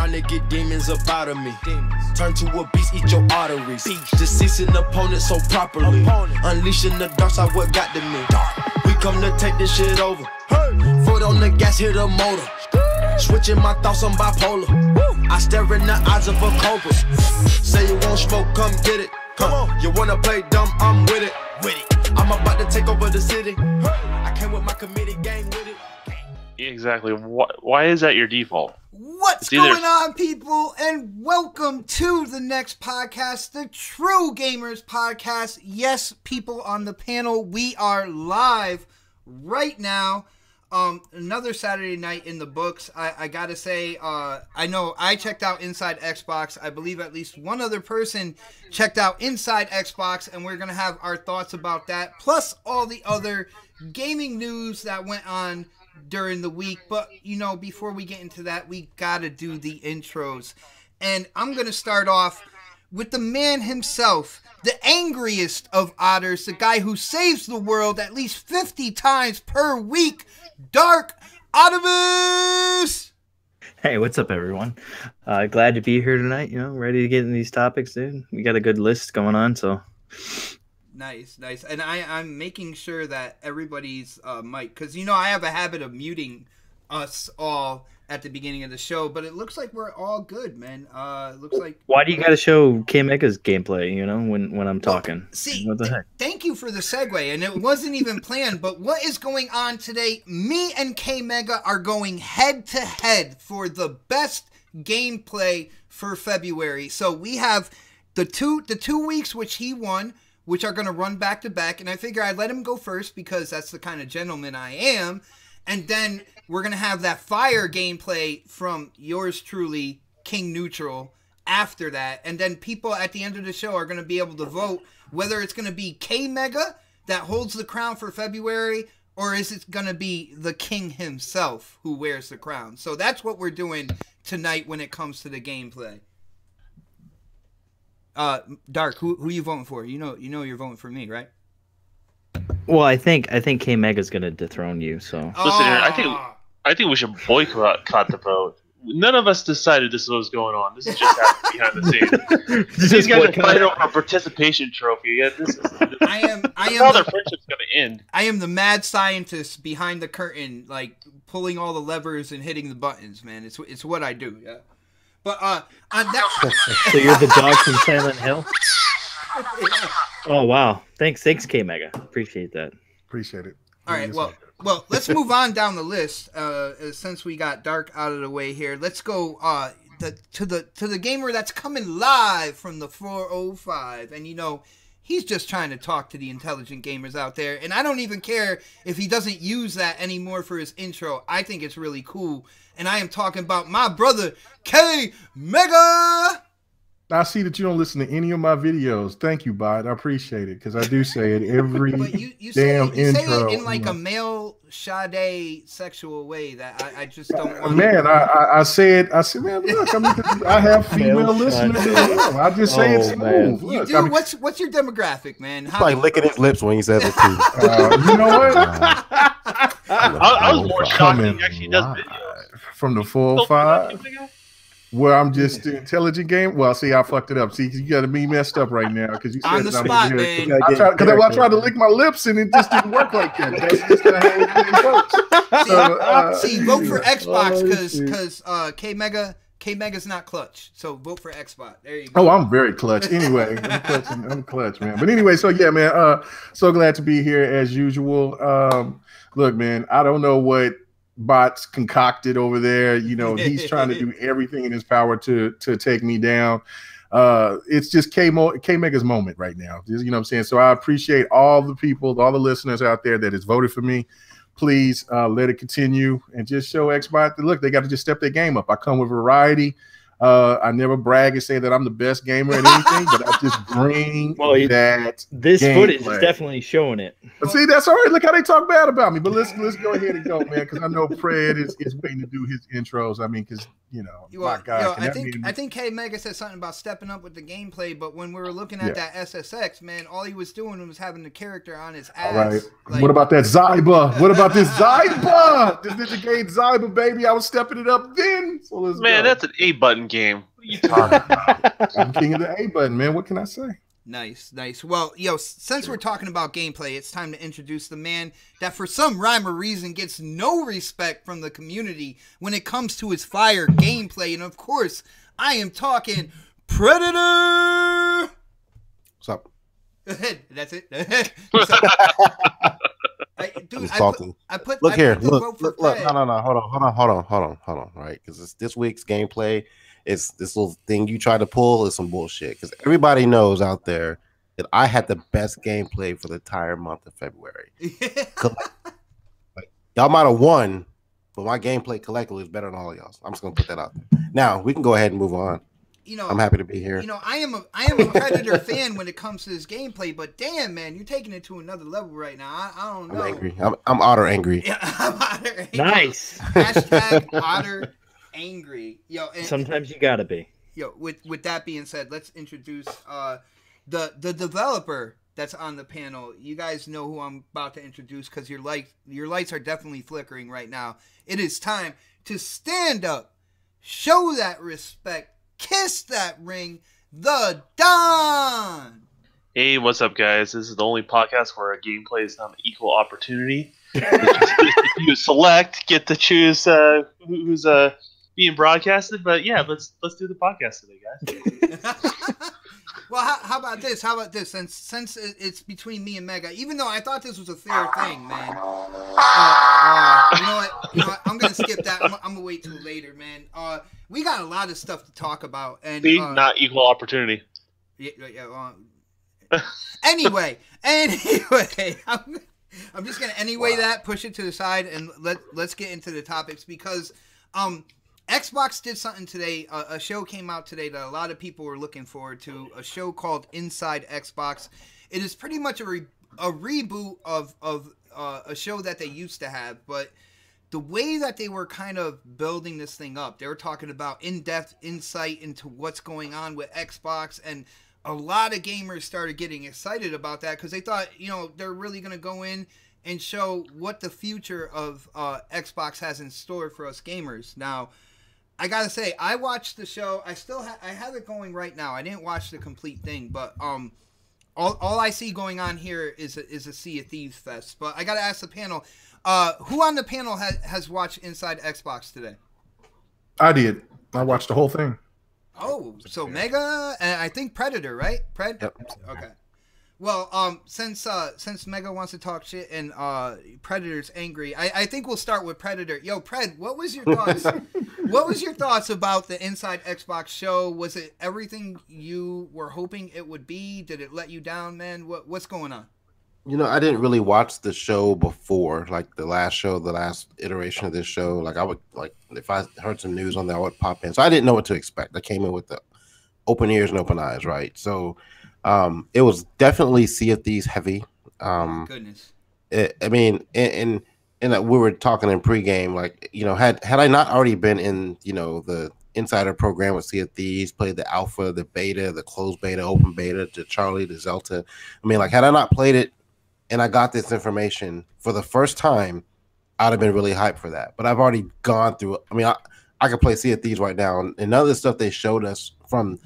trying to get demons up out of me. Turn to a beast, eat your arteries. Deceasing opponents so properly. Unleashing the dark side, what got to me. We come to take this shit over. Foot on the gas, hit a motor. Switching my thoughts, I'm bipolar. I stare in the eyes of a cobra. Say you won't smoke, come get it. Come on, you wanna play dumb, I'm with it. I'm about to take over the city. I came with my committee gang with it. Exactly. Why is that your default? What's going on, people? And welcome to the next podcast, the True Gamers Podcast. Yes, people on the panel, we are live right now. Another Saturday night in the books. I gotta say, I know I checked out Inside Xbox. I believe at least one other person checked out Inside Xbox, and we're gonna have our thoughts about that, plus all the other gaming news that went on during the week. But you know, before we get into that, we gotta do the intros, and I'm gonna start off with the man himself, the angriest of otters, the guy who saves the world at least 50 times per week, Dark Optimus! Hey, what's up, everyone? Glad to be here tonight, you know, ready to get in these topics, dude. We got a good list going on, so... Nice. And I'm making sure that everybody's mic, because, you know, I have a habit of muting us all at the beginning of the show, but it looks like we're all good, man. It looks like... Why do you gotta show K-Mega's gameplay, you know, when I'm talking? Well, see, what the heck? Thank you for the segue, and it wasn't even planned, but what is going on today? Me and K-Mega are going head-to-head for the best gameplay for February. So we have the two weeks which he won, which are going to run back-to-back, and I figure I'd let him go first because that's the kind of gentleman I am. And then we're going to have that fire gameplay from yours truly, King Neutral, after that. And then people at the end of the show are going to be able to vote whether it's going to be K-Mega that holds the crown for February, or is it going to be the king himself who wears the crown. So that's what we're doing tonight when it comes to the gameplay. Dark, who you voting for? You know you're voting for me, right? Well, I think K-Mega's gonna dethrone you, so... Listen here, I think we should boycott the vote. None of us decided this was going on. This is just happening behind the scenes. These guys are fighting over a participation trophy. Yeah, this I am how their friendship's gonna end. I am the mad scientist behind the curtain, like pulling all the levers and hitting the buttons, man. It's what I do, yeah. But on that So you're the dog from Silent Hill? Oh wow. Thanks K-Mega. Appreciate that. Appreciate it. All right, well, let's move on down the list. Since we got Dark out of the way here, let's go to the gamer that's coming live from the 405. And you know, he's just trying to talk to the intelligent gamers out there. And I don't even care if he doesn't use that anymore for his intro. I think it's really cool. And I am talking about my brother, K-Mega! I see that you don't listen to any of my videos. Thank you, Bud. I appreciate it, because I do say it every you damn say intro. Say it in like a male Sade sexual way that I just don't want. Man, I said, man, look, I have female listeners as well. I just say it's smooth. You do? What's your demographic, man? He's like licking his lips when he says it too. You know what? I was more shocked that he actually does videos. From the 405. Where I'm just the intelligent game. Well, see, I fucked it up. See, you got me messed up right now because you said on the spot, man. I tried to lick my lips and it just didn't work like that. That's just not how it works. See, vote for Xbox because K-Mega's not clutch. So vote for Xbox. There you go. Oh, I'm very clutch. Anyway, I'm clutch, man. But anyway, so yeah, man. So glad to be here as usual. Look, man, I don't know what Bot's concocted over there. You know, he's trying to do everything in his power to take me down. It's just K-Mega's moment right now. You know what I'm saying? So I appreciate all the people, all the listeners out there that has voted for me. Please let it continue and just show Xbox. Look, they got to just step their game up. I come with variety. I never brag and say that I'm the best gamer at anything, but I just bring that. This gameplay. Footage is definitely showing it. But see, that's all right. Look how they talk bad about me. But let's go ahead and go, man, because I know Fred is waiting to do his intros. I mean, because my God, I think K-Mega said something about stepping up with the gameplay, but when we were looking at that SSX, man, all he was doing was having the character on his ass. All right. Like, what about that Zyba? What about this Zyba? This Decay Zyba, baby. I was stepping it up then. So let's Man, go. that's an A button game. What are you talking about? I'm king of the A button, man. What can I say? Nice. Well, since we're talking about gameplay, it's time to introduce the man that for some rhyme or reason gets no respect from the community when it comes to his fire gameplay. And of course, I am talking Predator! What's up? That's it? Dude, I'm salty. I put Look I here. put the vote for Look. Fred. No. Hold on. Right? Because this week's gameplay is this little thing you try to pull is some bullshit. Because everybody knows out there that I had the best gameplay for the entire month of February. Like, y'all might have won, but my gameplay collectively is better than all of y'all. I'm just gonna put that out there. Now we can go ahead and move on. I'm happy to be here. I am a Predator fan when it comes to this gameplay, but damn, man, you're taking it to another level right now. I don't know. I'm angry. I'm otter angry. Yeah, I'm otter angry. Nice. Hashtag otter angry. Sometimes you gotta be. With that being said, let's introduce the developer that's on the panel. You guys know who I'm about to introduce because your lights are definitely flickering right now. It is time to stand up, show that respect, kiss that ring, the Don. Hey, what's up, guys? This is the only podcast where a gameplay is not an equal opportunity. You select, get to choose who's being broadcasted. But yeah, let's do the podcast today, guys. Well, how about this? Since it's between me and Mega, even though I thought this was a fair thing, man. You know what? I'm gonna skip that. I'm gonna wait till later, man. We got a lot of stuff to talk about, and not equal opportunity. Anyway, I'm just gonna that, push it to the side, and let's get into the topics because Xbox did something today. A show came out today that a lot of people were looking forward to. A show called Inside Xbox. It is pretty much a reboot of a show that they used to have, but the way that they were kind of building this thing up, they were talking about in-depth insight into what's going on with Xbox, and a lot of gamers started getting excited about that because they thought, they're really going to go in and show what the future of Xbox has in store for us gamers. Now, I gotta say, I watched the show. I have it going right now. I didn't watch the complete thing, but all I see going on here is a Sea of Thieves fest. But I gotta ask the panel, who on the panel has watched Inside Xbox today? I did. I watched the whole thing. Oh, so Mega and I think Predator, right? Yep. Okay. Well, since Mega wants to talk shit and Predator's angry, I think we'll start with Predator. Yo, Pred, what was your thoughts? What was your thoughts about the Inside Xbox show? Was it everything you were hoping it would be? Did it let you down, man? What's going on? I didn't really watch the show before, like the last iteration of this show. Like I would, if I heard some news on that, I would pop in. So I didn't know what to expect. I came in with the open ears and open eyes, right? So it was definitely Sea of Thieves heavy. Goodness. And we were talking in pregame, had I not already been in, the insider program with Sea of Thieves, played the alpha, the beta, the closed beta, open beta, the Charlie, the Zelta. Had I not played it and I got this information for the first time, I'd have been really hyped for that. But I've already gone through. I could play Sea of Thieves right now, and none of the stuff they showed us from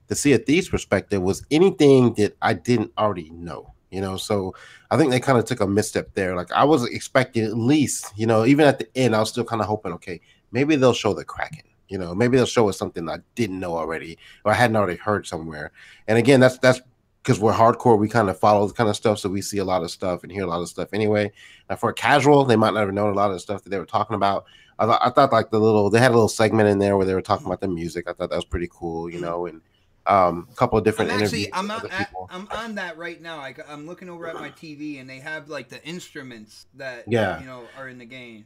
the Sea of Thieves perspective was anything that I didn't already know. So I think they kind of took a misstep there. Like I was expecting at least, even at the end, I was still kind of hoping, okay, maybe they'll show the Kraken. Maybe they'll show us something I didn't know already or I hadn't already heard somewhere. And again, that's because we're hardcore. We kind of follow the kind of stuff, so we see a lot of stuff and hear a lot of stuff anyway. And for a casual, they might not have known a lot of the stuff that they were talking about. I thought like they had a little segment in there where they were talking about the music. I thought that was pretty cool, and a couple of different interviews. I'm on that right now. I'm looking over at my TV and they have like the instruments that are in the game.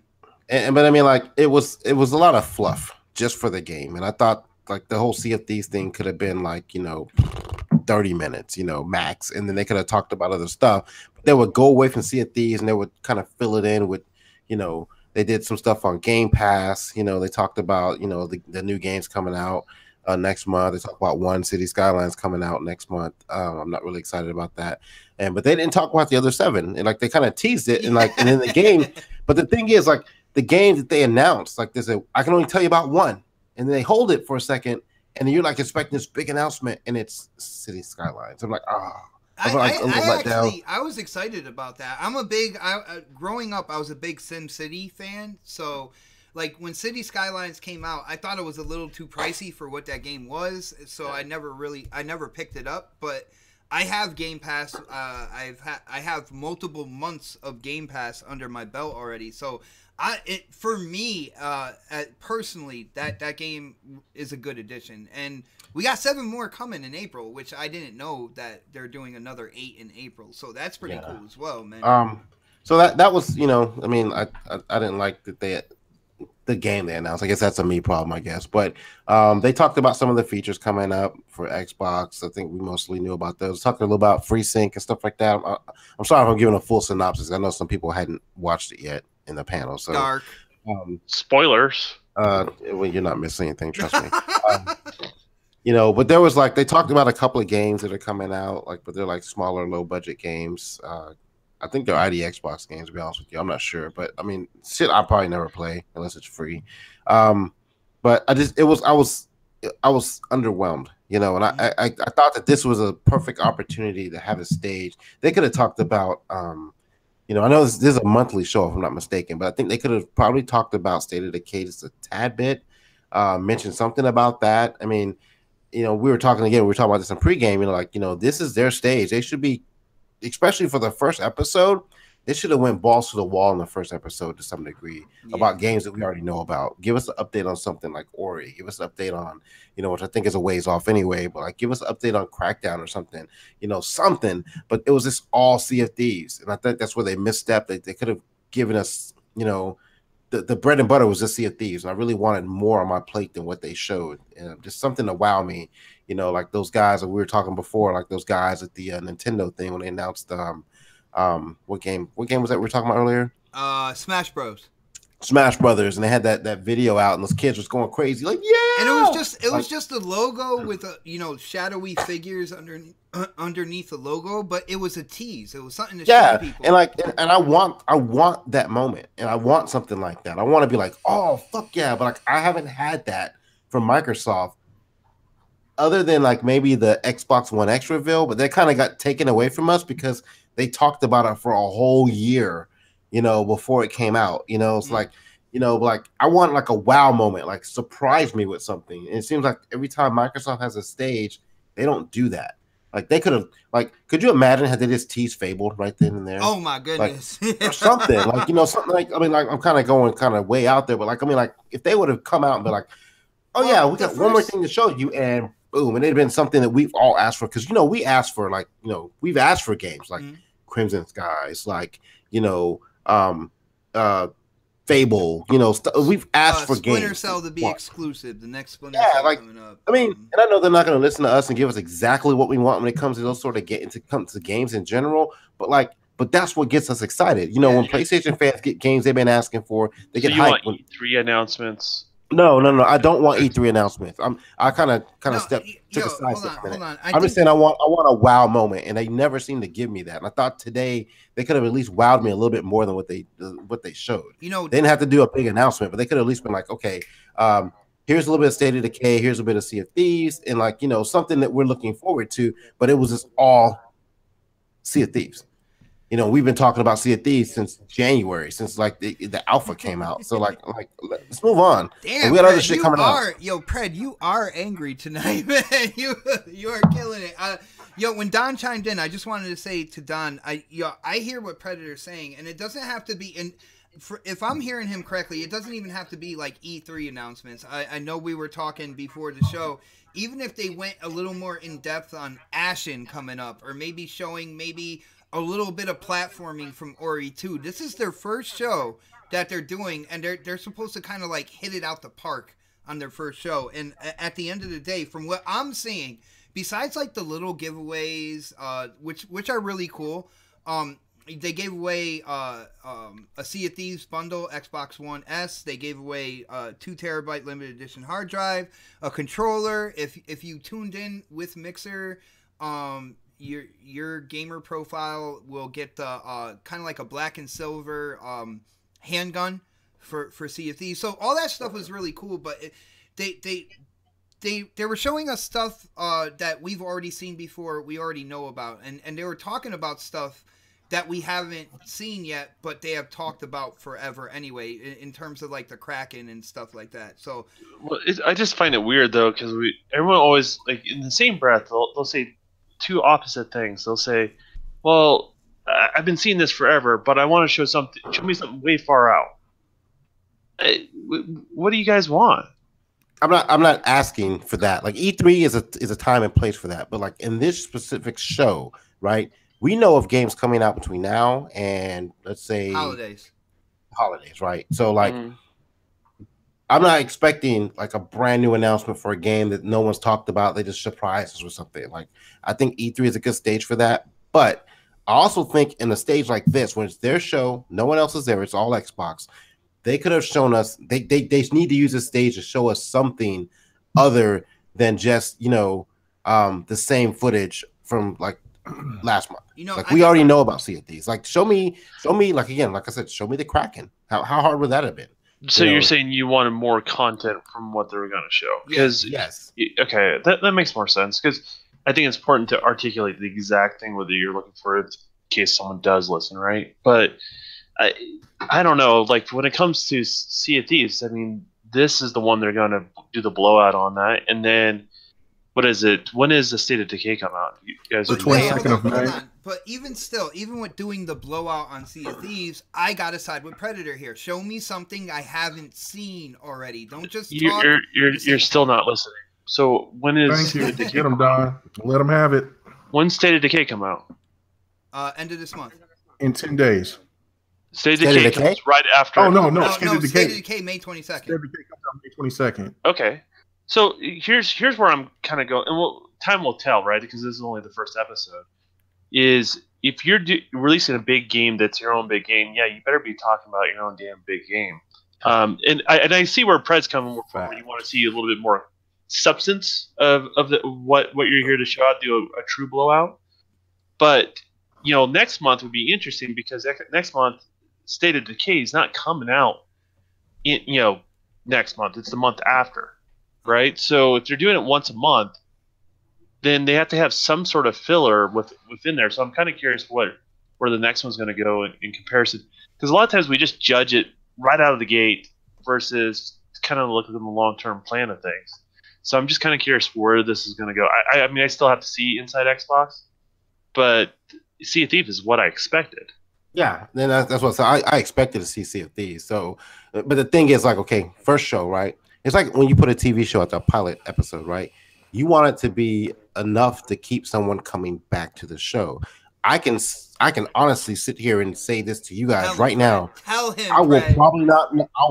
But it was a lot of fluff just for the game, and I thought like the whole Sea of Thieves thing could have been like 30 minutes, max, and then they could have talked about other stuff. But they would go away from Sea of Thieves and they would kind of fill it in with they did some stuff on Game Pass. They talked about the new games coming out next month. They talked about One City Skylines coming out next month. I'm not really excited about that. But they didn't talk about the other 7. And they kind of teased it and in the game. But the thing is, the game that they announced, I can only tell you about one. and then they hold it for a second, and you're like expecting this big announcement, and it's City Skylines. I'm like, I was excited about that. I'm a big growing up. I was a big Sim City fan, so like when City Skylines came out, I thought it was a little too pricey for what that game was, so I never picked it up. But I have Game Pass. I have multiple months of Game Pass under my belt already, so for me personally, that game is a good addition, and we got 7 more coming in April, which I didn't know that they're doing another 8 in April, so that's pretty cool as well, man. So that was, I mean, I didn't like that the game they announced. I guess that's a me problem, I guess. But they talked about some of the features coming up for Xbox. I think we mostly knew about those. Talking a little about FreeSync and stuff like that. I'm sorry if I'm giving a full synopsis. I know some people hadn't watched it yet in the panel. So dark. Spoilers. Well, you're not missing anything, trust me. But there was they talked about a couple of games that are coming out, but they're like smaller, low budget games. I think they're ID Xbox games, to be honest with you. I'm not sure, but I mean, shit, I'll probably never play unless it's free. But I was underwhelmed, and I thought that this was a perfect opportunity to have a stage. They could have talked about, I know this is a monthly show if I'm not mistaken, but I think they could have probably talked about State of Decay just a tad bit, mentioned something about that. I mean, we were talking about this in pregame, this is their stage. They should be, especially for the first episode, they should have went balls to the wall in the first episode to some degree about games that we already know about. Give us an update on something like Ori. Give us an update on, which I think is a ways off anyway, but give us an update on Crackdown or something, something. But it was just all Sea of Thieves. And I think that's where they misstepped. They could have given us, the bread and butter was just Sea of Thieves. And I really wanted more on my plate than what they showed. Just something to wow me. Like those guys that we were talking before, like those guys at the Nintendo thing when they announced what game was that we were talking about earlier? Smash Bros. Smash Brothers, and they had that video out, and those kids was going crazy, like and it was just a logo with shadowy figures underneath the logo, but it was a tease. It was something to show people. And I want that moment, and I want something like that. I want to be like, oh fuck yeah, but I haven't had that from Microsoft. Other than maybe the Xbox One X reveal, but they kind of got taken away from us because they talked about it for a whole year, before it came out. It's I want a wow moment, surprise me with something. And it seems like every time Microsoft has a stage, they don't do that. They could have, could you imagine had they just teased Fable right then and there? Oh my goodness. Or something, something I'm kind of going way out there, but if they would have come out and be like, oh yeah, we got one more thing to show you, and boom, and it'd been something that we've all asked for, because we asked for we've asked for games like Crimson Skies, Fable, we've asked for games. Splinter Cell to be exclusive, the next Splinter Cell coming up. I mean, and I know they're not going to listen to us and give us exactly what we want when it comes to those sort of games in general, but that's what gets us excited. When PlayStation fans get games they've been asking for, they get hyped. Want E3 announcements? No. I don't want E3 announcements. I kind of took a side step a minute. I'm just saying I want a wow moment, and they never seem to give me that. And I thought today they could have at least wowed me a little bit more than what they showed. They didn't have to do a big announcement, but they could have at least been like, okay, here's a little bit of State of Decay, here's a bit of Sea of Thieves, and something that we're looking forward to. But it was just all Sea of Thieves. We've been talking about Sea of Thieves since January, since the alpha came out. So let's move on. Damn, we got other shit coming out. Pred, you are angry tonight, man. You are killing it. When Don chimed in, I just wanted to say to Don, I hear what Predator's saying, and it doesn't have to be if I'm hearing him correctly, it doesn't even have to be E3 announcements. I know we were talking before the show. Even if they went a little more in depth on Ashen coming up, or maybe showing a little bit of platforming from Ori 2. This is their first show that they're doing, and they're supposed to kind of hit it out the park on their first show. And at the end of the day, from what I'm seeing, besides the little giveaways, which are really cool, they gave away a Sea of Thieves bundle, Xbox One S. They gave away a 2 terabyte limited edition hard drive, a controller. If you tuned in with Mixer, your gamer profile will get the kind of like a black and silver handgun for Sea of Thieves. So all that stuff was really cool, but they were showing us stuff that we've already seen before, we already know about, and they were talking about stuff that we haven't seen yet, but they have talked about forever anyway, in terms of like the Kraken and stuff like that. So, well, I just find it weird though, because everyone always, like, in the same breath they'll say two opposite things. They'll say, "Well, I've been seeing this forever, but I want to show me something way far out." What do you guys want? I'm not asking for that. Like, E3 is a time and place for that. But like in this specific show, right? We know of games coming out between now and, let's say, holidays, right? So like, I'm not expecting like a brand new announcement for a game that no one's talked about. They just surprise us with something. Like, I think E3 is a good stage for that. But I also think in a stage like this, when it's their show, no one else is there, it's all Xbox. They could have shown us. They need to use this stage to show us something other than just, you know, the same footage from like last month. You know, like we already know about Sea of Thieves. Like, show me, like, again, like I said, show me the Kraken. How hard would that have been? So you're saying you wanted more content from what they were going to show? Because yes, okay, that makes more sense. Because I think it's important to articulate the exact thing whether you're looking for it, in case someone does listen, right? But I don't know. Like, when it comes to Sea of Thieves, I mean, this is the one they're going to do the blowout on that, and then what is it? When is the State of Decay come out? You guys, the 22nd of May. But even still, even with doing the blowout on Sea of Thieves, I gotta side with Predator here. Show me something I haven't seen already. Don't just talk. You're still not listening. So when is Thank you. Get them, Don. Let them have it. When's State of Decay come out? End of this month. In 10 days. State of Decay comes right after. Oh, no. State of Decay, May 22nd. State of Decay comes out May 22nd. Okay. So here's where I'm kind of going, and time will tell, right? Because this is only the first episode. Is if you're releasing a big game that's your own big game, yeah, you better be talking about your own damn big game. And I see where Pred's coming from. Where you want to see a little bit more substance of what you're here to show out, do a true blowout. But you know, next month would be interesting because next month, State of Decay is not coming out. Next month, it's the month after, right? So if they're doing it once a month, then they have to have some sort of filler within there. So I'm kind of curious where the next one's going to go in comparison. Because a lot of times we just judge it right out of the gate versus kind of look at the long-term plan of things. So I'm just kind of curious where this is going to go. I mean, I still have to see inside Xbox, but Sea of Thieves is what I expected. Yeah, then that's what I expected to see Sea of Thieves. So, but the thing is, like, okay, first show, right? It's like when you put a TV show at the pilot episode, right? You want it to be enough to keep someone coming back to the show. I can honestly sit here and say this to you guys right now. Tell him. I will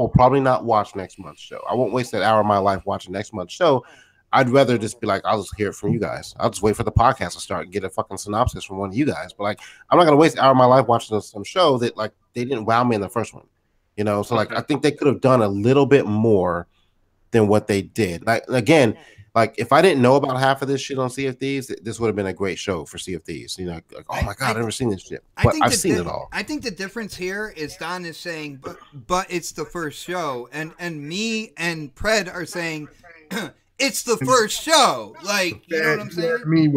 probably not watch next month's show. I won't waste that hour of my life watching next month's show. I'd rather just be like, I'll just hear it from you guys. I'll just wait for the podcast to start and get a fucking synopsis from one of you guys. But like, I'm not gonna waste an hour of my life watching some show that like they didn't wow me in the first one. You know, so like I think they could have done a little bit more than what they did. Like, again, like if I didn't know about half of this shit on Sea of Thieves, this would have been a great show for Sea of Thieves. You know, like, oh my god, I've never seen this shit. But I've seen it all. I think the difference here is Don is saying, but it's the first show, and me and Pred are saying it's the first show. Like, you know what I'm saying? Me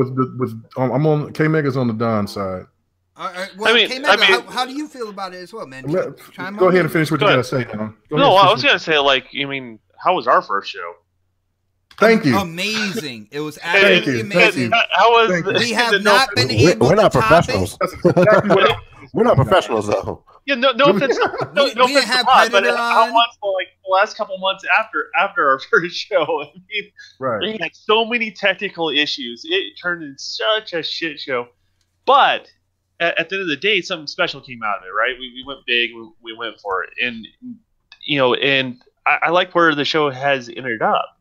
I'm on K-Mega's on the Don side. All right, well, K-Mega, how do you feel about it as well, man? Go ahead and finish what you gotta say, Don. I was gonna say, like, I mean, how was our first show? Thank you. Amazing. It was absolutely amazing. How was we have not been able We're not to professionals. We're not professionals, though. Yeah, no offense. No offense to Pod, but how much like the last couple months after our first show? I mean, right. We had so many technical issues. It turned into such a shit show. But at the end of the day, something special came out of it, right? We went big. We went for it, and and I like where the show has ended up.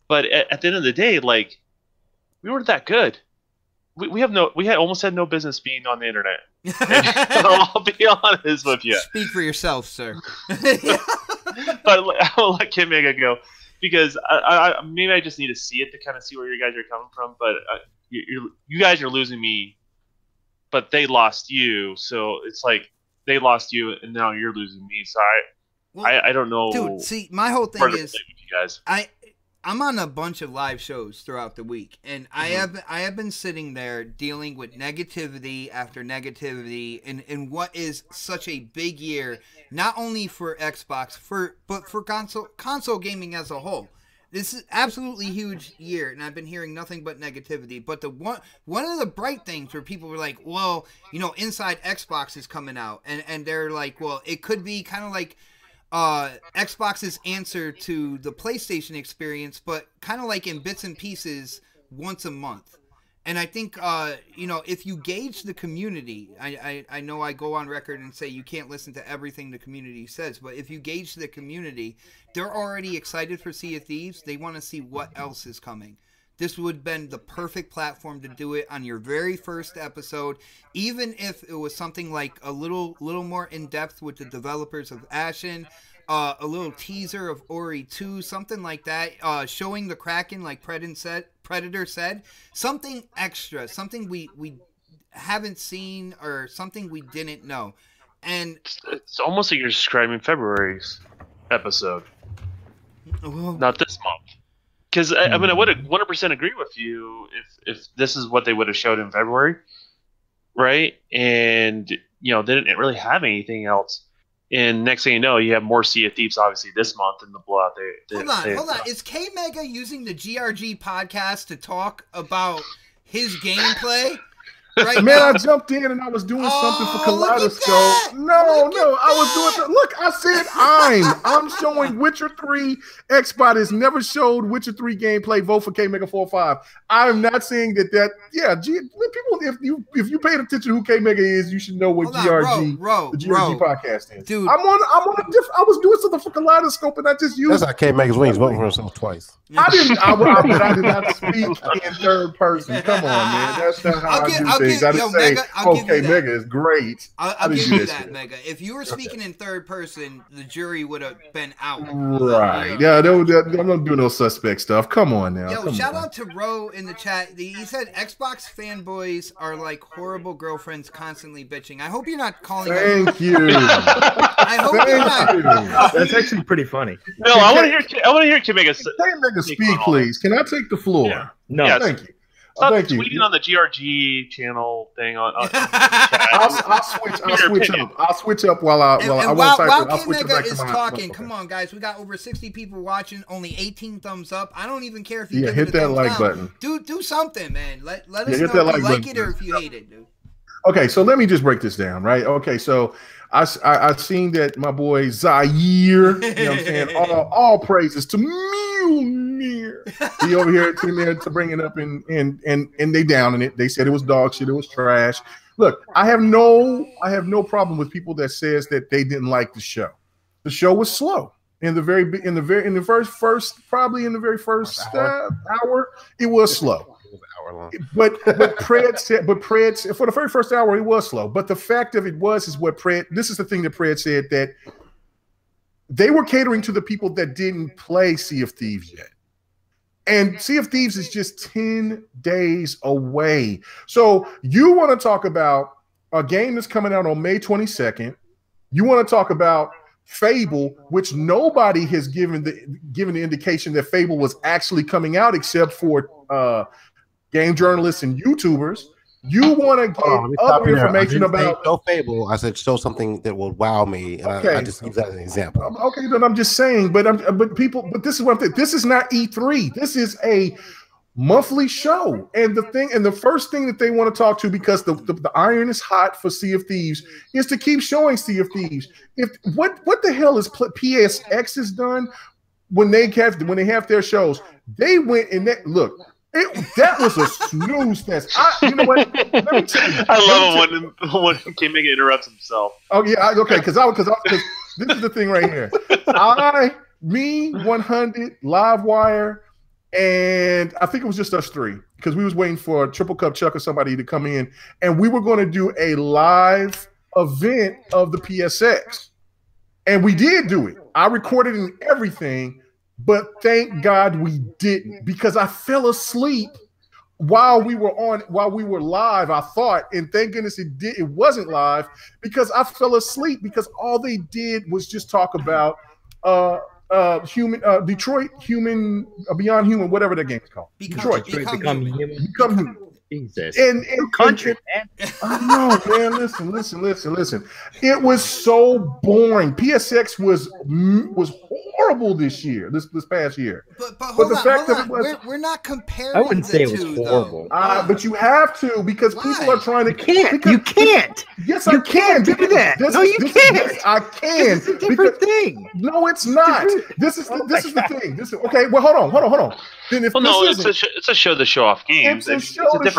But at the end of the day, like, we weren't that good. We almost had no business being on the internet. I'll be honest with you. Speak for yourself, sir. But I'll let Kim Mega go because maybe I just need to see it to kind of see where you guys are coming from. But you guys are losing me, but they lost you. So it's like they lost you, and now you're losing me. So I don't know. Dude, see, my whole thing is, you guys. I'm on a bunch of live shows throughout the week, and I have been sitting there dealing with negativity after negativity in what is such a big year, not only for Xbox but for console gaming as a whole. This is absolutely huge year, and I've been hearing nothing but negativity. But the one of the bright things where people were like, well, you know, Inside Xbox is coming out, and they're like, well, it could be kind of like Xbox's answer to the PlayStation experience, but kind of like in bits and pieces once a month. And I think, you know, if you gauge the community, I know I go on record and say you can't listen to everything the community says, but if you gauge the community, they're already excited for Sea of Thieves. They want to see what else is coming. This would have been the perfect platform to do it on your very first episode, even if it was something like a little more in-depth with the developers of Ashen, a little teaser of Ori 2, something like that, showing the Kraken like Predator said, something extra, something we haven't seen or something we didn't know. And it's almost like you're describing February's episode, not this month. Because I mean, I would 100% agree with you if this is what they would have showed in February, right? And you know, they didn't really have anything else. And next thing you know, you have more Sea of Thieves, obviously, this month in the blowout. Hold on. Is K Mega using the GRG podcast to talk about his gameplay? Right Man, now? I jumped in and I was doing something for Kaleidoscope. No, I was doing. Look, I said I'm showing Witcher 3. Xbox has never showed Witcher 3 gameplay. Vote for K Mega 45. I'm not saying that. Yeah, people. If you paid attention to who K Mega is, you should know what the GRG podcast is. Dude, I'm on a different. I was doing something for Kaleidoscope and I just used. That's how K Mega's wings voting for himself twice. I did not speak in third person. Come on, man. That's not how I do things. I didn't say, okay, Mega is great. I'll give you that, Mega. If you were speaking in third person, the jury would have been out. Right. Yeah, I'm not doing no suspect stuff. Come on now. Yo, shout out to Ro in the chat. He said Xbox fanboys are like horrible girlfriends constantly bitching. I hope you're not calling them. Thank you. I hope you're not. That's actually pretty funny. No, I want to hear K Mega speak, please. Can I take the floor? Yeah. No. Yeah, Thank you. Stop Thank tweeting you. on the GRG channel thing on I'll switch up while K Mega is talking. Come on, guys. We got over 60 people watching. Only 18 thumbs up. I don't even care if you hit that like button. Do something, man. Let us know hit if that you like like button. it or if you hate it, dude. Okay, so let me just break this down, right? Okay, so I seen that my boy Zaire, you know what I'm saying? All praises to Mjolnir. He over here to bring it up and they down in it. They said it was dog shit, it was trash. Look, I have no problem with people that says that they didn't like the show. The show was slow. In the very first hour, it was slow. But Pred said for the very first hour it was slow. But the fact of it is what Pred. This is the thing that Pred said, that they were catering to the people that didn't play Sea of Thieves yet, and Sea of Thieves is just 10 days away. So you want to talk about a game that's coming out on May 22nd? You want to talk about Fable, which nobody has given the indication that Fable was actually coming out except for game journalists and YouTubers. You want to get other information about show Fable. I said show something that will wow me, and I just use that as an example. Okay, then I'm just saying, but this is what I'm saying. This is not E3. This is a monthly show, and the first thing that they want to talk to, because the iron is hot for Sea of Thieves, is to keep showing Sea of Thieves. What the hell is PSX has done when they have their shows? They went and look. That was a snooze fest. You know what? Let me tell you. I love it when K Mega interrupts himself. Oh yeah, okay. Because this is the thing right here. Me, 100, Livewire, and I think it was just us three, because we was waiting for a Triple Cup Chuck or somebody to come in, and we were going to do a live event of the PSX, and we did do it. I recorded and everything. But thank God we didn't, because I fell asleep while we were live, I thought, and thank goodness it wasn't live, because I fell asleep, because all they did was just talk about Detroit Human Beyond Human, whatever that game is called. Detroit. Become human. Become Human. Jesus. And Country, man. I know, man. Listen. It was so boring. PSX was horrible this past year. But hold on. We're not comparing. I wouldn't say it was horrible. But you have to, because people are trying to. You can't. Yes, I can. Do that. No, you can't. Yes, I can. It's a different thing. No, it's not. This is the thing. Okay. Well, hold on. Then if it's a show to show off games. It's a different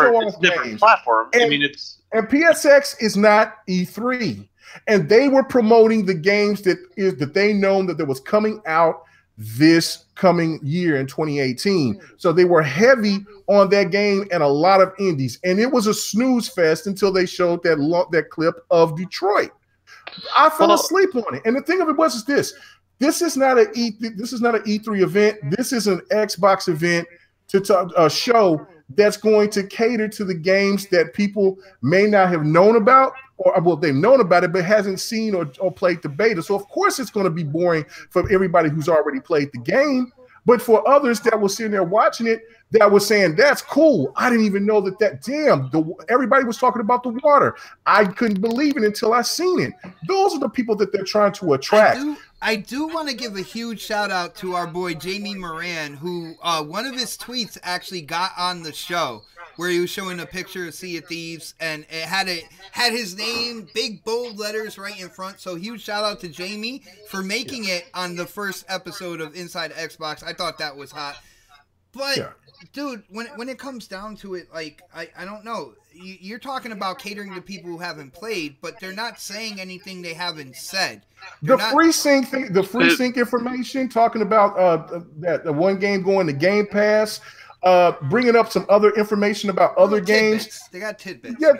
platform. And PSX is not E3, and they were promoting the games that they known that was coming out this coming year in 2018. So they were heavy on that game and a lot of indies, and it was a snooze fest until they showed that clip of Detroit. I fell asleep on it, and the thing of it was this. This is not an E3 event. This is an Xbox event a show that's going to cater to the games that people may not have known about, or they've known about it but hasn't seen or played the beta. So of course it's going to be boring for everybody who's already played the game. But for others that were sitting there watching it, that was saying, that's cool. I didn't even know everybody was talking about the water. I couldn't believe it until I seen it. Those are the people that they're trying to attract. I do want to give a huge shout out to our boy Jamie Moran, who one of his tweets actually got on the show, where he was showing a picture of Sea of Thieves, and it had his name, big bold letters right in front. So huge shout out to Jamie for making it on the first episode of Inside Xbox. I thought that was hot. But dude, when it comes down to it, like I don't know. You're talking about catering to people who haven't played, but they're not saying anything they haven't said. Free sync information, talking about that the one game going to Game Pass, bringing up some other information about other games. They got tidbits. Yeah,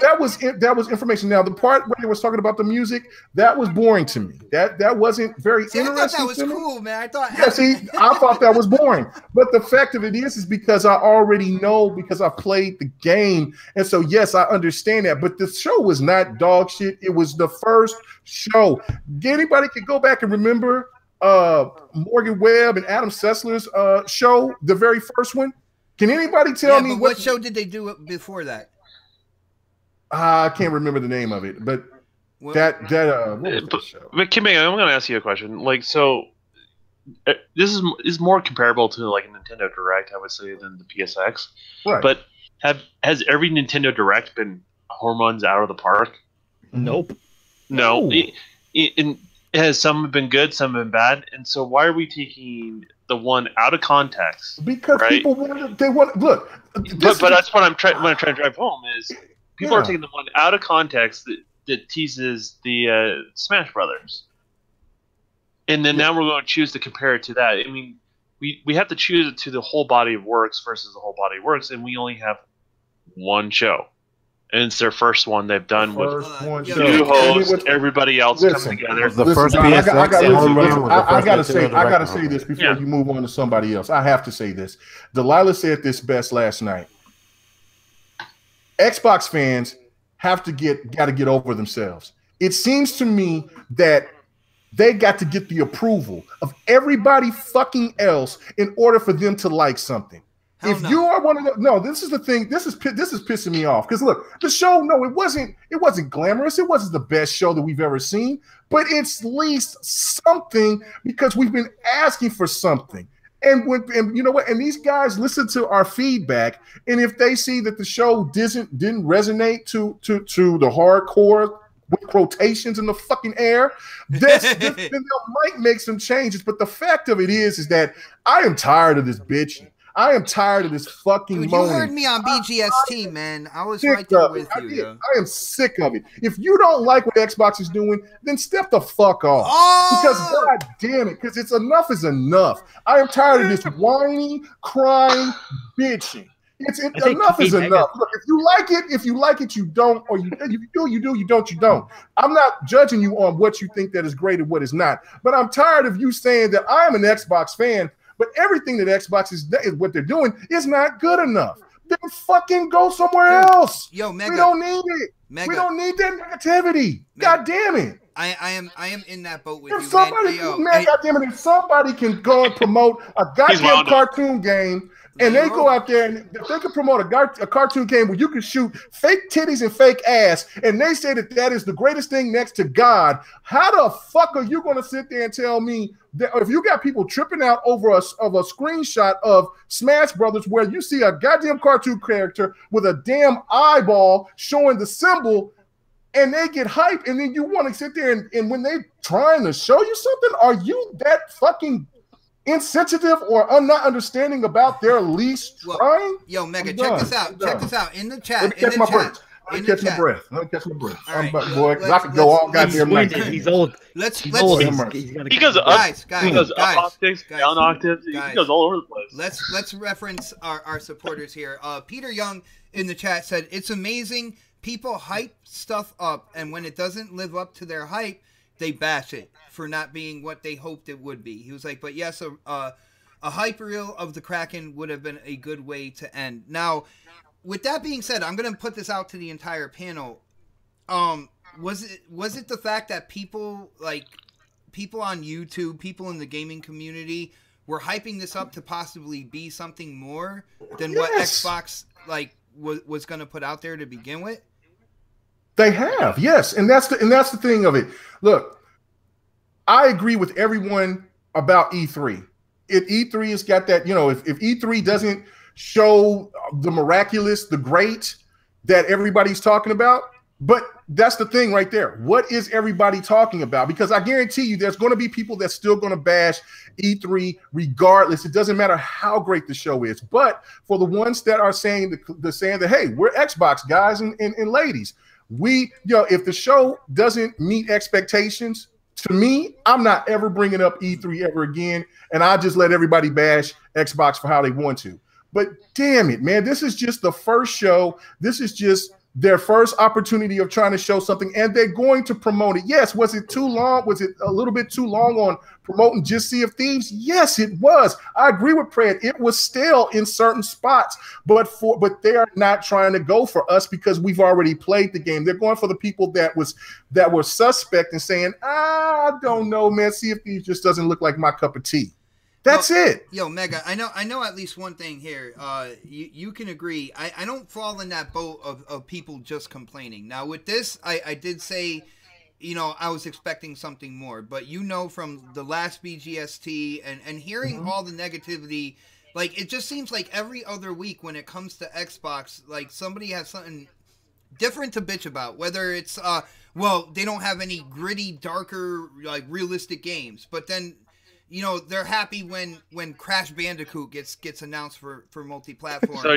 that was information. Now the part where they was talking about the music, that was boring to me. That wasn't very interesting. I thought that was cool, man. I thought I thought that was boring. But the fact of it is because I already know, because I played the game, and so yes, I understand that. But the show was not dog shit. It was the first show. Anybody could go back and remember Morgan Webb and Adam Sessler's show, the very first one. Can anybody tell me what show did they do before that? I can't remember the name of it, but what was the show? But Kimmy, I'm going to ask you a question. Like, so this is more comparable to like a Nintendo Direct, I would say, than the PSX. Right. But has every Nintendo Direct been hormones out of the park? Nope. No. It has some been good, some been bad, and so why are we taking the one out of context? Because people want look. But that's what I'm trying to drive home is people are taking the one out of context that teases the Smash Brothers, and then now we're going to choose to compare it to that. I mean, we have to choose it to the whole body of works versus the whole body of works, and we only have one show. And it's their first one they've done with new hosts, everybody else coming together. The first PSX I gotta say this before you move on to somebody else. I have to say this. Delilah said this best last night. Xbox fans got to get over themselves. It seems to me that they got to get the approval of everybody fucking else in order for them to like something. You are one of the this is the thing. This is pissing me off because look, the show. No, it wasn't glamorous. It wasn't the best show that we've ever seen, but it's at least something because we've been asking for something. And you know what? And these guys listen to our feedback, and if they see that the show didn't resonate to the hardcore with quotations in the fucking air, then they might make some changes. But the fact of it is that I am tired of this bitching. I am tired of this fucking moaning. You heard me on BGST, man. I was right there with you. I am sick of it. If you don't like what Xbox is doing, then step the fuck off. Because god damn it, because enough is enough. I am tired of this whiny, crying, bitching. Enough is enough. Look, if you like it, you don't, or if you do, you don't, you don't. I'm not judging you on what you think that is great and what is not. But I'm tired of you saying that I am an Xbox fan, but everything that Xbox is what they're doing is not good enough. Then fucking go somewhere else. Yo, Mega, we don't need it. Mega, we don't need that negativity. God damn it. I am in that boat with If you, somebody, man. goddamn it, if somebody can go and promote a goddamn cartoon game, and they go out there and if they can promote a cartoon game where you can shoot fake titties and fake ass, and they say that is the greatest thing next to God, how the fuck are you going to sit there and tell me that if you got people tripping out over a screenshot of Smash Brothers where you see a goddamn cartoon character with a damn eyeball showing the symbol, and they get hype, and then you want to sit there and when they trying to show you something, are you that fucking insensitive or not understanding about their least trying? Yo, Mega, check this out. Check this out in the chat. Let me catch my breath. Let me catch my breath. I'm back, boy, because I could go all goddamn night. He's old. He goes up. He goes up octaves, down octaves. He goes all over the place. Let's reference our supporters here. Peter Young in the chat said, "It's amazing. People hype stuff up, and when it doesn't live up to their hype, they bash it for not being what they hoped it would be." He was like, "But yes, a hype reel of the Kraken would have been a good way to end." Now, with that being said, I'm going to put this out to the entire panel. Was it the fact that people on YouTube, people in the gaming community, were hyping this up to possibly be something more than what Xbox was going to put out there to begin with? They have, yes, and that's the thing of it. Look, I agree with everyone about E3. If E3 has got that, if E3 doesn't show the miraculous, the great that everybody's talking about, but that's the thing right there. What is everybody talking about? Because I guarantee you, there's going to be people that's still going to bash E3 regardless. It doesn't matter how great the show is. But for the ones that are saying that, hey, we're Xbox guys and ladies. If the show doesn't meet expectations, to me, I'm not ever bringing up E3 ever again, and I just let everybody bash Xbox for how they want to. But damn it, man, this is just the first show. This is just their first opportunity of trying to show something, and they're going to promote it. Yes, was it too long? Was it a little bit too long on promoting just Sea of Thieves? Yes, it was. I agree with Fred. It was stale in certain spots, but they are not trying to go for us because we've already played the game. They're going for the people that were suspect and saying, I don't know, man, Sea of Thieves just doesn't look like my cup of tea. That's it. Yo, Mega, I know at least one thing here. You can agree. I don't fall in that boat of people just complaining. Now, with this, I did say, I was expecting something more. But from the last BGST and hearing all the negativity, it just seems like every other week when it comes to Xbox, somebody has something different to bitch about. Whether it's, they don't have any gritty, darker, realistic games. But then they're happy when Crash Bandicoot gets announced for multi-platform. So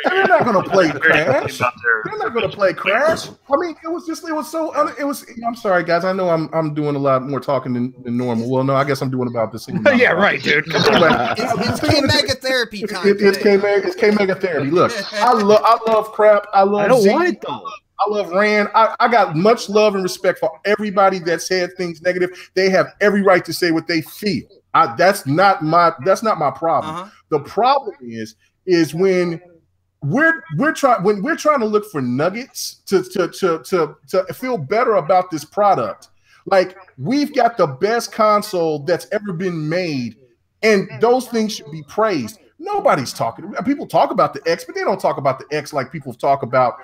they're not going to play Crash. They're not going to play Crash. I mean, it was so. I'm sorry, guys. I know I'm doing a lot more talking than normal. Well, no, I guess I'm doing about this. Yeah, right, dude. It's K-Mega therapy time. It's K-Mega therapy. Look, I love crap. I don't want it though. I love Rand. I got much love and respect for everybody that said things negative. They have every right to say what they feel. That's not my problem. The problem is when we're trying to look for nuggets to feel better about this product. We've got the best console that's ever been made, and those things should be praised. Nobody's talking. People talk about the X, but they don't talk about the X like people talk about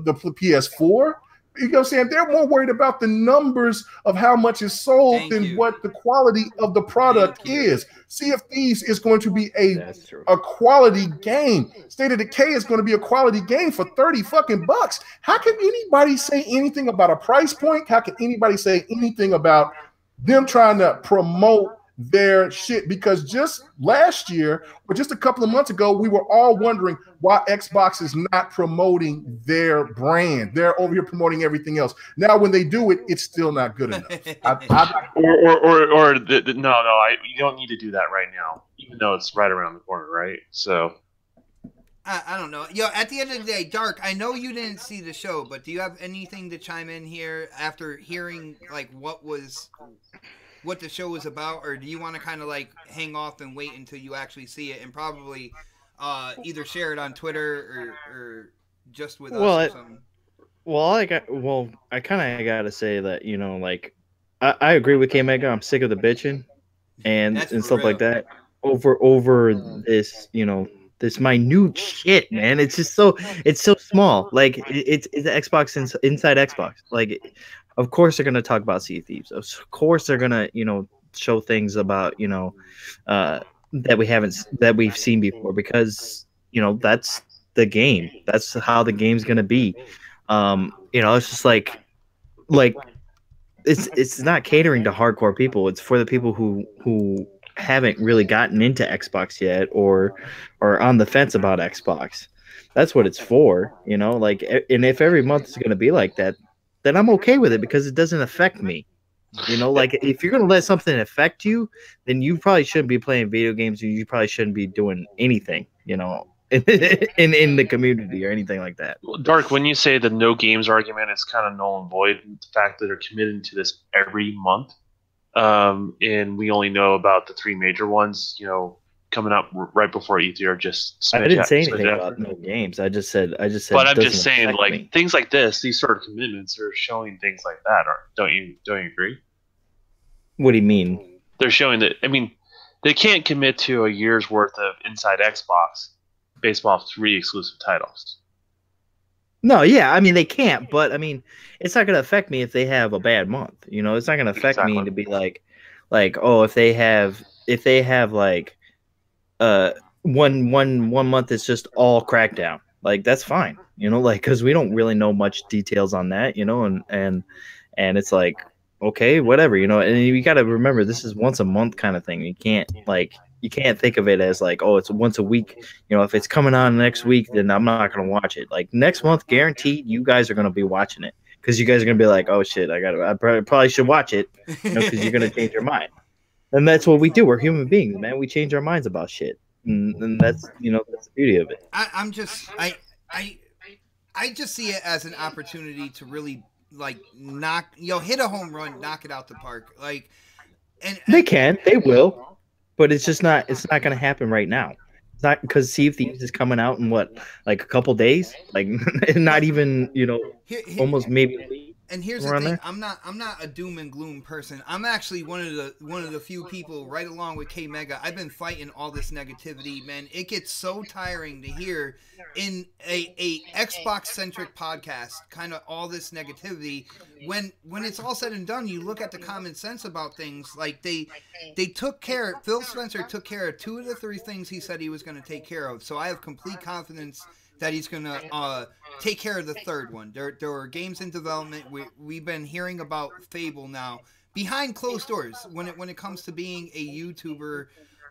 the PS4. You know what I'm saying? They're more worried about the numbers of how much is sold than what the quality of the product is. Sea of Thieves is going to be a quality game. State of Decay is going to be a quality game for $30 fucking bucks. How can anybody say anything about a price point? How can anybody say anything about them trying to promote their shit? Because just last year or just a couple of months ago, we were all wondering why Xbox is not promoting their brand. They're over here promoting everything else. Now, when they do it, it's still not good enough. You don't need to do that right now, even though it's right around the corner, right? So, I don't know. At the end of the day, Dark, I know you didn't see the show, but do you have anything to chime in here after hearing what the show is about, or do you want to kind of hang off and wait until you actually see it and probably either share it on Twitter or just with us or something? I kind of got to say that, I agree with K Mega. I'm sick of the bitching and That's and for stuff real. like that over this, this minute shit, man. It's just it's so small. Like it's Xbox inside Xbox. Like, of course they're gonna talk about Sea of Thieves. Of course they're gonna show things about that we've seen before, because that's the game. That's how the game's gonna be. It's just like it's not catering to hardcore people. It's for the people who haven't really gotten into Xbox yet, or on the fence about Xbox. That's what it's for, like, and if every month is going to be like that, then I'm okay with it, because it doesn't affect me. Like, if you're going to let something affect you, then you probably shouldn't be playing video games, or you probably shouldn't be doing anything, in the community or anything like that. Dark, when you say the no games argument is kind of null and void, the fact that they're committed to this every month, and we only know about the 3 major ones, coming up right before E3, are just. I didn't say anything about no games. I just said. But I'm just saying, like, things like this, these sort of commitments are showing things like that. Don't you agree? What do you mean? They're showing that. I mean, they can't commit to a year's worth of inside Xbox based off 3 exclusive titles. No, yeah, I mean they can't, but I mean it's not going to affect me if they have a bad month. It's not going to affect me to be like, oh, if they have like one month it's just all Crackdown, like that's fine, like, because we don't really know much details on that, and it's like, okay, whatever, and you got to remember, this is once a month kind of thing. You can't think of it as like, oh, it's once a week. If it's coming on next week, then I'm not going to watch it. Like, next month, guaranteed, you guys are going to be watching it, because you guys are going to be like, oh shit, I probably should watch it, because you're going to change your mind. And that's what we do. We're human beings, man. We change our minds about shit, and that's that's the beauty of it. I just see it as an opportunity to really like hit a home run, knock it out the park, like, and they will. But it's just not. It's not going to happen right now. It's not, because Sea of Thieves is coming out in what, like a couple days, like not even almost maybe a week. And here's the thing: I'm not a doom and gloom person. I'm actually one of the few people, right along with K Mega. I've been fighting all this negativity, man. It gets so tiring to hear in a Xbox centric podcast, kind of all this negativity. When it's all said and done, you look at the common sense about things. Like they took care. Phil Spencer took care of 2 of the 3 things he said he was going to take care of. So I have complete confidence that he's going to take care of the 3rd one. There are games in development. We've been hearing about Fable now behind closed doors. When it comes to being a YouTuber,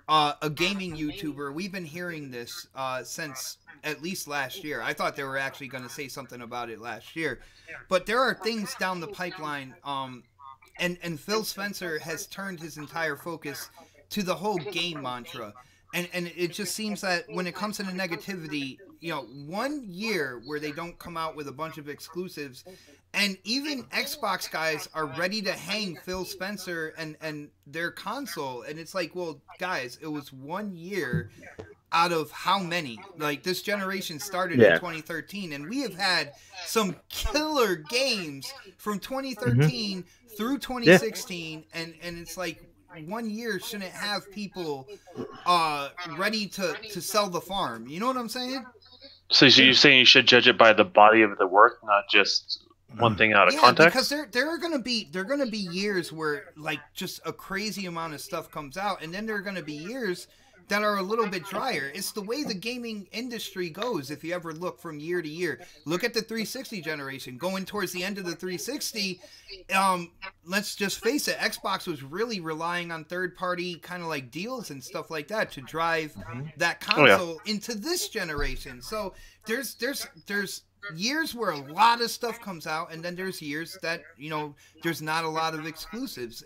a gaming YouTuber, we've been hearing this since at least last year. I thought they were actually going to say something about it last year. But there are things down the pipeline, and Phil Spencer has turned his entire focus to the whole game mantra. And it just seems that when it comes to the negativity, 1 year where they don't come out with a bunch of exclusives, and even Xbox guys are ready to hang Phil Spencer and their console. And it's like, well, guys, it was 1 year out of how many? Like, this generation started in 2013, and we have had some killer games from 2013 through 2016, and it's like, 1 year shouldn't have people ready to sell the farm. You know what I'm saying? So you're saying you should judge it by the body of the work, not just one thing out of context? Because there are gonna be years where, like, just a crazy amount of stuff comes out, and then there are gonna be years that are a little bit drier. It's the way the gaming industry goes. If you ever look from year to year, look at the 360 generation going towards the end of the 360. Let's just face it, Xbox was really relying on third-party kind of like deals and stuff like that to drive that console into this generation. So there's years where a lot of stuff comes out, and then there's years that there's not a lot of exclusives.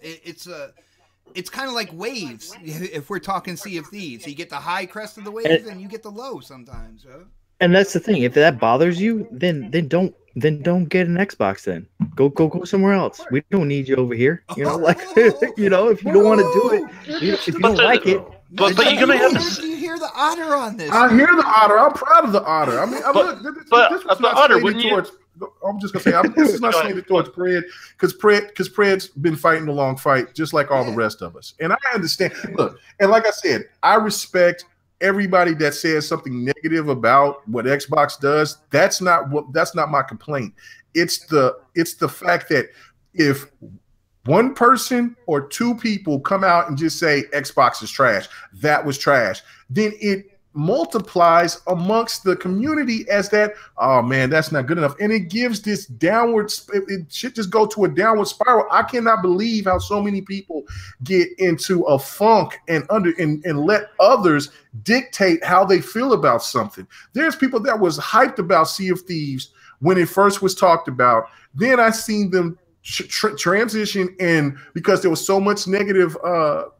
It's kind of like waves. If we're talking Sea of Thieves, you get the high crest of the wave, and you get the low sometimes. Huh? And that's the thing. If that bothers you, then don't get an Xbox. Then go somewhere else. We don't need you over here. If you don't want to do it, if you don't like it. But you're gonna have to. Do you hear the otter on this? I hear the otter. I'm proud of the otter. I mean, look, but the otter, wouldn't you? I'm just gonna say this is not slated towards Pred because Pred's been fighting the long fight just like all the rest of us, and I understand. Look, and like I said, I respect everybody that says something negative about what Xbox does. That's not my complaint. It's the fact that if one person or two people come out and just say Xbox is trash, that was trash, then it multiplies amongst the community as that, oh man, that's not good enough. And it gives this downward, it should just go to a downward spiral. I cannot believe how so many people get into a funk and let others dictate how they feel about something. There's people that was hyped about Sea of Thieves when it first was talked about. Then I seen them transition, and because there was so much negative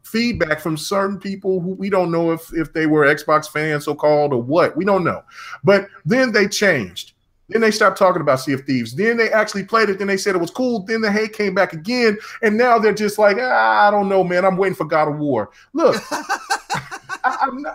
feedback from certain people who we don't know if they were Xbox fans so-called or what, we don't know, but then they changed. Then they stopped talking about Sea of Thieves. Then they actually played it. Then they said it was cool. Then the hate came back again, and now they're just like, I don't know, man, I'm waiting for God of War. Look,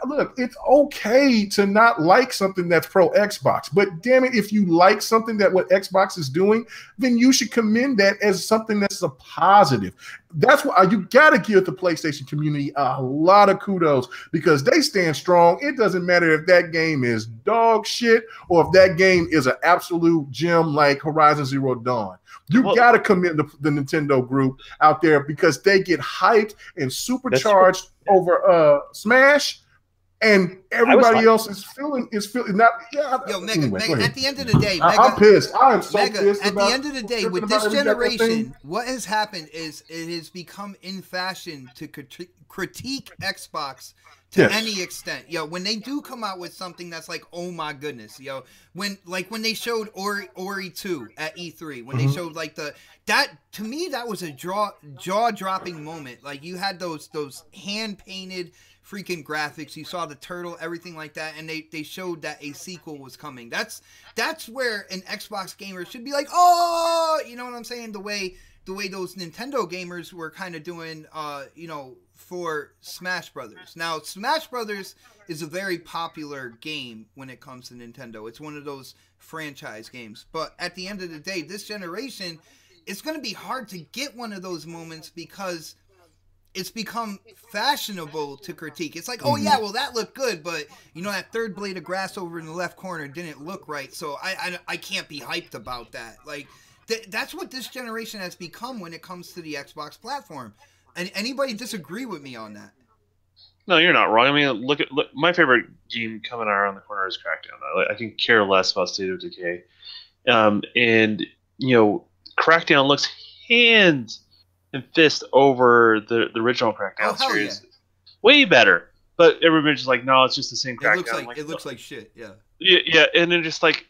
look, it's okay to not like something that's pro Xbox, but damn it, if you like something that what Xbox is doing, then you should commend that as something that's a positive. That's why you got to give the PlayStation community a lot of kudos because they stand strong. It doesn't matter if that game is dog shit or if that game is an absolute gem like Horizon Zero Dawn. You got to commend the Nintendo group out there because they get hyped and supercharged over Smash, and everybody else is feeling not. Yeah. Yo, Mega, at the end of the day, I'm pissed. I am so pissed. At the end of the day, with this generation, what has happened is it has become in fashion to critique Xbox to any extent. Yo, when they do come out with something that's like, oh my goodness, yo, when they showed Ori 2 at E3, when they showed like that to me that was a jaw-dropping moment. Like you had those hand-painted freaking graphics, you saw the turtle, everything like that, and they showed that a sequel was coming. That's where an Xbox gamer should be like, oh, you know what I'm saying? The way those Nintendo gamers were kind of doing, for Smash Brothers. Now, Smash Brothers is a very popular game when it comes to Nintendo. It's one of those franchise games. But at the end of the day, this generation, it's going to be hard to get one of those moments because it's become fashionable to critique. It's like, oh yeah, well that looked good, but that third blade of grass over in the left corner didn't look right, so I can't be hyped about that. Like that's what this generation has become when it comes to the Xbox platform. And anybody disagree with me on that? No, you're not wrong. I mean, look, my favorite game coming around the corner is Crackdown. I can care less about State of Decay, and Crackdown looks hand and fist over the original Crackdown series. Yeah. Way better, but everybody's just like, no, it's just the same Crackdown. It looks like shit. Yeah. Yeah, and then just like,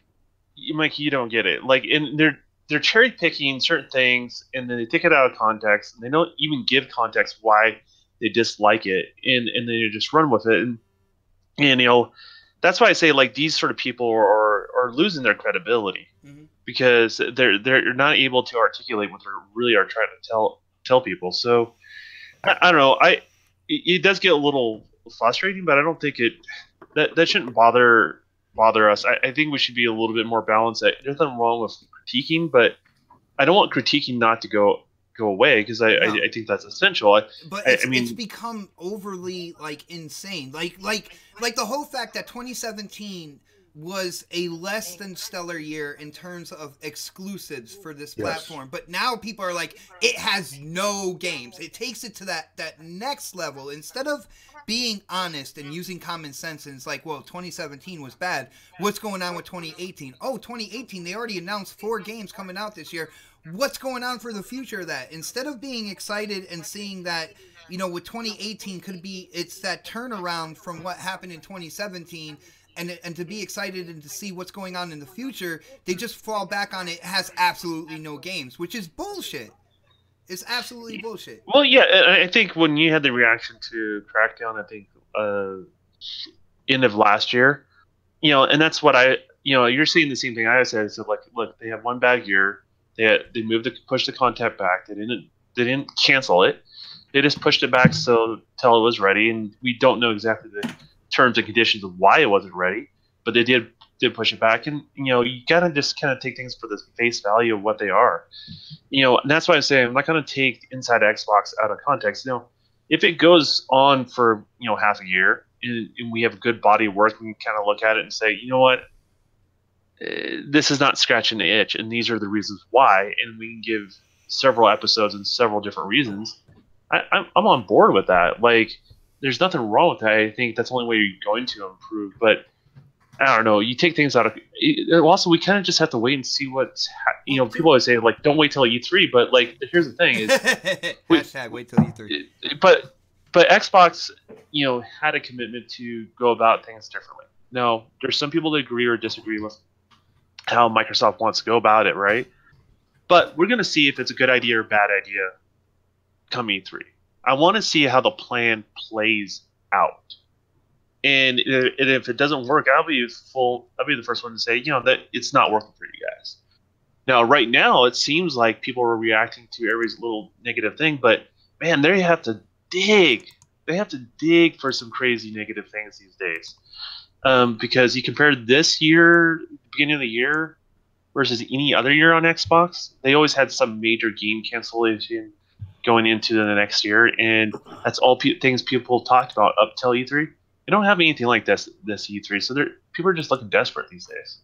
Mikey, you don't get it. Like, and they're cherry picking certain things, and then they take it out of context, and they don't even give context why they dislike it, and then you just run with it, and that's why I say like these sort of people are losing their credibility because they're not able to articulate what they really are trying to tell people. So I don't know. It does get a little frustrating, but I don't think that shouldn't bother us. I think we should be a little bit more balanced. There's nothing wrong with critiquing, but I don't want critiquing not to go away because I think that's essential. But it's become overly like insane. Like the whole fact that 2017 was a less than stellar year in terms of exclusives for this platform. But now people are like, it has no games. It takes it to that next level. Instead of being honest and using common sense, and it's like, well, 2017 was bad. What's going on with 2018? Oh, 2018, they already announced 4 games coming out this year. What's going on for the future of that? Instead of being excited and seeing that, with 2018 could be, it's that turnaround from what happened in 2017, and to be excited and to see what's going on in the future, they just fall back on it has absolutely no games, which is bullshit. It's absolutely bullshit. Well, yeah, I think when you had the reaction to Crackdown, I think end of last year, and that's what you're seeing the same thing I said. So like, look, they have one bad year. They pushed the content back. They didn't cancel it. They just pushed it back till it was ready, and we don't know exactly the terms and conditions of why it wasn't ready, but they did did push it back, and you gotta just kind of take things for the face value of what they are. And that's why I say I'm not gonna take Inside Xbox out of context. If it goes on for half a year and we have a good body of work, and kind of look at it and say, you know what, this is not scratching the itch, and these are the reasons why, and we can give several episodes and several different reasons. I'm on board with that. Like, there's nothing wrong with that. I think that's the only way you're going to improve. But I don't know. You take things out of. Also, we kind of just have to wait and see what's. People always say like, don't wait till E3, but like, here's the thing: is hashtag wait till E3. But Xbox, had a commitment to go about things differently. Now, there's some people that agree or disagree with how Microsoft wants to go about it, right? But we're gonna see if it's a good idea or bad idea come E3. I want to see how the plan plays out. And if it doesn't work, I'll be the first one to say, that it's not working for you guys. Now, right now, it seems like people are reacting to every little negative thing, but man, they have to dig. They have to dig for some crazy negative things these days. Because you compare this year, beginning of the year, versus any other year on Xbox, they always had some major game cancellation going into the next year, and that's all things people talked about up till E3. They don't have anything like this E3, so people are just looking desperate these days.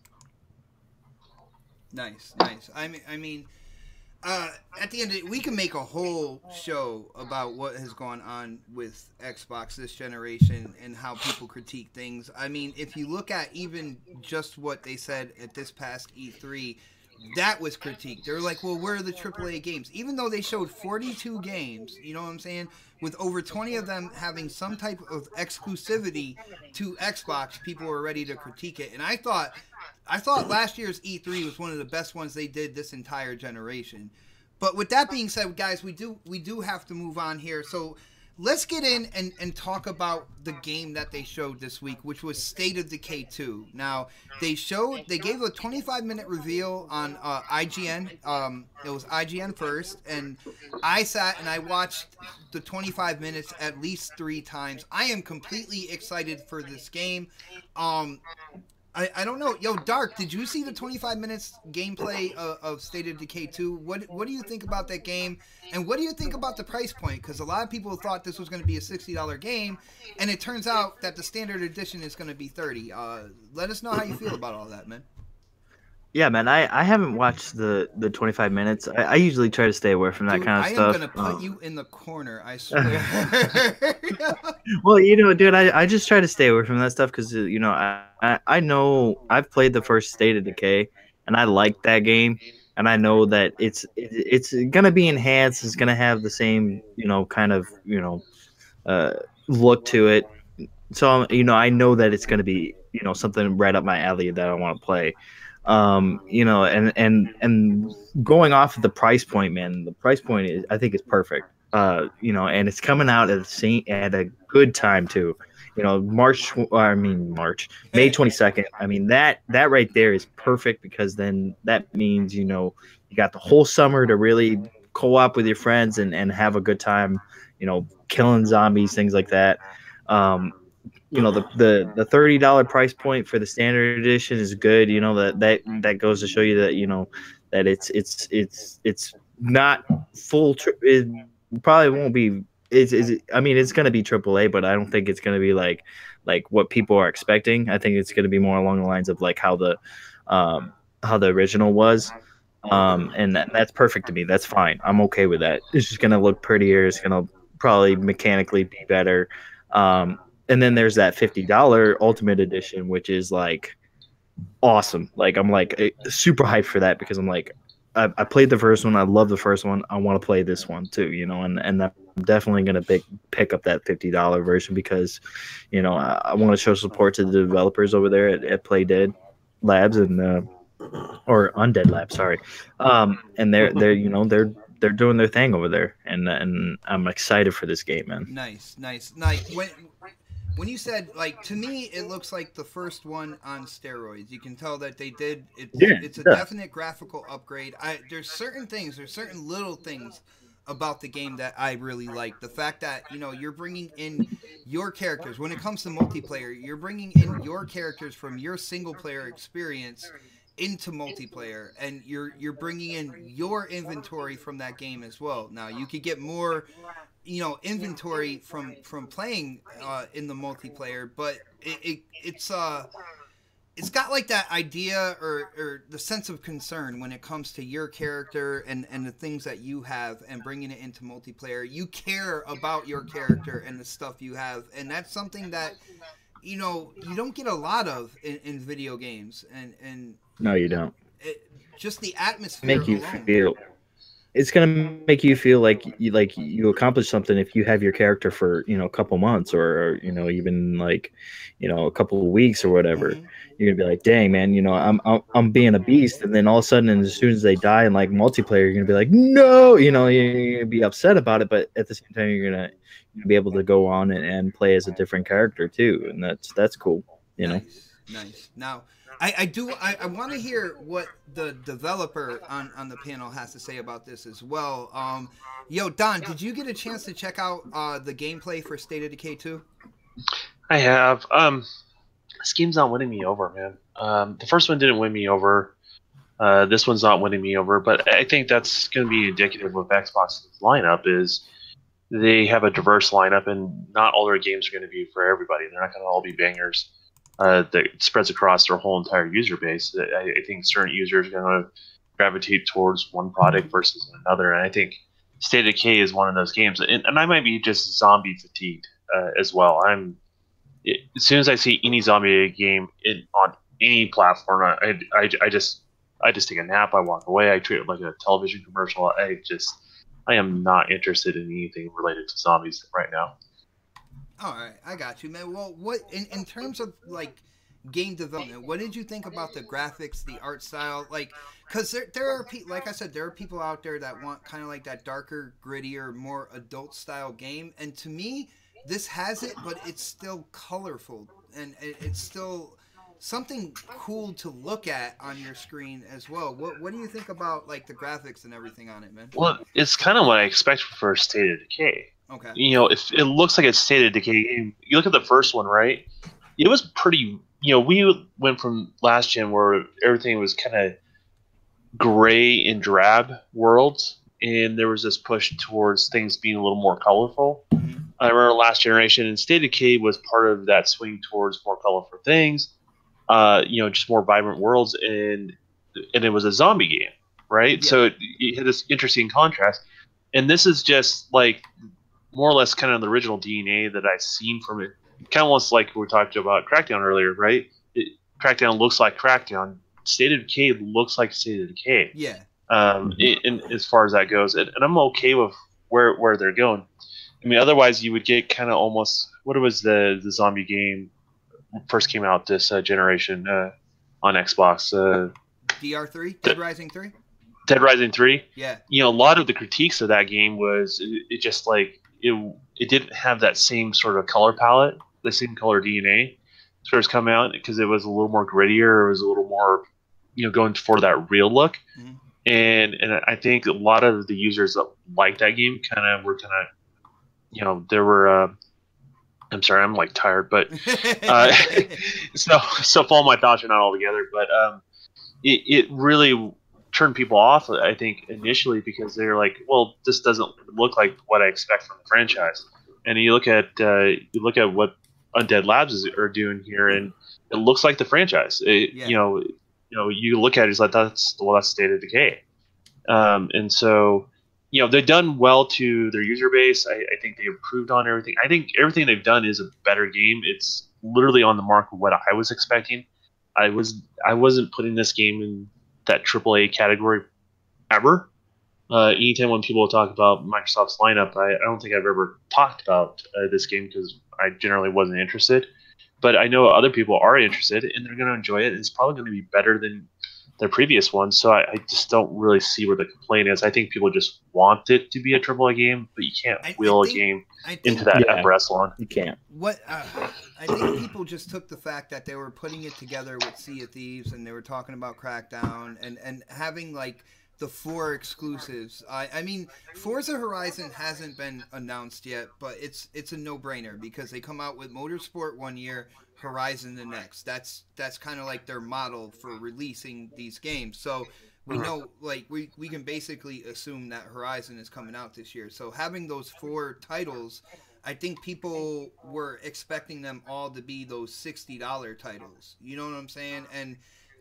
Nice. I mean, at the end of it, we can make a whole show about what has gone on with Xbox this generation and how people critique things. I mean, if you look at even just what they said at this past E3, that was critiqued. They're like, well, where are the AAA games? Even though they showed 42 games, you know what I'm saying? With over 20 of them having some type of exclusivity to Xbox, people were ready to critique it. And I thought last year's E3 was one of the best ones they did this entire generation. But with that being said, guys, we do have to move on here. So let's get in and talk about the game that they showed this week, which was State of Decay 2. Now, they gave a 25-minute reveal on IGN. It was IGN first, and I sat and I watched the 25 minutes at least 3 times. I am completely excited for this game. I don't know. Yo, Dark, did you see the 25 minutes gameplay of State of Decay 2? What do you think about that game? And what do you think about the price point? Because a lot of people thought this was going to be a $60 game, and it turns out that the standard edition is going to be $30. Let us know how you feel about all that, man. Yeah, man, I haven't watched the 25 minutes. I usually try to stay away from that kind of stuff. I am going to put you in the corner, I swear. Well, dude, I just try to stay away from that stuff because, I know I've played the first State of Decay, and I like that game, and I know that it's going to be enhanced. It's going to have the same, kind of, look to it. So, I know that it's going to be, something right up my alley that I want to play. And going off of the price point, man, the price point I think is perfect. And it's coming out at a good time too. May 22nd. I mean, that right there is perfect because then that means, you got the whole summer to really co-op with your friends and have a good time, killing zombies, things like that. The $30 price point for the standard edition is good. That goes to show you that that it's not full. It probably won't be. It's going to be AAA, but I don't think it's going to be like what people are expecting. I think it's going to be more along the lines of like how the original was. And that's perfect to me. That's fine. I'm okay with that. It's just going to look prettier. It's going to probably mechanically be better. And then there's that $50 Ultimate Edition, which is like awesome. Like I'm like super hyped for that because I'm like, I played the first one. I love the first one. I want to play this one too, and I'm definitely gonna pick up that $50 version because, I want to show support to the developers over there at Play Dead Labs and or Undead Labs, sorry. And they're doing their thing over there, and I'm excited for this game, man. Nice. When you said, like, to me, it looks like the first one on steroids. You can tell that they did. It's a definite graphical upgrade. There's certain little things about the game that I really like. The fact that, you know, you're bringing in your characters. When it comes to multiplayer, you're bringing in your characters from your single player experience into multiplayer, and you're bringing in your inventory from that game as well. Now, you could get more, you know, inventory from playing in the multiplayer, but it's got like that idea or the sense of concern when it comes to your character and the things that you have and bringing it into multiplayer. You care about your character and the stuff you have, and that's something that, you know, you don't get a lot of in video games. And no, you don't. Just the atmosphere Make you alone. feel. It's gonna make you feel like you accomplished something if you have your character for, you know, a couple months or you know, even like, you know, a couple of weeks or whatever. Mm-hmm. You're gonna be like, dang man, you know, I'm being a beast, and then all of a sudden, as soon as they die in like multiplayer, you're gonna be like, no, you know, you're gonna be upset about it, but at the same time, you're gonna be able to go on and play as a different character too, and that's cool, you know. Nice. Now, I want to hear what the developer on the panel has to say about this as well. Yo, Don, did you get a chance to check out the gameplay for State of Decay 2? I have. This game's not winning me over, man. The first one didn't win me over. This one's not winning me over, but I think that's going to be indicative of Xbox's lineup. Is they have a diverse lineup, and not all their games are going to be for everybody. They're not going to all be bangers. That spreads across their whole entire user base. I think certain users are going to gravitate towards one product versus another, and I think State of Decay is one of those games. And I might be just zombie fatigued as well. As soon as I see any zombie game on any platform, I just take a nap. I walk away. I treat it like a television commercial. I am not interested in anything related to zombies right now. All right, I got you, man. Well, what in terms of like game development, what did you think about the graphics, the art style? Like, because there are like I said, there are people out there that want kind of like that darker, grittier, more adult style game, and to me, this has it, but it's still colorful and it's still something cool to look at on your screen as well. What do you think about like the graphics and everything on it, man? Well, it's kind of what I expect for State of Decay. Okay. You know, if it looks like a State of Decay game, you look at the first one, right? It was pretty. You know, we went from last gen where everything was kind of gray and drab worlds, and there was this push towards things being a little more colorful. Mm-hmm. I remember last generation, and State of Decay was part of that swing towards more colorful things. You know, just more vibrant worlds, and it was a zombie game, right? Yeah. So it had this interesting contrast, and this is just like more or less kind of the original DNA that I've seen from it. Kind of almost like we talked about Crackdown earlier, right? Crackdown looks like Crackdown. State of Decay looks like State of Decay. Yeah. And as far as that goes, and I'm okay with where they're going. I mean, otherwise you would get kind of almost what was the zombie game first came out this generation on Xbox. DR3, Dead Rising 3. Dead Rising 3. Yeah. You know, a lot of the critiques of that game was it just like it didn't have that same sort of color palette, the same color DNA as first come out, because it was a little more grittier. It was a little more, you know, going for that real look. Mm-hmm. And I think a lot of the users that liked that game were you know, there were. I'm sorry, I'm like tired, but so all my thoughts are not all together. But it really turned people off, I think, initially, because they're like, well, this doesn't look like what I expect from the franchise. And you look at what Undead Labs are doing here, and it looks like the franchise. You know, you look at it, it's like that's State of Decay. And so, you know, they've done well to their user base. I think they improved on everything. I think everything they've done is a better game. It's literally on the mark of what I was expecting. I wasn't putting this game in that AAA category ever. Anytime when people talk about Microsoft's lineup, I don't think I've ever talked about this game because I generally wasn't interested. But I know other people are interested, and they're going to enjoy it. It's probably going to be better than their previous one, so I just don't really see where the complaint is. I think people just want it to be a AAA game, but you can't wheel a game into that upper echelon. You can't. What I think people just took the fact that they were putting it together with Sea of Thieves, and they were talking about Crackdown, and having like the 4 exclusives. I mean, Forza Horizon hasn't been announced yet, but it's a no-brainer because they come out with Motorsport one year, Horizon the next. That's kind of like their model for releasing these games. So we know, like, we can basically assume that Horizon is coming out this year. So having those 4 titles, I think people were expecting them all to be those $60 titles. You know what I'm saying? And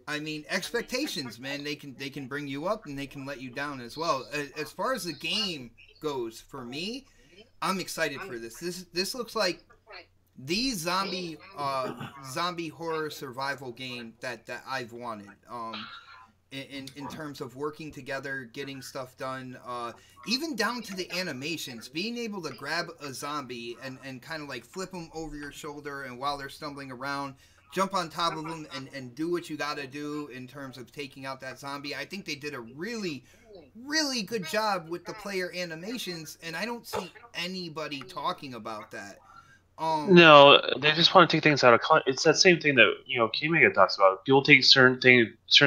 I mean, expectations, man, they can bring you up and they can let you down as well. As far as the game goes, for me, I'm excited for this. This looks like the zombie horror survival game that I've wanted. In terms of working together, getting stuff done, even down to the animations, being able to grab a zombie and kind of like flip them over your shoulder, and while they're stumbling around, jump on top of them and do what you got to do in terms of taking out that zombie. I think they did a really, really good job with the player animations, and I don't see anybody talking about that. No, they just want to take things out of context. It's that same thing that K-Mega talks about. People take certain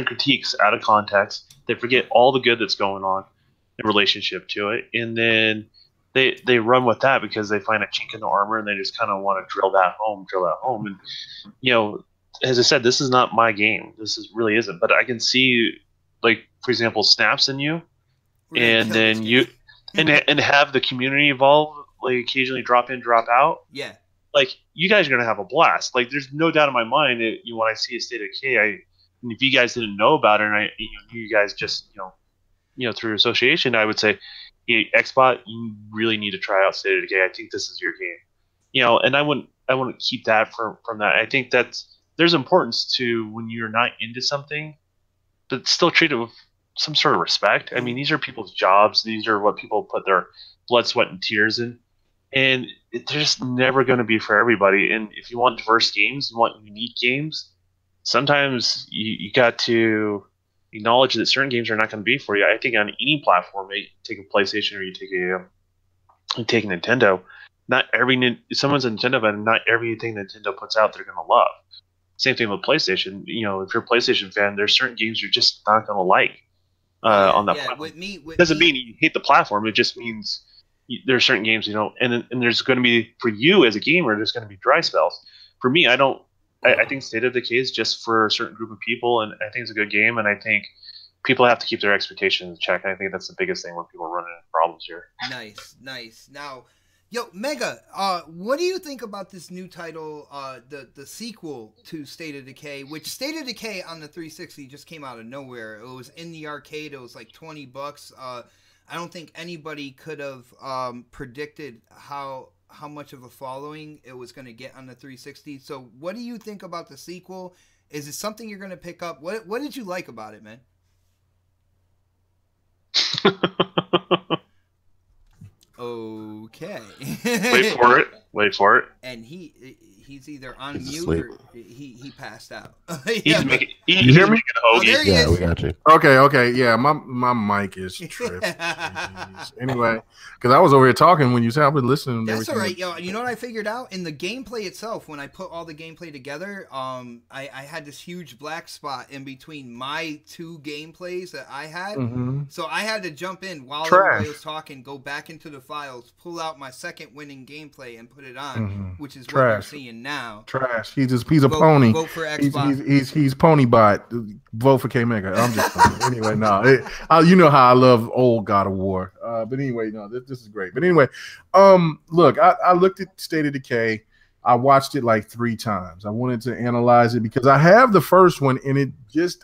critiques out of context. They forget all the good that's going on in relationship to it, and then they run with that because they find a chink in the armor and they just kind of want to drill that home. And as I said, this is not my game. Really isn't. But I can see, like, for example, snaps in you, and then you and have the community evolve. Like, occasionally drop in, drop out. Yeah. Like, you guys are gonna have a blast. Like, there's no doubt in my mind that when I see a State of Decay, and if you guys didn't know about it, and I knew you guys just through association, I would say, hey, Xbot, you really need to try out State of Decay. I think this is your game. And I wouldn't keep that from that. I think there's importance to when you're not into something, but still treat it with some sort of respect. I mean, these are people's jobs. These are what people put their blood, sweat, and tears in. And they're just never going to be for everybody. And if you want diverse games, you want unique games, sometimes you got to acknowledge that certain games are not going to be for you. I think on any platform, you take a PlayStation or you take a Nintendo, someone's a Nintendo fan, not everything Nintendo puts out they're going to love. Same thing with PlayStation. If you're a PlayStation fan, there's certain games you're just not going to like on that platform. It doesn't mean you hate the platform. It just means there are certain games and there's going to be, for you as a gamer, there's going to be dry spells. For me, I think State of Decay is just for a certain group of people, and I think it's a good game, and I think people have to keep their expectations in check, and I think that's the biggest thing when people are running into problems here. Nice. Now, Mega, what do you think about this new title, the sequel to State of Decay, which State of Decay on the 360 just came out of nowhere. It was in the arcade. It was like $20. I don't think anybody could have predicted how much of a following it was going to get on the 360. So what do you think about the sequel? Is it something you're going to pick up? What did you like about it, man? Okay. Wait for it. And he's either on mute or he passed out. He's making you hear me? There he is. We got you. Okay. Yeah, my mic is tripping. Anyway, because I was over here talking when you said I was listening. That's all right, You know what I figured out in the gameplay itself? When I put all the gameplay together, I had this huge black spot in between my 2 gameplays that I had. Mm-hmm. So I had to jump in while everybody was talking, go back into the files, pull out my second winning gameplay, and put it on, which is what I'm seeing now. Trash. He's a pony. Vote for Xbox. He's pony bot. Vote for K Mega. I'm just anyway. No, you know how I love old God of War. But anyway, no, this is great. But anyway, look, I looked at State of Decay. I watched it like 3 times. I wanted to analyze it because I have the first one, and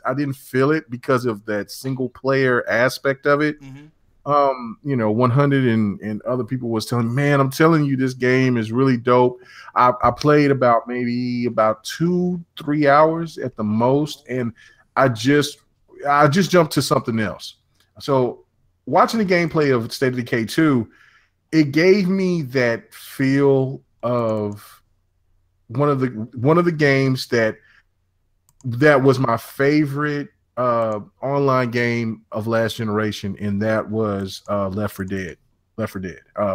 I didn't feel it because of that single player aspect of it. Mm-hmm. 100 and other people was telling me, man, I'm telling you, this game is really dope. I played about 2-3 hours at the most, and I just jumped to something else. So watching the gameplay of State of Decay 2, it gave me that feel of one of the games that was my favorite online game of last generation, and that was Left 4 Dead,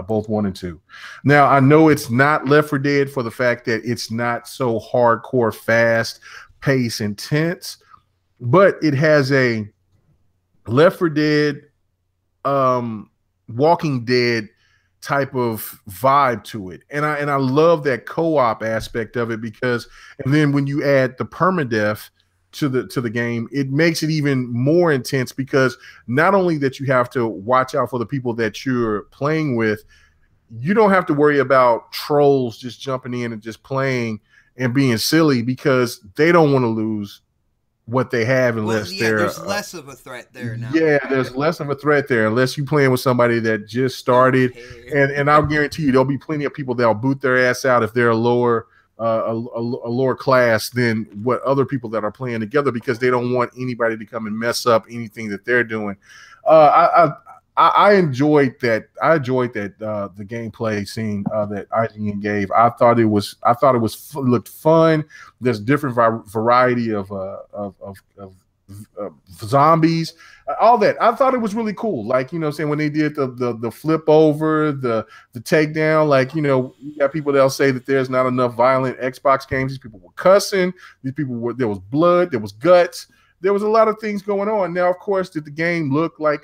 both 1 and 2. Now I know it's not Left 4 Dead for the fact that it's not so hardcore, fast pace, intense, but it has a Left 4 Dead, Walking Dead type of vibe to it, and I love that co-op aspect of it, because and then when you add the permadeath to the game, it makes it even more intense, because not only that you have to watch out for the people that you're playing with, you don't have to worry about trolls just jumping in and just playing and being silly, because they don't want to lose what they have unless there's less of a threat there now. Yeah, there's less of a threat there unless you're playing with somebody that just started. And I'll guarantee you there'll be plenty of people that'll boot their ass out if they're a lower class than what other people that are playing together, because they don't want anybody to come and mess up anything that they're doing. I enjoyed that. The gameplay scene that IGN gave. I thought it looked fun. There's different variety of zombies, all that. I thought it was really cool. Like, saying when they did the flip over, the takedown, like, you got people that'll say that there's not enough violent Xbox games. These people were cussing. There was blood. There was guts. There was a lot of things going on. Now, of course, did the game look like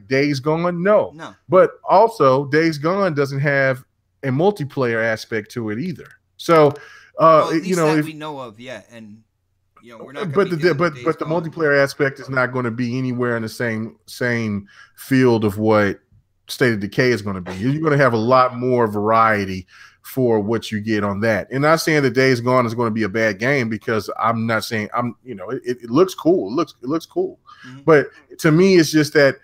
Days Gone? No. But also, Days Gone doesn't have a multiplayer aspect to it either. So, at least that we know of yet, and we're not. But the multiplayer aspect is not going to be anywhere in the same field of what State of Decay is going to be. You're going to have a lot more variety for what you get on that. And not saying that Days Gone is going to be a bad game, because I'm not saying it looks cool. It looks cool. Mm-hmm. But to me, it's just that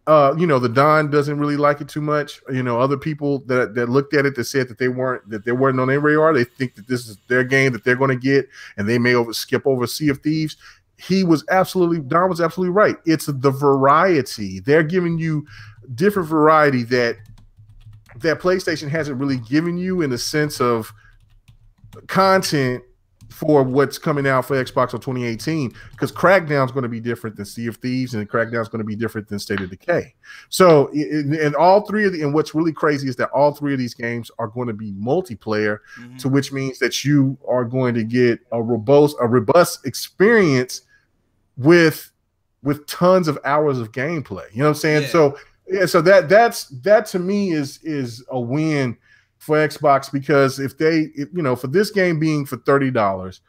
the Don doesn't really like it too much. Other people that looked at it, that said that they weren't on their radar. They think that this is their game that they're going to get, and they may skip over Sea of Thieves. Don was absolutely right. It's the variety. They're giving you different variety that PlayStation hasn't really given you, in the sense of content for what's coming out for Xbox in 2018, because Crackdown is going to be different than Sea of Thieves, and Crackdown is going to be different than State of Decay. So, and all three of and what's really crazy is that all three of these games are going to be multiplayer, to which means that you are going to get a robust experience with tons of hours of gameplay. You know what I'm saying? Yeah. So that to me is a win for Xbox, because if for this game being for $30,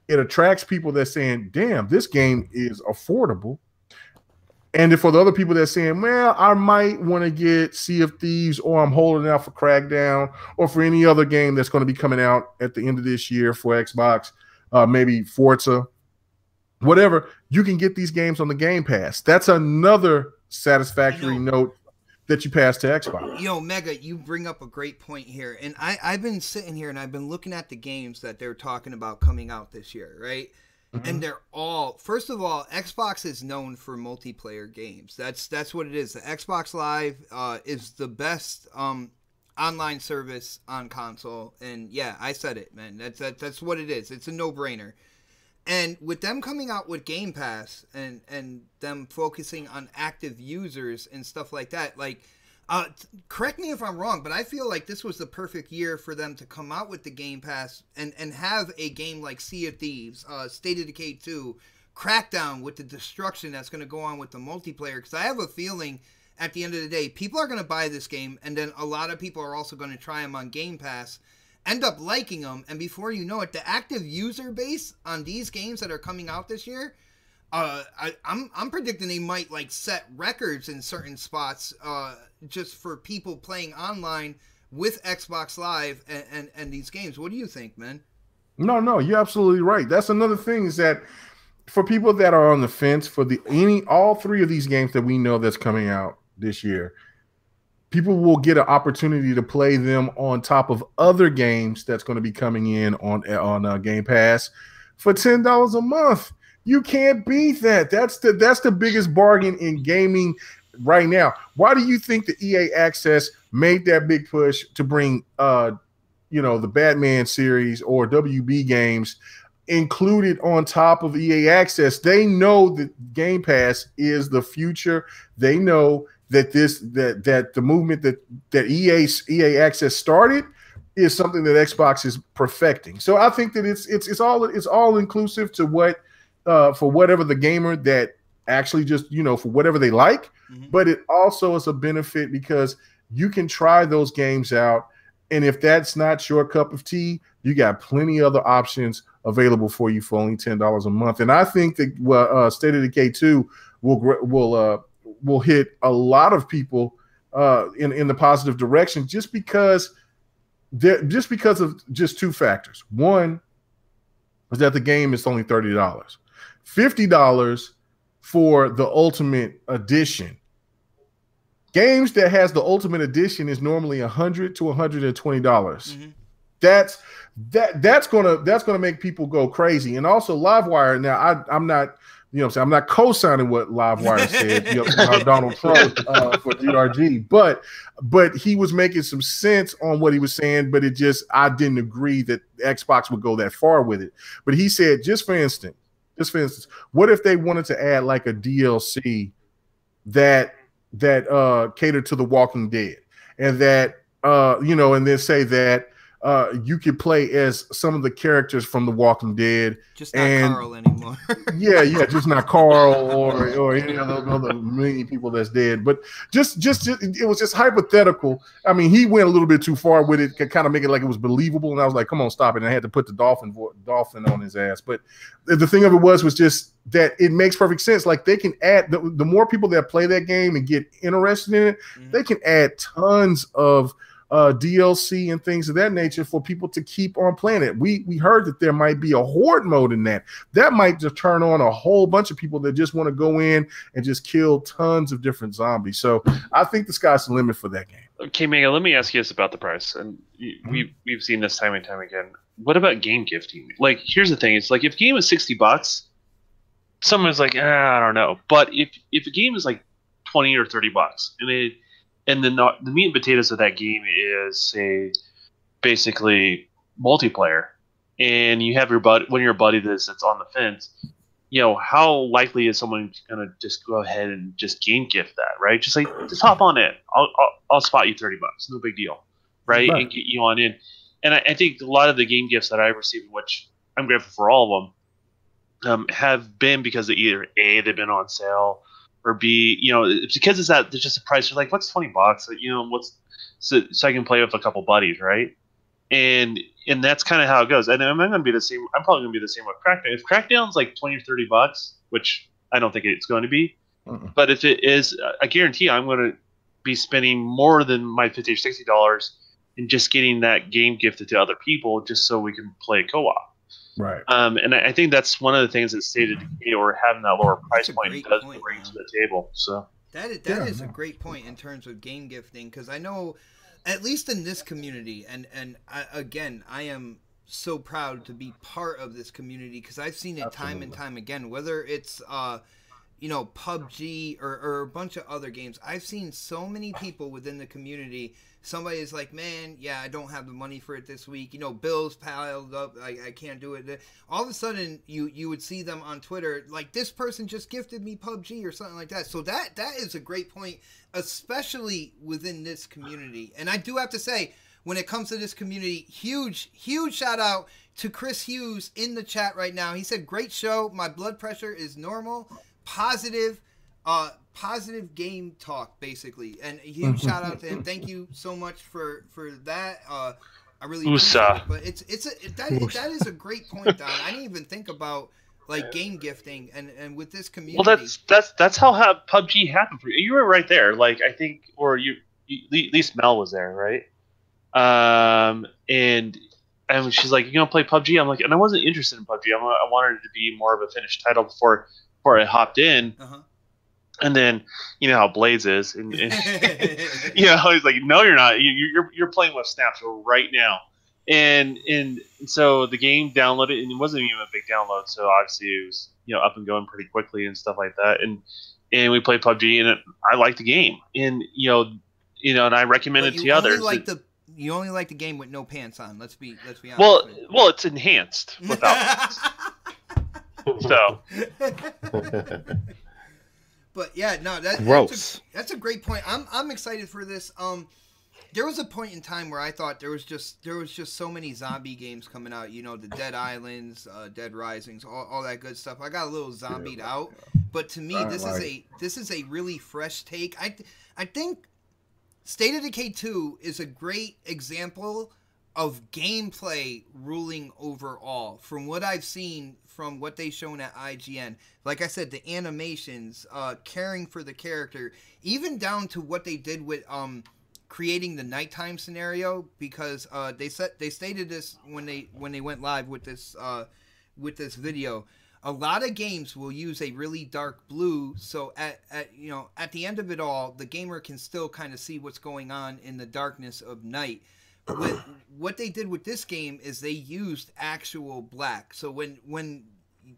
it attracts people that's saying, damn, this game is affordable. And for the other people that's saying, well, I might want to get Sea of Thieves, or I'm holding out for Crackdown, or for any other game that's going to be coming out at the end of this year for Xbox, maybe Forza, whatever, you can get these games on the Game Pass. That's another satisfactory note that you pass to Xbox. Mega, you bring up a great point here. And I've been sitting here and I've been looking at the games that they're talking about coming out this year, right? Mm-hmm. And they're all, first of all, Xbox is known for multiplayer games. That's what it is. The Xbox Live is the best online service on console. And yeah, I said it, man. That's what it is. It's a no-brainer. And with them coming out with Game Pass and them focusing on active users and stuff like that, like, correct me if I'm wrong, but I feel like this was the perfect year for them to come out with the Game Pass and have a game like Sea of Thieves, State of Decay 2, Crackdown, with the destruction that's going to go on with the multiplayer. Because I have a feeling at the end of the day, people are going to buy this game, and then a lot of people are also going to try them on Game Pass, end up liking them, and before you know it, the active user base on these games that are coming out this year, I'm predicting they might like set records in certain spots, just for people playing online with Xbox Live and these games. What do you think, man? No, you're absolutely right. That's another thing, is that for people that are on the fence for all three of these games that we know that's coming out this year, people will get an opportunity to play them on top of other games that's going to be coming in on Game Pass for $10 a month. You can't beat that. That's the biggest bargain in gaming right now. Why do you think the EA Access made that big push to bring the Batman series or WB games included on top of EA Access? They know that Game Pass is the future. They know that the movement that EA Access started is something that Xbox is perfecting. So I think that it's all inclusive to what for whatever the gamer that actually just, for whatever they like, but it also is a benefit because you can try those games out. And if that's not your cup of tea, you got plenty other options available for you for only $10 a month. And I think that State of Decay 2 will hit a lot of people in the positive direction just because of just two factors. One is that the game is only $30. $50 for the Ultimate Edition. Games that has the Ultimate Edition is normally $100 to $120. That's gonna make people go crazy. And also Livewire. Now I'm not, I'm not co-signing what Livewire said, Donald Trump for DRG, but he was making some sense on what he was saying. But I didn't agree that Xbox would go that far with it. But he said, just for instance, what if they wanted to add like a DLC that catered to The Walking Dead, and that and then say that you could play as some of the characters from The Walking Dead, just not Carl anymore. yeah, just not Carl or any other many people that's dead. But just it was just hypothetical. I mean, he went a little bit too far with it, to kind of make it like it was believable, and I was like, come on, stop it. And I had to put the dolphin on his ass. But the thing of it was just that it makes perfect sense. Like, they can add the more people that play that game and get interested in it, they can add tons of DLC and things of that nature for people to keep on playing it. We heard that there might be a horde mode in that might just turn on a whole bunch of people that just want to go in and just kill tons of different zombies. So I think the sky's the limit for that game. Okay, Mega, let me ask you this about the price. And we've seen this time and time again. What about game gifting? Like, here's the thing. It's like, if a game is $60, someone's like, I don't know. But if a game is like $20 or $30, and the meat and potatoes of that game is, say, basically multiplayer, and you have one of your buddy that's on the fence, how likely is someone going to just go ahead and just game gift that, right? Just hop on in. I'll spot you $30, no big deal, right? And get you on in. And I think a lot of the game gifts that I've received, which I'm grateful for all of them, have been because of either A, they've been on sale, or B, it's because there's just a price. You're like, what's $20? So I can play with a couple buddies, right? And that's kind of how it goes. And I'm going to be the same. I'm probably going to be the same with Crackdown. If Crackdown's like $20 or $30, which I don't think it's going to be, but if it is, I guarantee I'm going to be spending more than my $50 or $60 in just getting that game gifted to other people, just so we can play co-op. Right. And I think that's one of the things that State of Decay or having that lower price point does bring to the table. So that is a great point in terms of game gifting, because I know, at least in this community, and I am so proud to be part of this community, because I've seen it time and time again, whether it's PUBG or a bunch of other games. I've seen so many people within the community. Somebody is like, man, yeah, I don't have the money for it this week. Bills piled up. I can't do it. All of a sudden, you would see them on Twitter, like, this person just gifted me PUBG or something like that. So that is a great point, especially within this community. And I do have to say, when it comes to this community, huge shout out to Chris Hughes in the chat right now. He said, great show. My blood pressure is normal. Positive game talk, basically, and a huge shout out to him. Thank you so much for that. I really appreciate it. But that is a great point, Don. I didn't even think about like game gifting and with this community. Well, that's how PUBG happened for you. You were right there, like, I think, or you at least Mel was there, right? And she's like, you gonna play PUBG? I'm like, and I wasn't interested in PUBG. I wanted it to be more of a finished title before I hopped in. And then, how Blades is, and he's like, no, you're not. You're playing with Snapchat right now. And so the game downloaded, and it wasn't even a big download, so obviously it was up and going pretty quickly and stuff like that. And we played PUBG, and I liked the game, and and I recommend it to others. You only like the game with no pants on. Let's be honest. Well, it's enhanced without pants. So. But yeah, no, gross. That's a great point. I'm excited for this. There was a point in time where I thought there was just so many zombie games coming out. The Dead Islands, Dead Risings, all that good stuff. I got a little zombied out. but to me, this is a really fresh take. I think State of Decay 2 is a great example of gameplay ruling overall. From what I've seen, from what they've shown at IGN, like I said, the animations, caring for the character, even down to what they did with creating the nighttime scenario, because they stated this when they went live with this video. A lot of games will use a really dark blue, so at the end of it all, the gamer can still kind of see what's going on in the darkness of night. What they did with this game is they used actual black. So when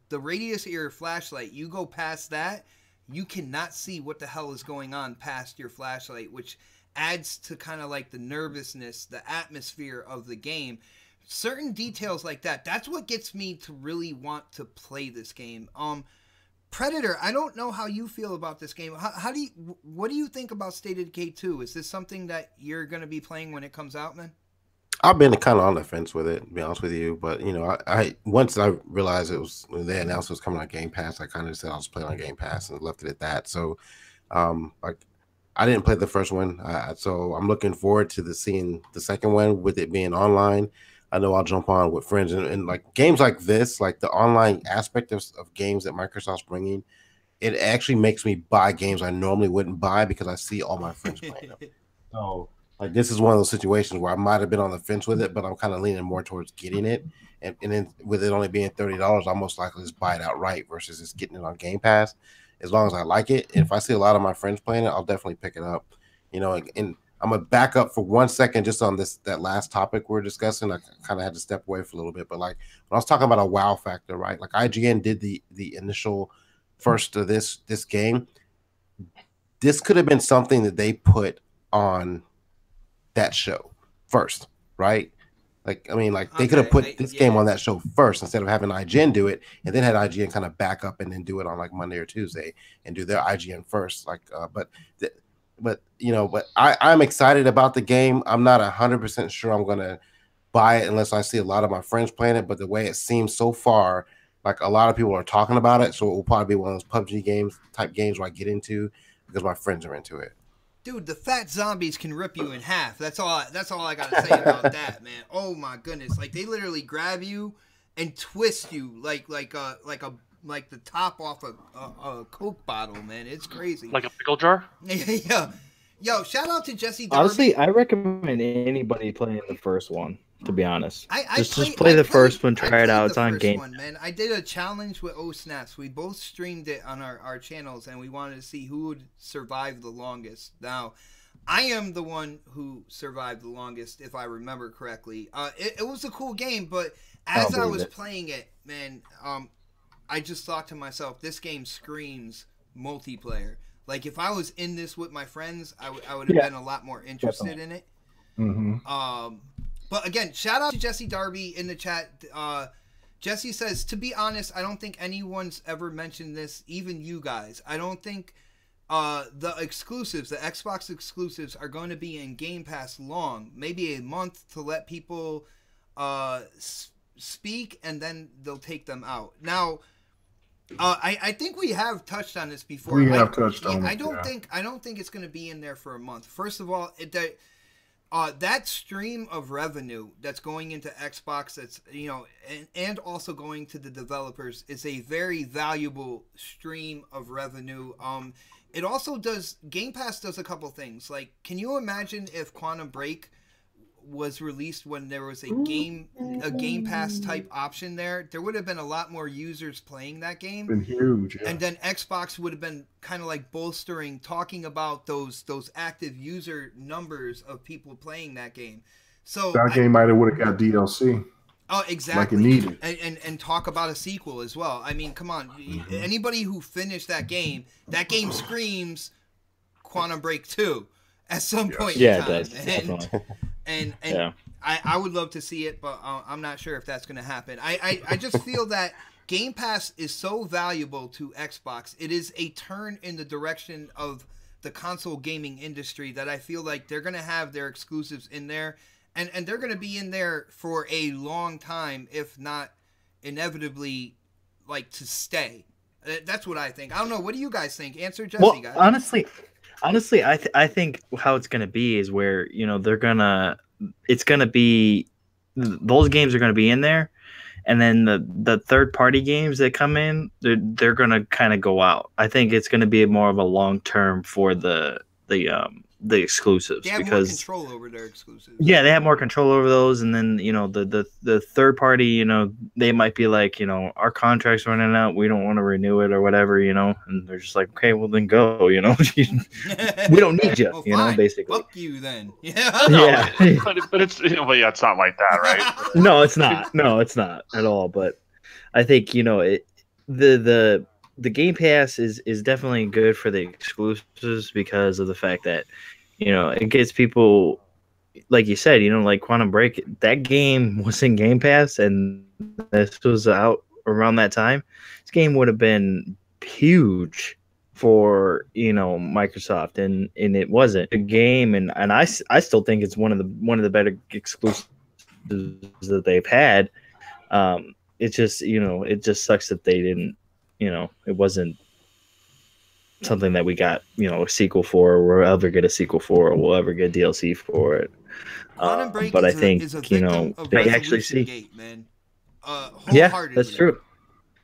the radius of your flashlight, you go past that, you cannot see what the hell is going on past your flashlight, which adds to kind of like the nervousness, the atmosphere of the game. Certain details like that, that's what gets me to really want to play this game. Predator, I don't know how you feel about this game. What do you think about State of Decay 2? Is this something that you're going to be playing when it comes out, man? I've been kind of on the fence with it, to be honest with you. But, I once I realized when they announced it was coming on Game Pass, I kind of said I'll just play on Game Pass and left it at that. So, I didn't play the first one. So I'm looking forward to seeing the second one with it being online. I know I'll jump on with friends and like games like this, like the online aspect of games that Microsoft's bringing, it actually makes me buy games I normally wouldn't buy because I see all my friends playing them. So like this is one of those situations where I might have been on the fence with it, but I'm kind of leaning more towards getting it. And then with it only being $30, I'll most likely just buy it outright versus just getting it on Game Pass. As long as I like it, and if I see a lot of my friends playing it, I'll definitely pick it up. And I'm gonna back up for 1 second just on that last topic we're discussing. I kind of had to step away for a little bit, but like when I was talking about a wow factor, right? Like IGN did the initial first of this game. This could have been something that they put on that show first, right? Like, I mean, like they could have put this game on that show first instead of having IGN do it, and then had IGN kind of back up and then do it on like Monday or Tuesday and do their IGN first. Like, but I'm excited about the game. I'm not 100% sure I'm gonna buy it unless I see a lot of my friends playing it. But the way it seems so far, like a lot of people are talking about it, so it will probably be one of those PUBG type games where I get into because my friends are into it. Dude, the fat zombies can rip you in half. That's all I gotta say about that, man. Oh my goodness! Like they literally grab you and twist you like the top off a Coke bottle, man. It's crazy. Like a pickle jar? Yeah. Yo, shout out to Jesse Darby. Honestly, I recommend anybody playing the first one, to be honest. Just play the first one, try it out. It's on Game Pass. Man. I did a challenge with Oh Snaps. We both streamed it on our channels, and we wanted to see who would survive the longest. Now, I am the one who survived the longest, if I remember correctly. It was a cool game, but as I was playing it, man, I just thought to myself, this game screams multiplayer. Like, if I was in this with my friends, I would have been a lot more interested in it. Mm-hmm. But again, shout out to Jesse Darby in the chat. Jesse says, to be honest, I don't think anyone's ever mentioned this, even you guys. I don't think the exclusives, the Xbox exclusives, are going to be in Game Pass long. Maybe a month to let people speak, and then they'll take them out. Now, I think we have touched on this before. We have touched on it. I don't think it's going to be in there for a month. First of all, that stream of revenue that's going into Xbox, that's and also going to the developers, is a very valuable stream of revenue. It also does. Game Pass does a couple things. Like, can you imagine if Quantum Break was released when there was a Game Pass type option there? There would have been a lot more users playing that game. Been huge, yeah. And then Xbox would have been kind of like bolstering, talking about those active user numbers of people playing that game. So that game might have would have got DLC. Oh, exactly. Like it needed. And talk about a sequel as well. I mean, come on. Anybody who finished that game screams Quantum Break 2 at some point in time. It does. And I would love to see it, but I'm not sure if that's going to happen. I just feel that Game Pass is so valuable to Xbox. It is a turn in the direction of the console gaming industry that I feel like they're going to have their exclusives in there. And they're going to be in there for a long time, if not inevitably, like, to stay. That's what I think. I don't know. What do you guys think? Answer Jesse, guys. Honestly, I think how it's gonna be is where it's gonna be those games are gonna be in there, and then the third party games that come in, they're gonna kind of go out. I think it's gonna be more of a long term for the exclusives. They have more control over their exclusives. Yeah, they have more control over those, and then the third party, they might be like, our contract's running out, we don't want to renew it or whatever, and they're just like, okay, well then go, we don't need you, well, basically. Fuck you then. Yeah. Yeah. but it's it's not like that, right? No, it's not. No, it's not at all. But I think the Game Pass is definitely good for the exclusives because of the fact that it gets people, like you said, like Quantum Break. That game was in Game Pass, and this was out around that time. This game would have been huge for Microsoft, and it wasn't a game, and I still think it's one of the better exclusives that they've had. It just it just sucks that they didn't. It wasn't something that we got, a sequel for, or we'll ever get a sequel for, or we'll ever get DLC for it. But I think, they actually see. Gate, man. Yeah, that's true.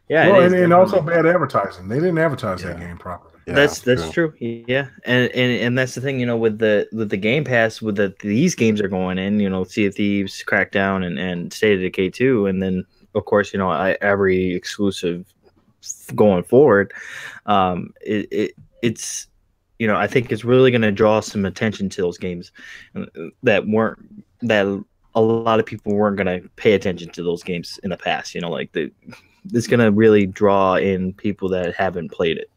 Yeah, well, and also bad advertising. They didn't advertise that game properly. Yeah, that's true. Yeah, and that's the thing, with the Game Pass, these games are going in, Sea of Thieves, Crackdown, and State of Decay 2, and then of course, every exclusive going forward. It's I think it's really going to draw some attention to those games that a lot of people weren't going to pay attention to those games in the past. It's going to really draw in people that haven't played it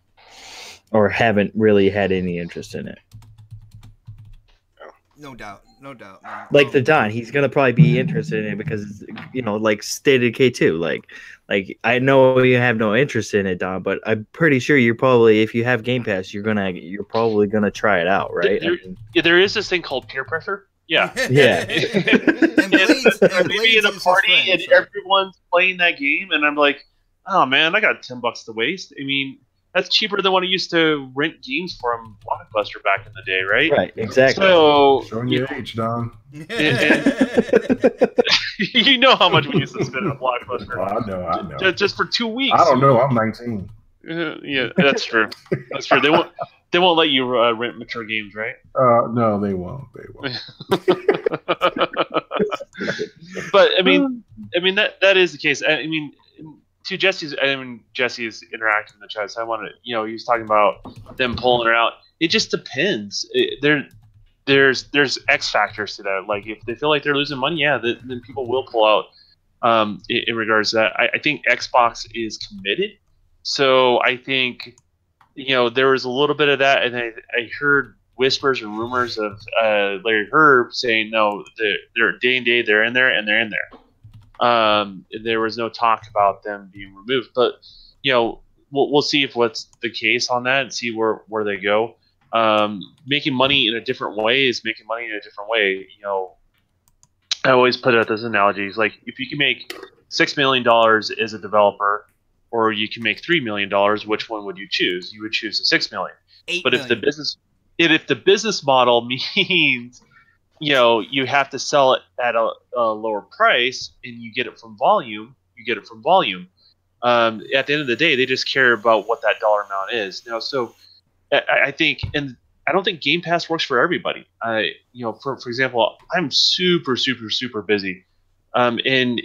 or haven't really had any interest in it. No doubt. Man. Like the Don, he's gonna probably be interested in it because like State of Decay 2. Like I know you have no interest in it, Don, but I'm pretty sure you're probably, if you have Game Pass, you're probably gonna try it out, right? There is this thing called peer pressure. Yeah. Yeah. and maybe in a party and everyone's playing that game, and I'm like, oh man, I got $10 to waste. I mean, that's cheaper than what I used to rent games from Blockbuster back in the day, right? Right, exactly. So showing your age, Don. You know how much we used to spend on Blockbuster. Oh, I know. Just for 2 weeks. I don't know. I'm 19. Yeah, that's true. That's true. They won't let you rent mature games, right? No, they won't. But I mean that is the case. I mean, to Jesse's interacting in the chat. So I wanted, he was talking about them pulling her out. It just depends. There's X factors to that. Like if they feel like they're losing money, then people will pull out. In regards to that, I think Xbox is committed. So I think, there was a little bit of that, and I heard whispers and rumors of Larry Herb saying no, they're day and day, they're in there and they're in there. There was no talk about them being removed, but we'll see if what's the case on that and see where they go. Making money in a different way is making money in a different way. I always put out this analogy. It's like if you can make $6 million as a developer, or you can make $3 million, which one would you choose? You would choose the $6 million. But if the business model means you have to sell it at a lower price and you get it from volume. At the end of the day, they just care about what that dollar amount is. So I think, and I don't think Game Pass works for everybody. For example, I'm super, super, super busy. And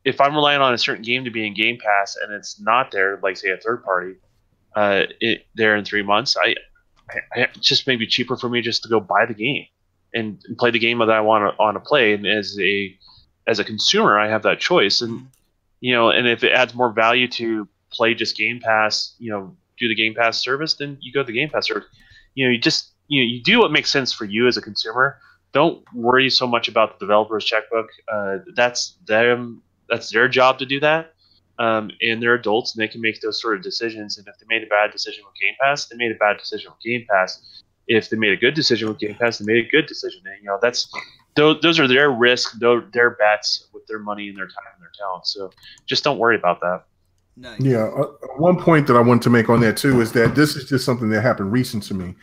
if I'm relying on a certain game to be in Game Pass and it's not there, like say a third party, there in 3 months, I just may be cheaper for me just to go buy the game and play the game that I want to play. And as a consumer, I have that choice. And and if it adds more value to play just Game Pass, do the Game Pass service, then you go to the Game Pass service. You do what makes sense for you as a consumer. Don't worry so much about the developer's checkbook. That's them. That's their job to do that. And they're adults and they can make those sort of decisions. And if they made a bad decision with Game Pass, they made a bad decision with Game Pass. If they made a good decision with Game Pass, they made a good decision. And, those are their risks, their bets with their money and their time and their talent. So just don't worry about that. Nice. Yeah, one point that I want to make on that too is that this is just something that happened recent to me.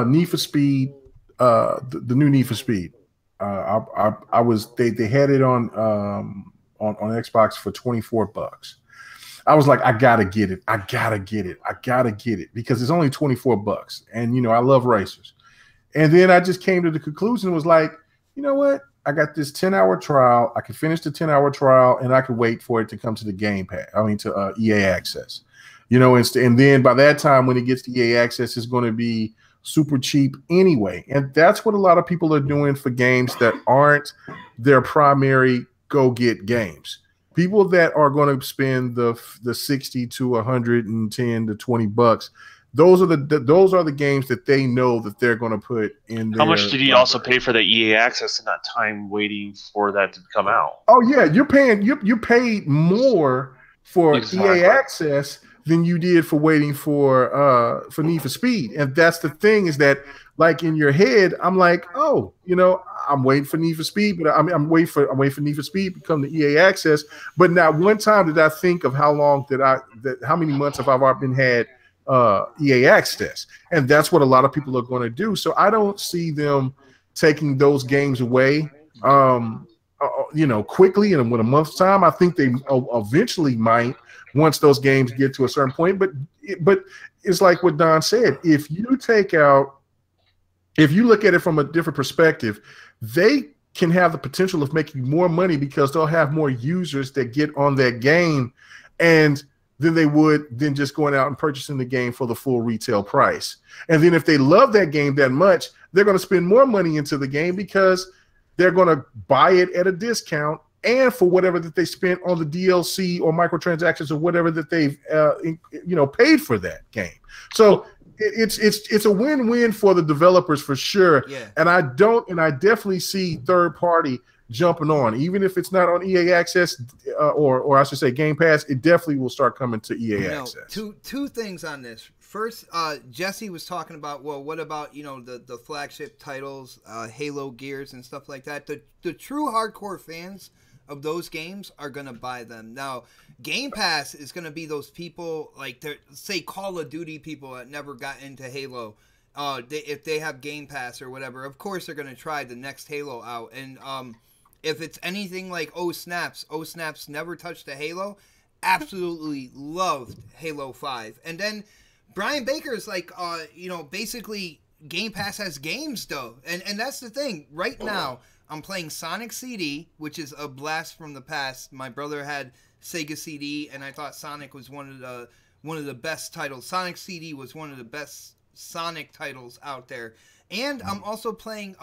Need for Speed, the new Need for Speed. I was they had it on Xbox for $24. I was like, I gotta get it. I gotta get it. I gotta get it because it's only $24. And I love racers. And then I just came to the conclusion, was like, you know what? I got this 10-hour trial. I can finish the 10-hour trial and I can wait for it to come to the Game Pass. I mean, to EA Access. And then by that time, when it gets to EA Access, it's going to be super cheap anyway. And that's what a lot of people are doing for games that aren't their primary go-get games. People that are going to spend the 60 to 110 to $20, those are the games that they know that they're going to put in. How much did you also pay for the EA Access and that time waiting for that to come out? Oh yeah, you're paying you paid more for EA Access than you did for waiting for Need for Speed. And that's the thing, is that, like, in your head, I'm like, oh, I'm waiting for Need for Speed, but I'm waiting for Need for Speed to come to EA Access. But not one time did I think of how many months have I already had EA Access. And that's what a lot of people are going to do. So I don't see them taking those games away quickly and in a month's time. I think they eventually might, once those games get to a certain point. But it's like what Don said. If you look at it from a different perspective, they can have the potential of making more money because they'll have more users that get on that game, and than they would than just going out and purchasing the game for the full retail price. And then if they love that game that much, they're going to spend more money into the game because they're going to buy it at a discount, and for whatever that they spent on the DLC or microtransactions or whatever that they've paid for that game. So it's a win-win for the developers for sure. Yeah. And I definitely see third party jumping on, even if it's not on EA Access or I should say Game Pass. It definitely will start coming to EA Access. Two things on this. First, Jesse was talking about, well, what about the flagship titles, Halo, Gears, and stuff like that. The true hardcore fans of those games are gonna buy them. Now, Game Pass is gonna be those people, like, say Call of Duty people that never got into Halo. If they have Game Pass or whatever, of course they're gonna try the next Halo out. And if it's anything like Snaps never touched a Halo, absolutely loved Halo 5. And then Brian Baker's like, basically Game Pass has games though, and that's the thing. Right now, I'm playing Sonic CD, which is a blast from the past. My brother had Sega CD, and I thought Sonic was one of the best titles. Sonic CD was one of the best Sonic titles out there. And I'm also playing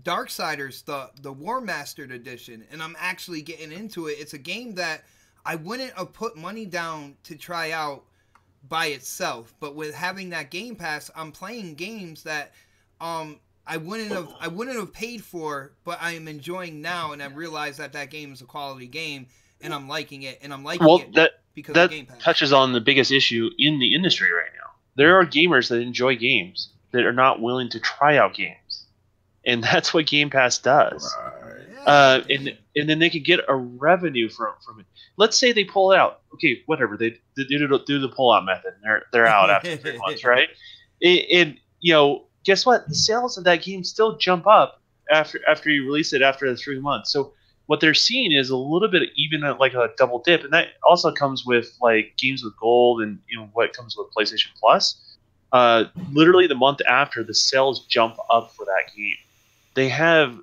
Darksiders, the War Mastered edition, and I'm actually getting into it. It's a game that I wouldn't have put money down to try out by itself, but with having that Game Pass, I'm playing games that I wouldn't have paid for, but I am enjoying now, and I realize that game is a quality game, and I'm liking it, because of Game Pass. That touches on the biggest issue in the industry right now. There are gamers that enjoy games that are not willing to try out games, and that's what Game Pass does. And then they could get a revenue from it. Let's say they pull it out. Okay, whatever. They do the pull-out method, and they're out after 3 months, right? Guess what? The sales of that game still jump up after you release it after the 3 months. So what they're seeing is a little bit even like a double dip, and that also comes with like games with gold and what comes with PlayStation Plus. Literally the month after, the sales jump up for that game. They have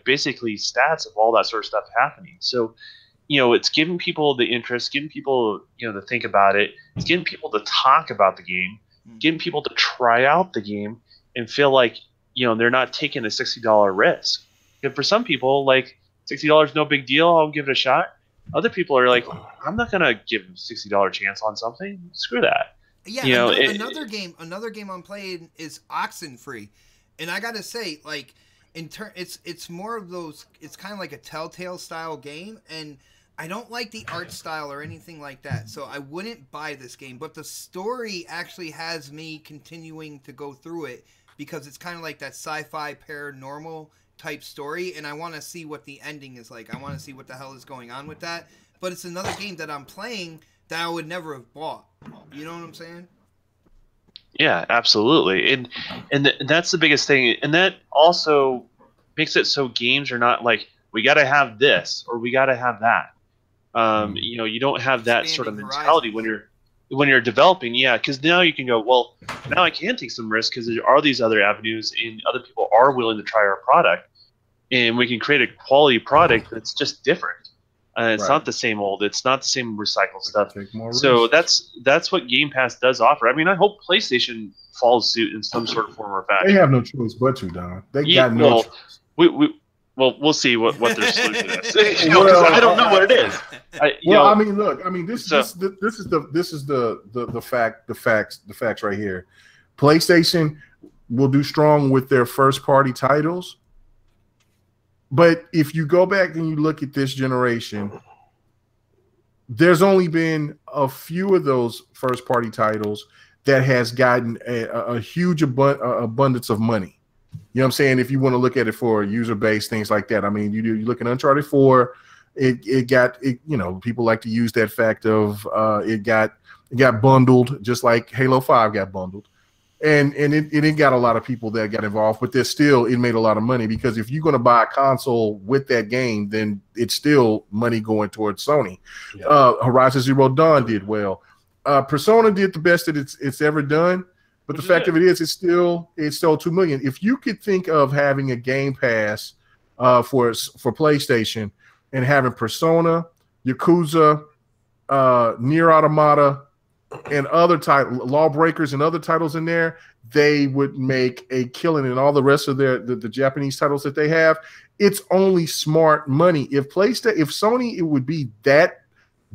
basically stats of all that sort of stuff happening. So it's giving people the interest, giving people to think about it. It's getting people to talk about the game, getting people to try out the game and feel like they're not taking a $60 risk. And for some people, like, $60 no big deal, I'll give it a shot. Other people are like, I'm not gonna give a $60 chance on something. Screw that. Yeah, another game I'm playing is Oxenfree, and I gotta say, like, it's more of those. It's kind of like a Telltale style game, and I don't like the art style or anything like that, so I wouldn't buy this game. But the story actually has me continuing to go through it because it's kind of like that sci-fi paranormal type story, and I want to see what the ending is like. I want to see what the hell is going on with that. but it's another game that I'm playing that I would never have bought. You know what I'm saying? Yeah, absolutely, and that's the biggest thing, and that also makes it so games are not like we got to have this or we got to have that. You know, you don't have that sort of mentality when you're developing. Yeah, because now you can go, well, now I can take some risks because there are these other avenues, and other people are willing to try our product, and we can create a quality product that's just different. It's not the same old. It's not the same recycled stuff. So that's what Game Pass does offer. I mean, I hope PlayStation follows suit in some sort of form or fashion. They have no choice but to, Don. They got no choice. We'll see what their solution is. You know, well, I don't know what it is. I mean, look. I mean, this is the facts right here. PlayStation will do strong with their first party titles. But if you go back and you look at this generation, there's only been a few of those first-party titles that has gotten a huge abundance of money. You know what I'm saying? If you want to look at it for user base, things like that. I mean, you look at Uncharted 4, it got you know, people like to use that fact of it got bundled just like Halo 5 got bundled. And it got a lot of people that got involved, but there's still, it made a lot of money because if you're going to buy a console with that game, then it's still money going towards Sony. Yeah. Horizon Zero Dawn did well. Persona did the best that it's ever done, but the fact of it is, it's sold 2 million. If you could think of having a Game Pass for PlayStation and having Persona, Yakuza, Nier Automata, and other Lawbreakers and other titles in there, they would make a killing. And all the rest of the Japanese titles that they have, it's only smart money. If Sony, it would be that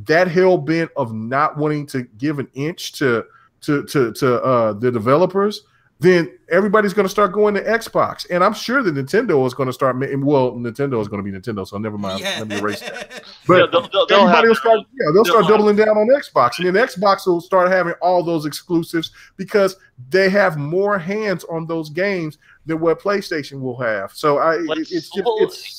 hell bent of not wanting to give an inch to the developers, then everybody's going to start going to Xbox. And I'm sure that Nintendo is going to start Nintendo is going to be Nintendo, so never mind. Let me erase that. But everybody will start, they'll start doubling down on Xbox. And then Xbox will start having all those exclusives because they have more hands on those games than what PlayStation will have. So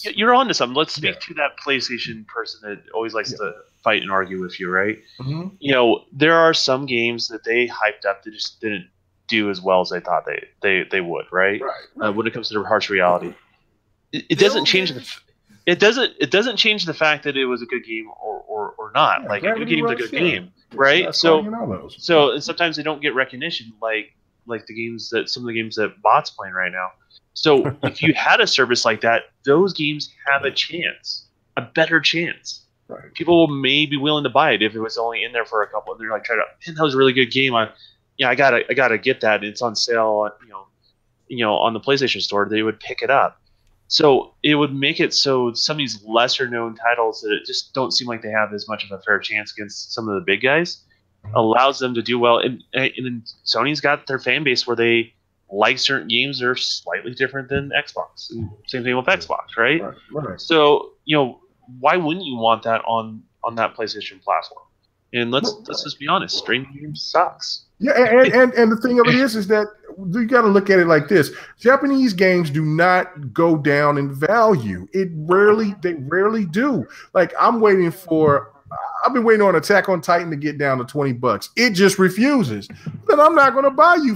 you're on to something. Let's speak to that PlayStation person that always likes to fight and argue with you, right? Mm-hmm. You know, there are some games that they hyped up that just didn't do as well as they thought they would, right? When it comes to the harsh reality, it doesn't change it doesn't change the fact that it was a good game or not. Like a good game is a good game, right? So and sometimes they don't get recognition like the games that some of the games that Bot's playing right now. So if you had a service like that, those games have a chance, a better chance. Right. People will maybe be willing to buy it if it was only in there for a couple. And they're like, man, that was a really good game. I gotta get that. It's on sale, on the PlayStation Store. They would pick it up. So it would make it so some of these lesser known titles that just don't seem like they have as much of a fair chance against some of the big guys allows them to do well. And then Sony's got their fan base where they like certain games that are slightly different than Xbox. And same thing with Xbox, right? Right. So, why wouldn't you want that on that PlayStation platform? And let's just be honest, streaming sucks. Yeah, and the thing of it is that you got to look at it like this: Japanese games do not go down in value. They rarely do. Like I've been waiting on Attack on Titan to get down to $20. It just refuses. Then I'm not going to buy you.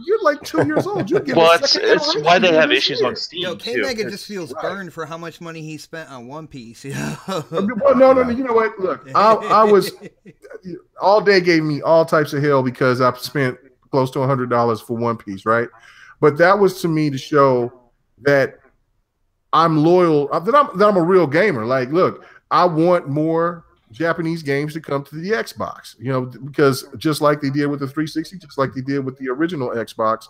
You're like 2 years old. It's why they have issues on Steam. Yo, K-Mega just feels burned for how much money he spent on One Piece. Well, no. You know what? Look, I was all day gave me all types of hell because I spent close to $100 for One Piece, right? But that was to me to show that I'm loyal. That I'm a real gamer. Like, look, I want more Japanese games to come to the Xbox, because just like they did with the 360, just like they did with the original Xbox.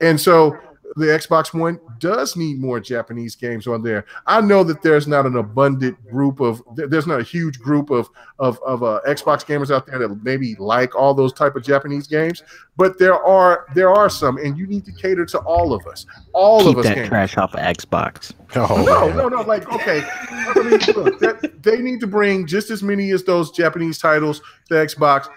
And so the Xbox One does need more Japanese games on there. I know that there's not an abundant group there's not a huge group of Xbox gamers out there that maybe like all those type of Japanese games, but there are some, and you need to cater to all of us. Keep that gamers. Trash off of Xbox. No. Like, okay, I mean, look, they need to bring just as many as those Japanese titles to Xbox.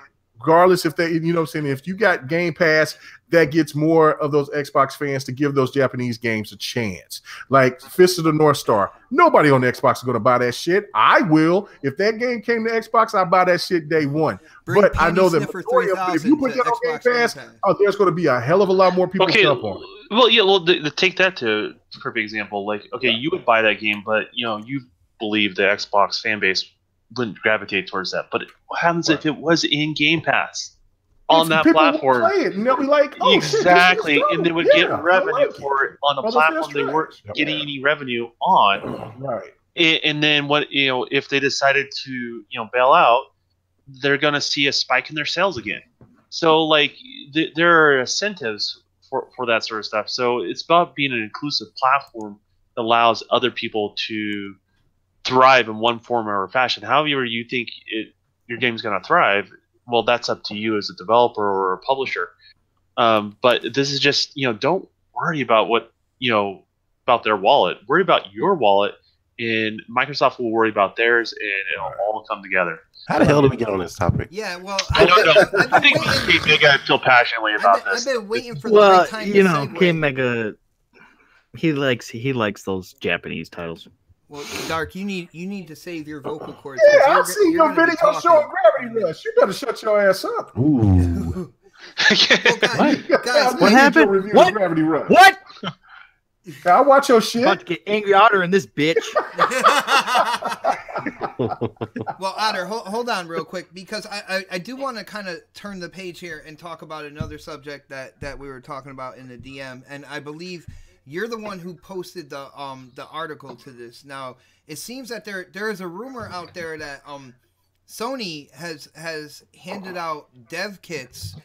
regardless if they, you know what I'm saying, if you got Game Pass, that gets more of those Xbox fans to give those Japanese games a chance. Like Fist of the North Star. Nobody on the Xbox is going to buy that shit. I will. If that game came to Xbox, I'd buy that shit day one. But I know that if you put that on Game Pass, there's going to be a hell of a lot more people jump on it. Well, yeah, well, take that to a perfect example. Like, okay, you would buy that game, but, you know, you believe the Xbox fan base wouldn't gravitate towards that. But what happens if it was in Game Pass? On that platform, play it, and they'll be like, oh, exactly, shit, and they would get revenue for it on a platform they weren't getting any revenue on. Right. And then what, you know, if they decided to, you know, bail out, they're going to see a spike in their sales again. So like there are incentives for that sort of stuff. So it's about being an inclusive platform that allows other people to thrive in one form or fashion. However you think your game's going to thrive, well, that's up to you as a developer or a publisher. But this is just, you know, don't worry about what, you know, about their wallet. Worry about your wallet, and Microsoft will worry about theirs, and it'll all come together. How the hell do we get on this topic? Yeah, well, I don't know. I think Big Guy feel passionately about this. I've been waiting for the right time to segue. King Mega, he likes those Japanese titles. Well, Dark, you need to save your vocal cords. Yeah, I've seen your video showing Gravity Rush. You better shut your ass up. Ooh. Guys, what happened? What? Gravity Rush. What? I watch your shit. About to get Angry Otter in this bitch. Well, Otter, hold on real quick, because I do want to kind of turn the page here and talk about another subject that we were talking about in the DM, and I believe you're the one who posted the article to this. Now, it seems that there is a rumor out there that Sony has handed out dev kits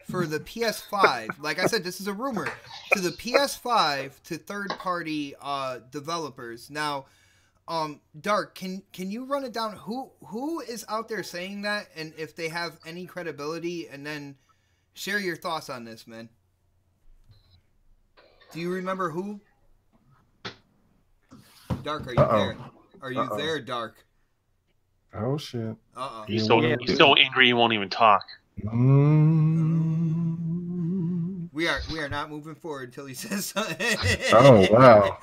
for the PS5. Like I said, this is a rumor, to the PS5 to third-party developers. Now, Dark, can you run it down? Who is out there saying that, and if they have any credibility, and then share your thoughts on this, man. Do you remember who? Dark, are you there? Are you there, Dark? Oh shit! He's so angry he won't even talk. We are not moving forward until he says something. Oh wow!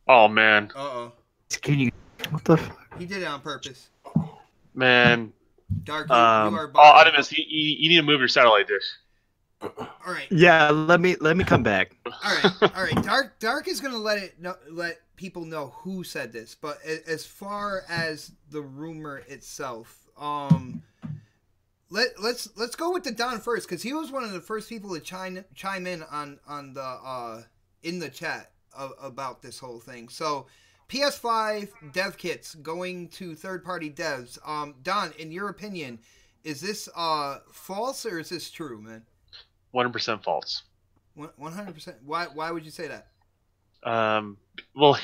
Oh man! Can you? What the fuck? He did it on purpose. Man. Dark, you are Optimus, you need to move your satellite dish. All right. Yeah, let me come back. All right. Dark is gonna let people know who said this, but as far as the rumor itself, let's go with the Don first, because he was one of the first people to chime in on the in the chat about this whole thing. So, PS5 dev kits going to third-party devs. Don, in your opinion, is this false or is this true, man? 100% false. 100%. Why would you say that? Well,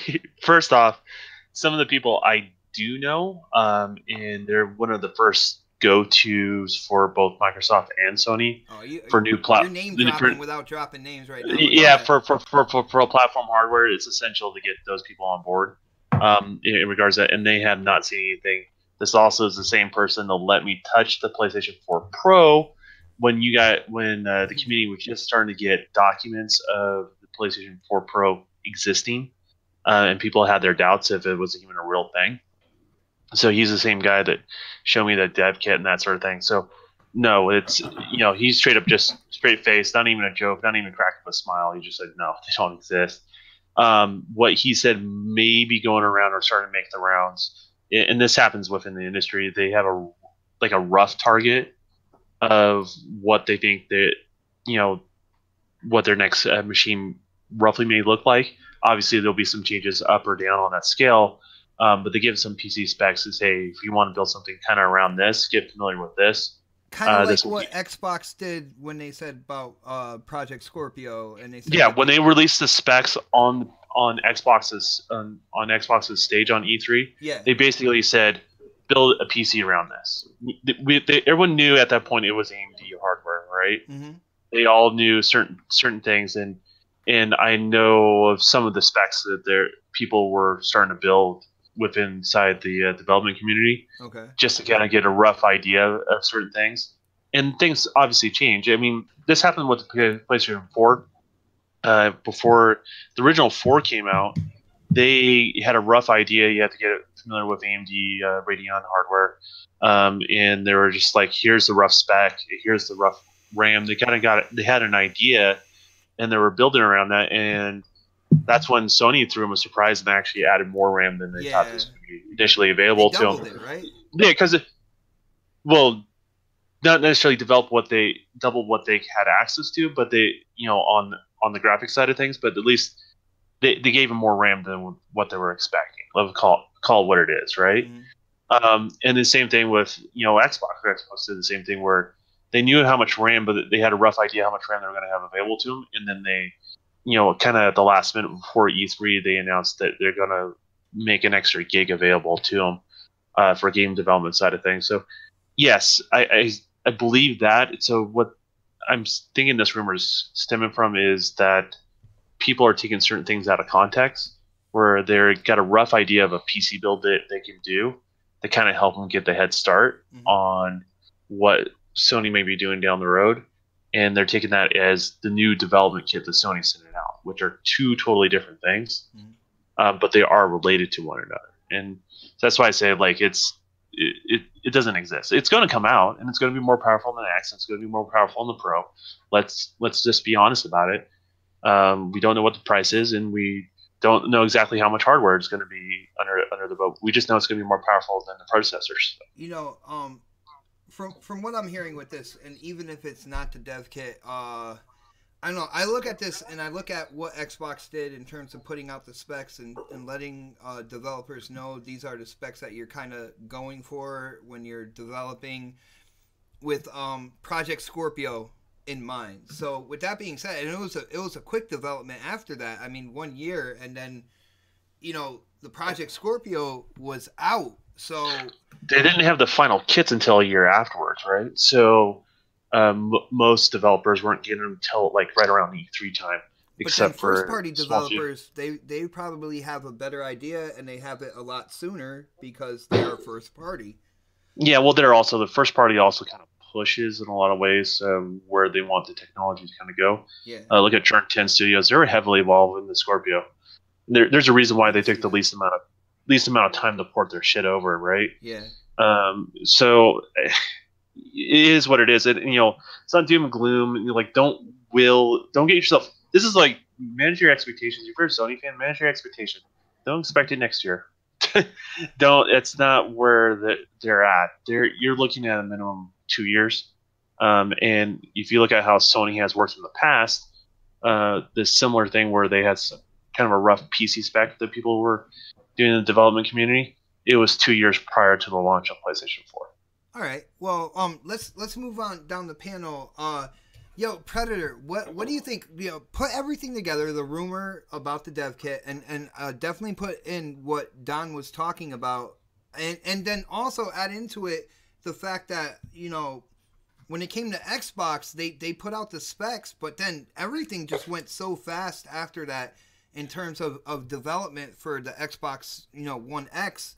first off, some of the people I do know, and they're one of the first go-tos for both Microsoft and Sony for new platforms. You're name dropping without dropping names right now. Yeah, for platform hardware, it's essential to get those people on board. In regards to that, and they have not seen anything. This also is the same person that let me touch the PlayStation 4 Pro when the community was just starting to get documents of the PlayStation 4 Pro existing, and people had their doubts if it was even a real thing. So he's the same guy that showed me the dev kit and that sort of thing. So no, it's, you know, he's just straight face, not even a joke, not even cracked up a smile. He just said, no, they don't exist. What he said may be going around or starting to make the rounds, and this happens within the industry. They have a rough target of what they think that, you know, what their next machine roughly may look like. Obviously, there'll be some changes up or down on that scale. But they give some PC specs and say, if you want to build something kind of around this, get familiar with this. Kind of like what Xbox did when they said about Project Scorpio, and they said when they released the specs on Xbox's stage on E3, they basically said, build a PC around this. Everyone knew at that point it was AMD hardware, right? Mm-hmm. They all knew certain things, and I know of some of the specs that people were starting to build within inside the development community, Okay. just to kind of get a rough idea of certain things. And things obviously change. I mean, this happened with the PlayStation 4. Before the original 4 came out, they had a rough idea. You had to get familiar with AMD Radeon hardware, and they were just like, "Here's the rough spec. Here's the rough RAM." They kind of got it. They had an idea, and they were building around that. And that's when Sony threw them a surprise and actually added more RAM than they thought was going to be initially available they to doubled them. It, right? Yeah, because not necessarily doubled what they had access to, but they, on the graphic side of things, but at least they gave them more RAM than what they were expecting. Let's call it what it is, right? Mm-hmm. And the same thing with Xbox. Xbox did the same thing where they knew how much RAM, but they had a rough idea how much RAM they were going to have available to them, and then they, kind of at the last minute before E3, they announced that they're going to make an extra gig available to them for game development side of things. So yes, I believe that. So what I'm thinking this rumor is stemming from is that people are taking certain things out of context, where they've got a rough idea of a PC build that they can do to kind of help them get the head start on what Sony may be doing down the road. And they're taking that as the new development kit that Sony's sending out, which are two totally different things, but they are related to one another. And that's why I say, like, it doesn't exist. It's going to come out, and it's going to be more powerful than the X. It's going to be more powerful than the Pro. Let's just be honest about it. We don't know what the price is, and we don't know exactly how much hardware is going to be under the boat. We just know it's going to be more powerful than the predecessors. From what I'm hearing with this, and even if it's not the dev kit, I don't know. I look at this and I look at what Xbox did in terms of putting out the specs and letting developers know these are the specs that you're kind of going for when you're developing with Project Scorpio in mind. So with that being said, and it was a quick development after that. I mean, 1 year, and then the Project Scorpio was out. So they didn't have the final kits until a year afterwards, right? So most developers weren't getting them until like right around the E3 time. Except for first-party developers, they probably have a better idea, and they have it a lot sooner because they are first-party. Yeah, well, they're also the first-party also kind of pushes in a lot of ways where they want the technology to kind of go. Yeah. Look at Turn 10 Studios; they're heavily involved in the Scorpio. There's a reason why they took the least amount of time to port their shit over, right? Yeah. So it is what it is. It's not doom and gloom. You're like, don't get yourself. This is like, manage your expectations. If you're a Sony fan, manage your expectations. Don't expect it next year. It's not where they're at. You're looking at a minimum 2 years. And if you look at how Sony has worked in the past, this similar thing where they had some kind of a rough PC spec that people were doing in the development community, it was 2 years prior to the launch of PlayStation 4. All right. Well, let's move on down the panel. Predator, what do you think? Put everything together, the rumor about the dev kit, and definitely put in what Don was talking about, and then also add into it the fact that when it came to Xbox, they put out the specs, but then everything just went so fast after that in terms of development for the Xbox One X.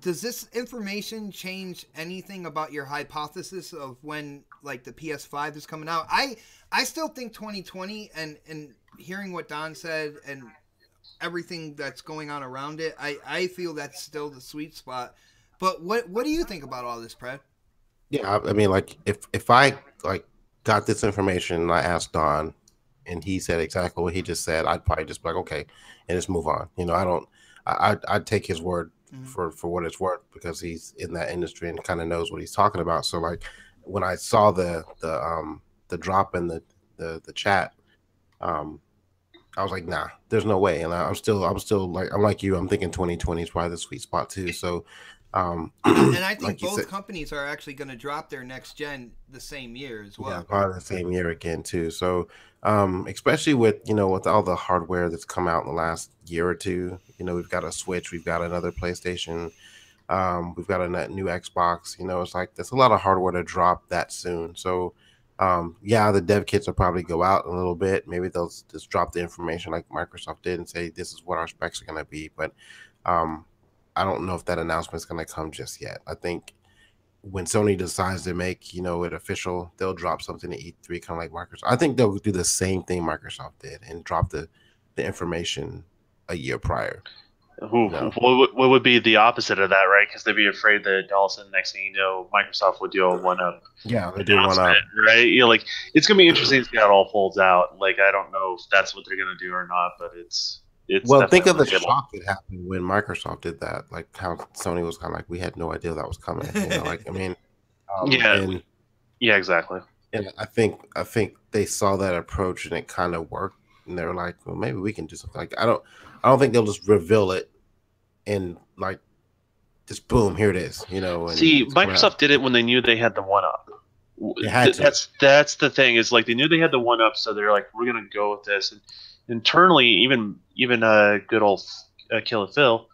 Does this information change anything about your hypothesis of when like the PS5 is coming out? I still think 2020, and hearing what Don said and everything that's going on around it, I feel that's still the sweet spot. But what do you think about all this, Pred? Yeah, I mean, like if I like got this information and I asked Don and he said exactly what he just said, I'd probably just be like, okay, and just move on. I'd take his word for what it's worth because he's in that industry and kind of knows what he's talking about. So like when I saw the drop in the chat, I was like, nah, there's no way. And I'm still like, I'm like you, I'm thinking 2020 is probably the sweet spot too. So and I think like both companies are actually going to drop their next gen the same year as well. Yeah, probably the same year again too. So especially with with all the hardware that's come out in the last year or two, we've got a Switch, we've got another PlayStation, we've got a new Xbox. It's like there's a lot of hardware to drop that soon. So Yeah, the dev kits will probably go out a little bit. Maybe they'll just drop the information like Microsoft did and say this is what our specs are going to be. But I don't know if that announcement is going to come just yet. I think when Sony decides to make it official, they'll drop something at E3, kind of like Microsoft. I think they'll do the same thing Microsoft did and drop the information a year prior. What would be the opposite of that, right? Because they'd be afraid that all of a sudden, next thing you know, Microsoft would do a one-up. Yeah, they do one-up, right? Like it's gonna be interesting to see how it all folds out. Like I don't know if that's what they're gonna do or not, but it's. Well, think of the shock that happened when Microsoft did that. Like how Sony was kind of like, we had no idea that was coming. Like I mean, yeah, exactly. And I think they saw that approach and it kind of worked, and they were like, well, maybe we can do something. Like I don't think they'll just reveal it and like just boom, here it is. And see, Microsoft did it when they knew they had the one-up. They had to. That's the thing, is like they knew they had the one-up, so they're like, we're gonna go with this. And internally, even good old Killer Phil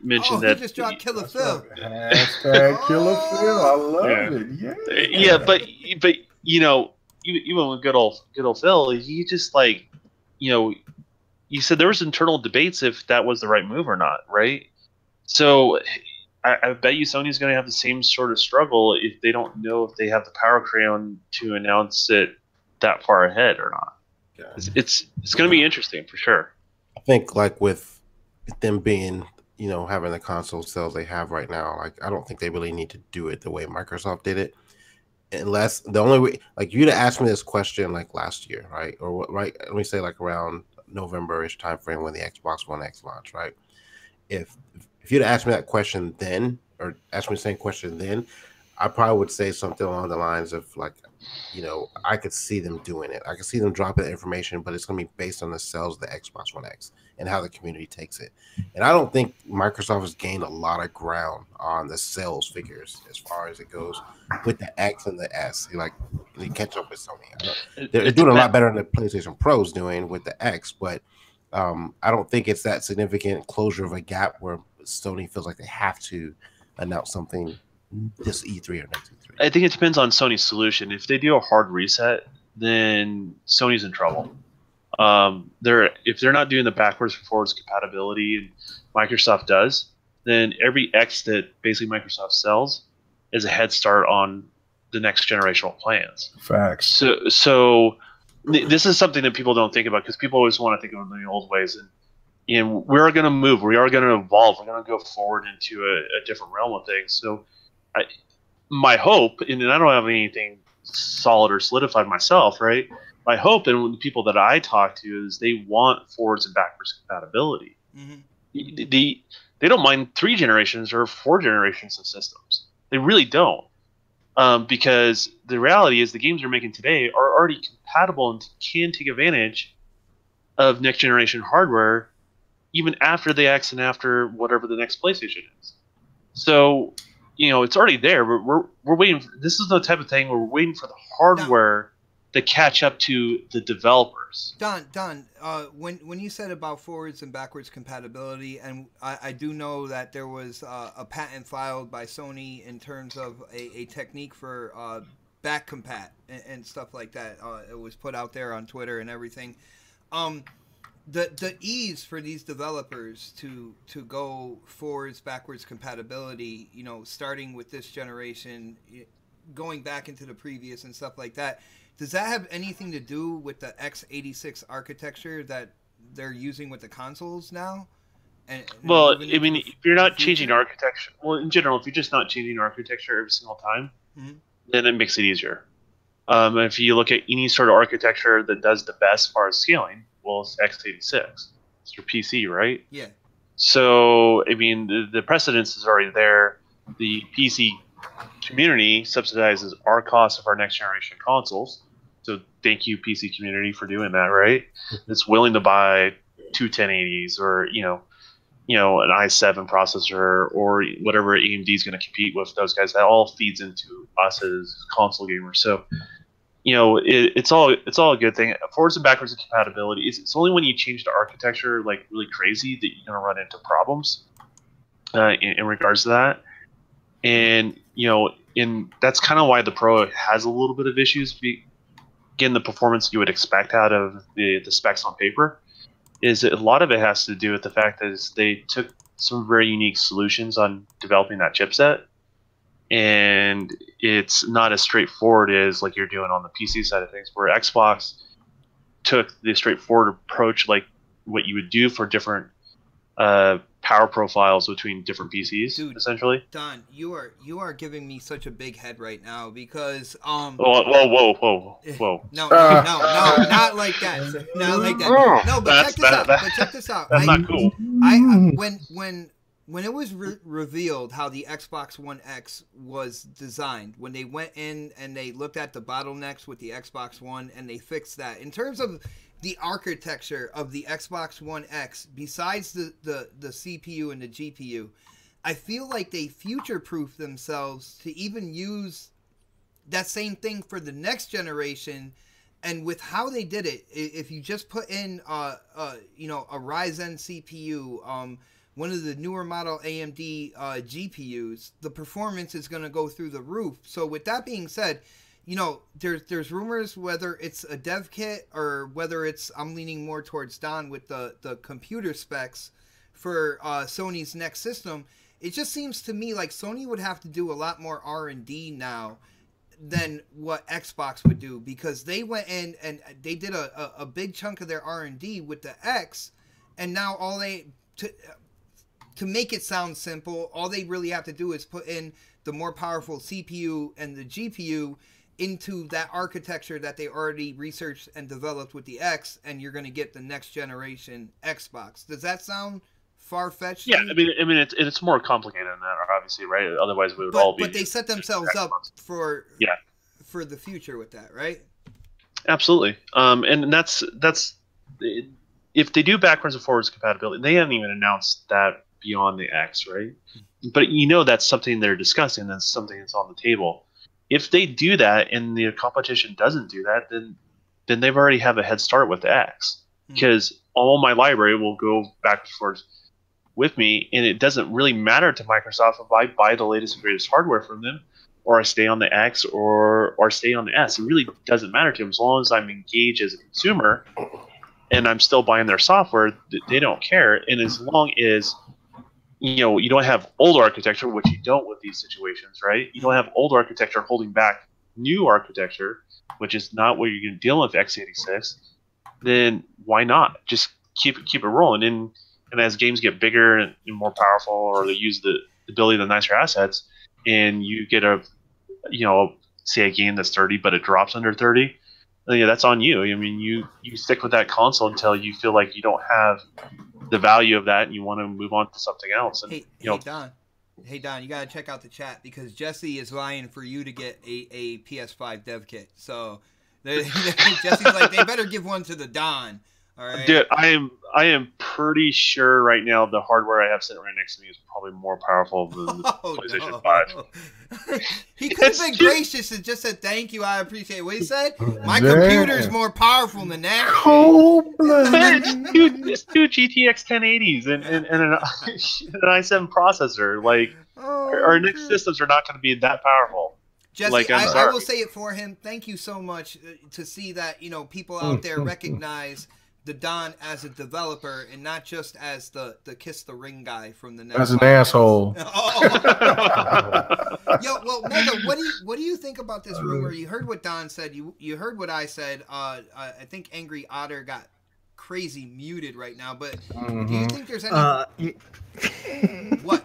mentioned that he just dropped Killer Phil. Hashtag Killer Phil. I love it. Yeah, but even with good old Phil, he just like he said there was internal debates if that was the right move or not, right? So I bet you Sony's going to have the same sort of struggle if they don't know if they have the power crayon to announce it that far ahead or not. Yeah. It's going to be interesting for sure. I think like with them being having the console sales they have right now, like I don't think they really need to do it the way Microsoft did it, unless the only way, like you'd have asked me this question like last year, right? Or what, right? Let me say like around November-ish time frame when the Xbox One X launched, right? If you'd asked me that question then, or asked me the same question then, I probably would say something along the lines of like, I could see them doing it. I could see them dropping the information, but it's going to be based on the sales of the Xbox One X and how the community takes it. And I don't think Microsoft has gained a lot of ground on the sales figures as far as it goes with the X and the S. They catch up with Sony. They're doing a lot better than the PlayStation Pro's doing with the X, but I don't think it's that significant closure of a gap where Sony feels like they have to announce something this E3 or next E3. I think it depends on Sony's solution. If they do a hard reset, then Sony's in trouble. If they're not doing the backwards and forwards compatibility, and Microsoft does, then every X that basically Microsoft sells is a head start on the next generational plans. Facts. So this is something that people don't think about, because people always want to think of it in the old ways, and we are going to move, we are going to evolve, we're going to go forward into a different realm of things. So my hope, and I don't have anything solid or solidified myself, right? My hope, and the people that I talk to, is they want forwards and backwards compatibility. Mm-hmm. They don't mind 3 generations or 4 generations of systems. They really don't. Because the reality is the games they're making today are already compatible and can take advantage of next generation hardware even after the X and after whatever the next PlayStation is. So, it's already there. We're waiting. This is the type of thing where we're waiting for the hardware to catch up to the developers. Don, when you said about forwards and backwards compatibility, and I do know that there was a patent filed by Sony in terms of a technique for back compat and stuff like that. It was put out there on Twitter and everything. The ease for these developers to go forwards, backwards compatibility, starting with this generation, going back into the previous and stuff like that. Does that have anything to do with the X86 architecture that they're using with the consoles now? Well, I mean, if you're not changing architecture, well, in general, if you're just not changing architecture every single time, then it makes it easier. If you look at any sort of architecture that does the best as far as scaling, well, it's x86. It's your PC, right? Yeah. So, I mean, the precedence is already there. The PC community subsidizes our cost of our next generation consoles. So thank you, PC community, for doing that, right? It's willing to buy 2 1080s or, an i7 processor or whatever AMD is going to compete with those guys. That all feeds into us as console gamers. So, it's all a good thing. Forwards and backwards compatibility. It's only when you change the architecture like really crazy that you're going to run into problems in regards to that. And, that's kind of why the Pro has a little bit of issues. Again, the performance you would expect out of the specs on paper is a lot of it has to do with the fact that they took some very unique solutions on developing that chipset, and it's not as straightforward as like you're doing on the PC side of things, where Xbox took the straightforward approach, like what you would do for different power profiles between different PCs. Dude, essentially. Don, you are giving me such a big head right now because whoa. No, not like that. Sir. Not like that. No, but check this out. That's not cool. When it was revealed how the Xbox One X was designed, when they went in and they looked at the bottlenecks with the Xbox One and they fixed that, in terms of the architecture of the Xbox One X, besides the CPU and the GPU, I feel like they future-proofed themselves to even use that same thing for the next generation. And with how they did it, if you just put in a Ryzen CPU, one of the newer model AMD GPUs, the performance is going to go through the roof. So with that being said, there's rumors whether it's a dev kit or whether it's, I'm leaning more towards Don with the computer specs for Sony's next system. It just seems to me like Sony would have to do a lot more R&D now than what Xbox would do, because they went in and they did a big chunk of their R&D with the X, and now all they to make it sound simple, all they really have to do is put in the more powerful CPU and the GPU into that architecture that they already researched and developed with the X, and you're going to get the next generation Xbox. Does that sound far-fetched? Yeah, I mean, it's more complicated than that, obviously, right? Otherwise, we would all be. But they set themselves up for the future with that, right? Absolutely, and that's if they do backwards and forwards compatibility, they haven't even announced that beyond the X, right? But that's something they're discussing. That's something that's on the table. If they do that and the competition doesn't do that, then they've already have a head start with the X, because all my library will go back and forth with me, and it doesn't really matter to Microsoft if I buy the latest and greatest hardware from them, or I stay on the X or stay on the S. It really doesn't matter to them as long as I'm engaged as a consumer and I'm still buying their software. They don't care, and as long as you don't have old architecture, which you don't with these situations, right? You don't have old architecture holding back new architecture, which is not what you're going to deal with x86. Then why not just keep it rolling? And as games get bigger and more powerful, or they use the ability of the nicer assets, and you get say a game that's 30 but it drops under 30, then that's on you. I mean, you stick with that console until you feel like you don't have the value of that and you want to move on to something else. And, Hey, Don, you gotta check out the chat, because Jesse is lying for you to get a PS5 dev kit. So Jesse's like, they better give one to the Don. All right. Dude, I am pretty sure right now the hardware I have sitting right next to me is probably more powerful than the PlayStation 5. He could have been gracious and just said thank you. I appreciate what he said. My computer's more powerful than that. It's two GTX 1080s and an i7 processor. Like, our next systems are not going to be that powerful. Jesse, I will say it for him. Thank you so much to see that people out there recognize the Don as a developer and not just as the kiss the ring guy from the next. As an asshole. Yo, well, Mega, what do you think about this rumor? You heard what Don said. You heard what I said. I think Angry Otter got crazy muted right now. But do you think there's any? What?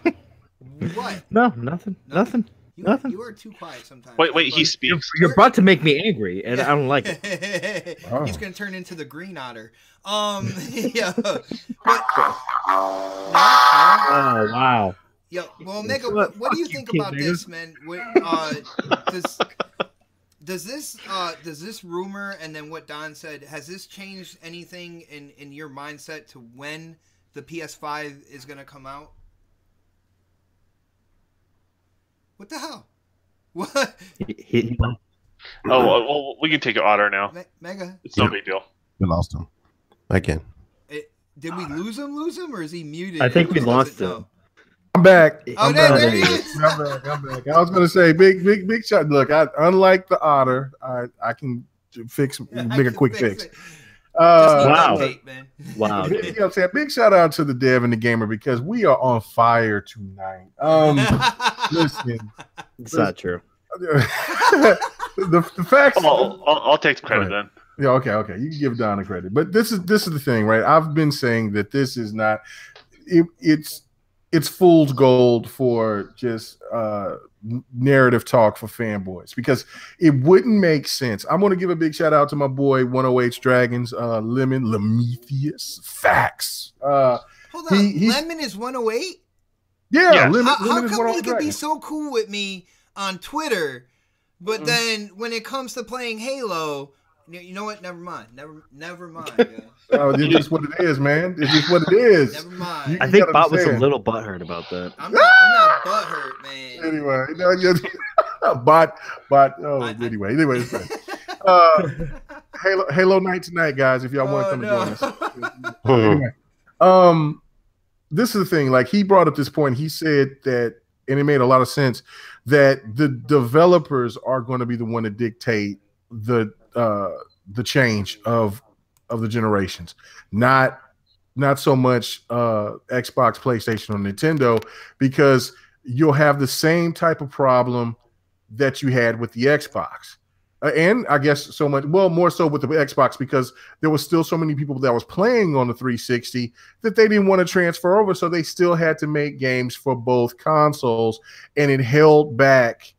No, nothing. Nothing. You are too quiet sometimes. Wait, he speaks. You're about to make me angry, and I don't like it. He's gonna turn into the green otter. Yeah. But, oh wow. Yo, well, Mega, what do you think about this, man? Does this rumor and then what Don said, has this changed anything in your mindset to when the PS5 is gonna come out? What the hell? What? Well, we can take an Otter now. Mega. It's no big deal. We lost him. Again. Did we lose him, or is he muted? I think we lost him. I'm back. Oh, there he is. I'm back. I was gonna say big shot. Look, unlike the otter, I can make a quick fix. Wow. Tape, man. Wow. You know what I'm saying? Big shout out to the dev and the gamer because we are on fire tonight. Listen, it's not true. the facts. I'll take credit then. Yeah, okay. You can give Don the credit, but this is the thing, right? I've been saying that this is not. It's fool's gold for just narrative talk for fanboys because it wouldn't make sense. I'm going to give a big shout out to my boy 108 Dragons, Lemon Lemetheus. Facts. Hold on, Lemon is 108? Yeah, Lemon how is come 108 he could be so cool with me on Twitter, but then when it comes to playing Halo, you know what? Never mind. Never mind. It's just what it is, man. It's just what it is. Never mind. I think Bot was a little butthurt about that. I'm not butthurt, man. Anyway, Bot. Anyway. Halo night tonight, guys. If y'all want to come and join us. This is the thing. Like he brought up this point. He said that, and it made a lot of sense that the developers are going to be the one to dictate the change of the generations, not so much Xbox, PlayStation, or Nintendo, because you'll have the same type of problem that you had with the Xbox, and I guess more so with the Xbox because there was still so many people that was playing on the 360 that they didn't want to transfer over, so they still had to make games for both consoles, and it held back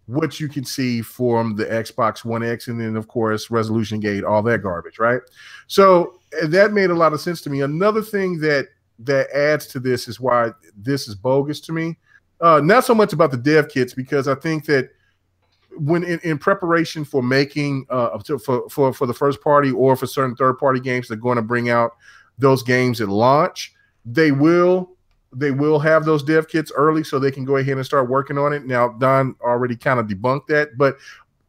what you can see from the Xbox One X, and then of course Resolution Gate, all that garbage, right? So that made a lot of sense to me. Another thing that adds to this is why this is bogus to me. Not so much about the dev kits, because I think that when in preparation for making for the first party or for certain third party games that are going to bring out those games at launch, they will have those dev kits early so they can go ahead and start working on it. Now, Don already kind of debunked that, but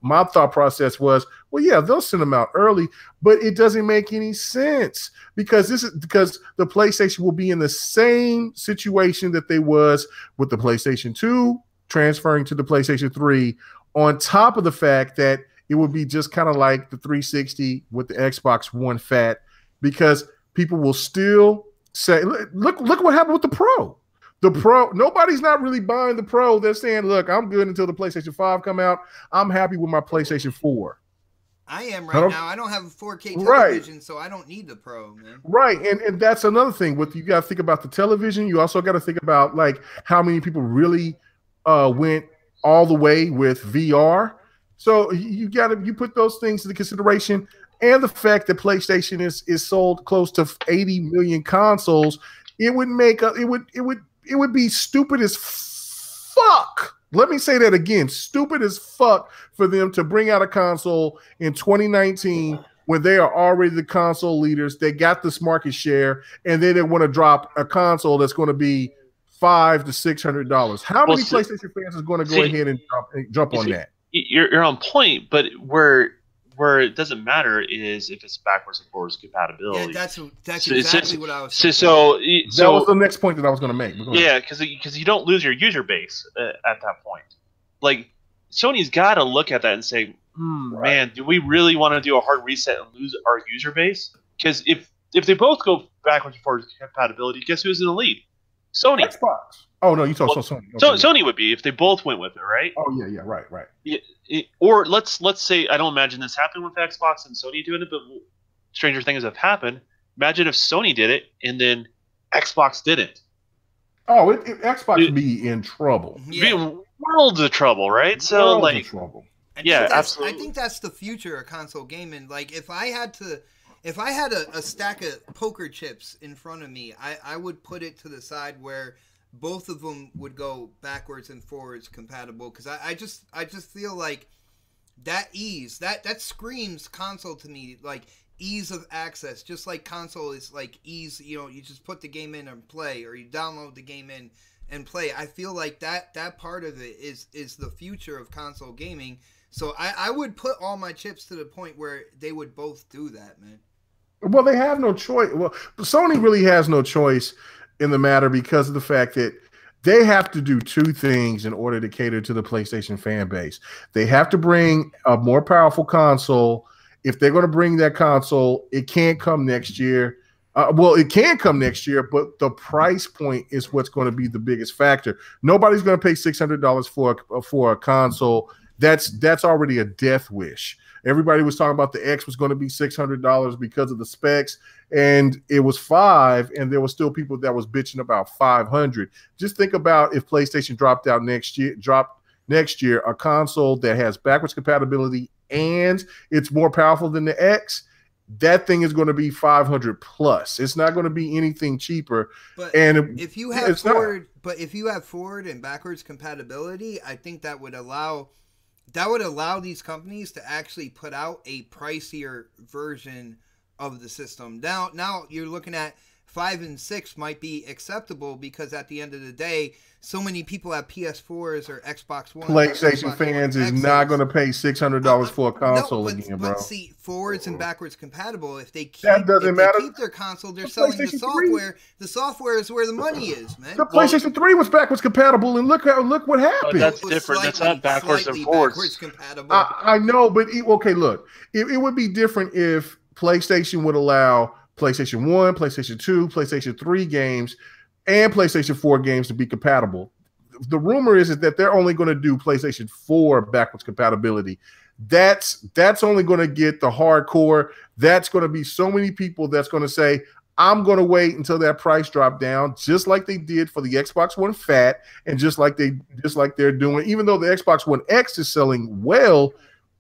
my thought process was, well, yeah, they'll send them out early, but it doesn't make any sense because the PlayStation will be in the same situation that they was with the PlayStation 2 transferring to the PlayStation 3, on top of the fact that it would be just kind of like the 360 with the Xbox One fat, because people will still say, look what happened with the Pro. The Pro, nobody's not really buying the Pro. They're saying, look, I'm good until the PlayStation 5 come out. I'm happy with my PlayStation 4. I am now. I don't have a 4K television, so I don't need the Pro, man. Right, and that's another thing. You got to think about the television. You also got to think about like how many people really went all the way with VR. So you put those things into consideration, and the fact that PlayStation is sold close to 80 million consoles. It would be stupid as fuck. Let me say that again. Stupid as fuck for them to bring out a console in 2019 when they are already the console leaders. They got this market share, and then they want to drop a console that's going to be $500 to $600. How many PlayStation fans is going to go ahead and jump on that? You're on point, but where it doesn't matter is if it's backwards and forwards compatibility. Yeah, that's exactly what I was saying. So that was the next point that I was going to make. Yeah, because you don't lose your user base at that point. Like, Sony's got to look at that and say, man, do we really want to do a hard reset and lose our user base? Because if they both go backwards and forwards compatibility, guess who's in the lead? Sony. Xbox. Oh no, you talk Sony. Okay. Sony would be if they both went with it, right? Oh yeah, right. Or let's say, I don't imagine this happened with Xbox and Sony doing it, but stranger things have happened. Imagine if Sony did it and then Xbox didn't. Oh, Xbox would be in trouble. Yeah. Worlds of trouble, right? So like, trouble. Absolutely. I think that's the future of console gaming. Like, if I had a stack of poker chips in front of me, I would put it to the side where both of them would go backwards and forwards compatible, because I just feel like that ease that screams console to me, like ease of access. Just like console is like ease, you just put the game in and play, or you download the game in and play. I feel like that part of it is the future of console gaming. So I would put all my chips to the point where they would both do that, man. Well, they have no choice. Well, Sony really has no choice in the matter, because of the fact that they have to do two things in order to cater to the PlayStation fan base. They have to bring a more powerful console. If they're going to bring that console, it can't come next year. Well, it can come next year, but the price point is what's going to be the biggest factor. Nobody's going to pay $600 for a console. That's already a death wish. Everybody was talking about the X was going to be $600 because of the specs, and it was $500, and there were still people that was bitching about $500. Just think about if PlayStation dropped next year, a console that has backwards compatibility and it's more powerful than the X. That thing is going to be $500 plus. It's not going to be anything cheaper. But and if you have forward and backwards compatibility, I think that would allow these companies to actually put out a pricier version of the system. Now you're looking at 5 and 6 might be acceptable because at the end of the day, so many people have PS4s or Xbox One. PlayStation fans is not going to pay $600 for a console again, bro. But see, forwards and backwards compatible, if they keep their console, they're selling the software. 3. The software is where the money is, man. The PlayStation 3 was backwards compatible, and look what happened. Oh, that's different. That's not backwards and forwards. Compatible. I know, but okay, look, it would be different if PlayStation would allow PlayStation 1, PlayStation 2, PlayStation 3 games, and PlayStation 4 games to be compatible. The rumor is that they're only going to do PlayStation 4 backwards compatibility. That's only going to get the hardcore. That's going to be so many people that's going to say, I'm going to wait until that price drop down, just like they did for the Xbox One Fat, and just like they're doing, even though the Xbox One X is selling well,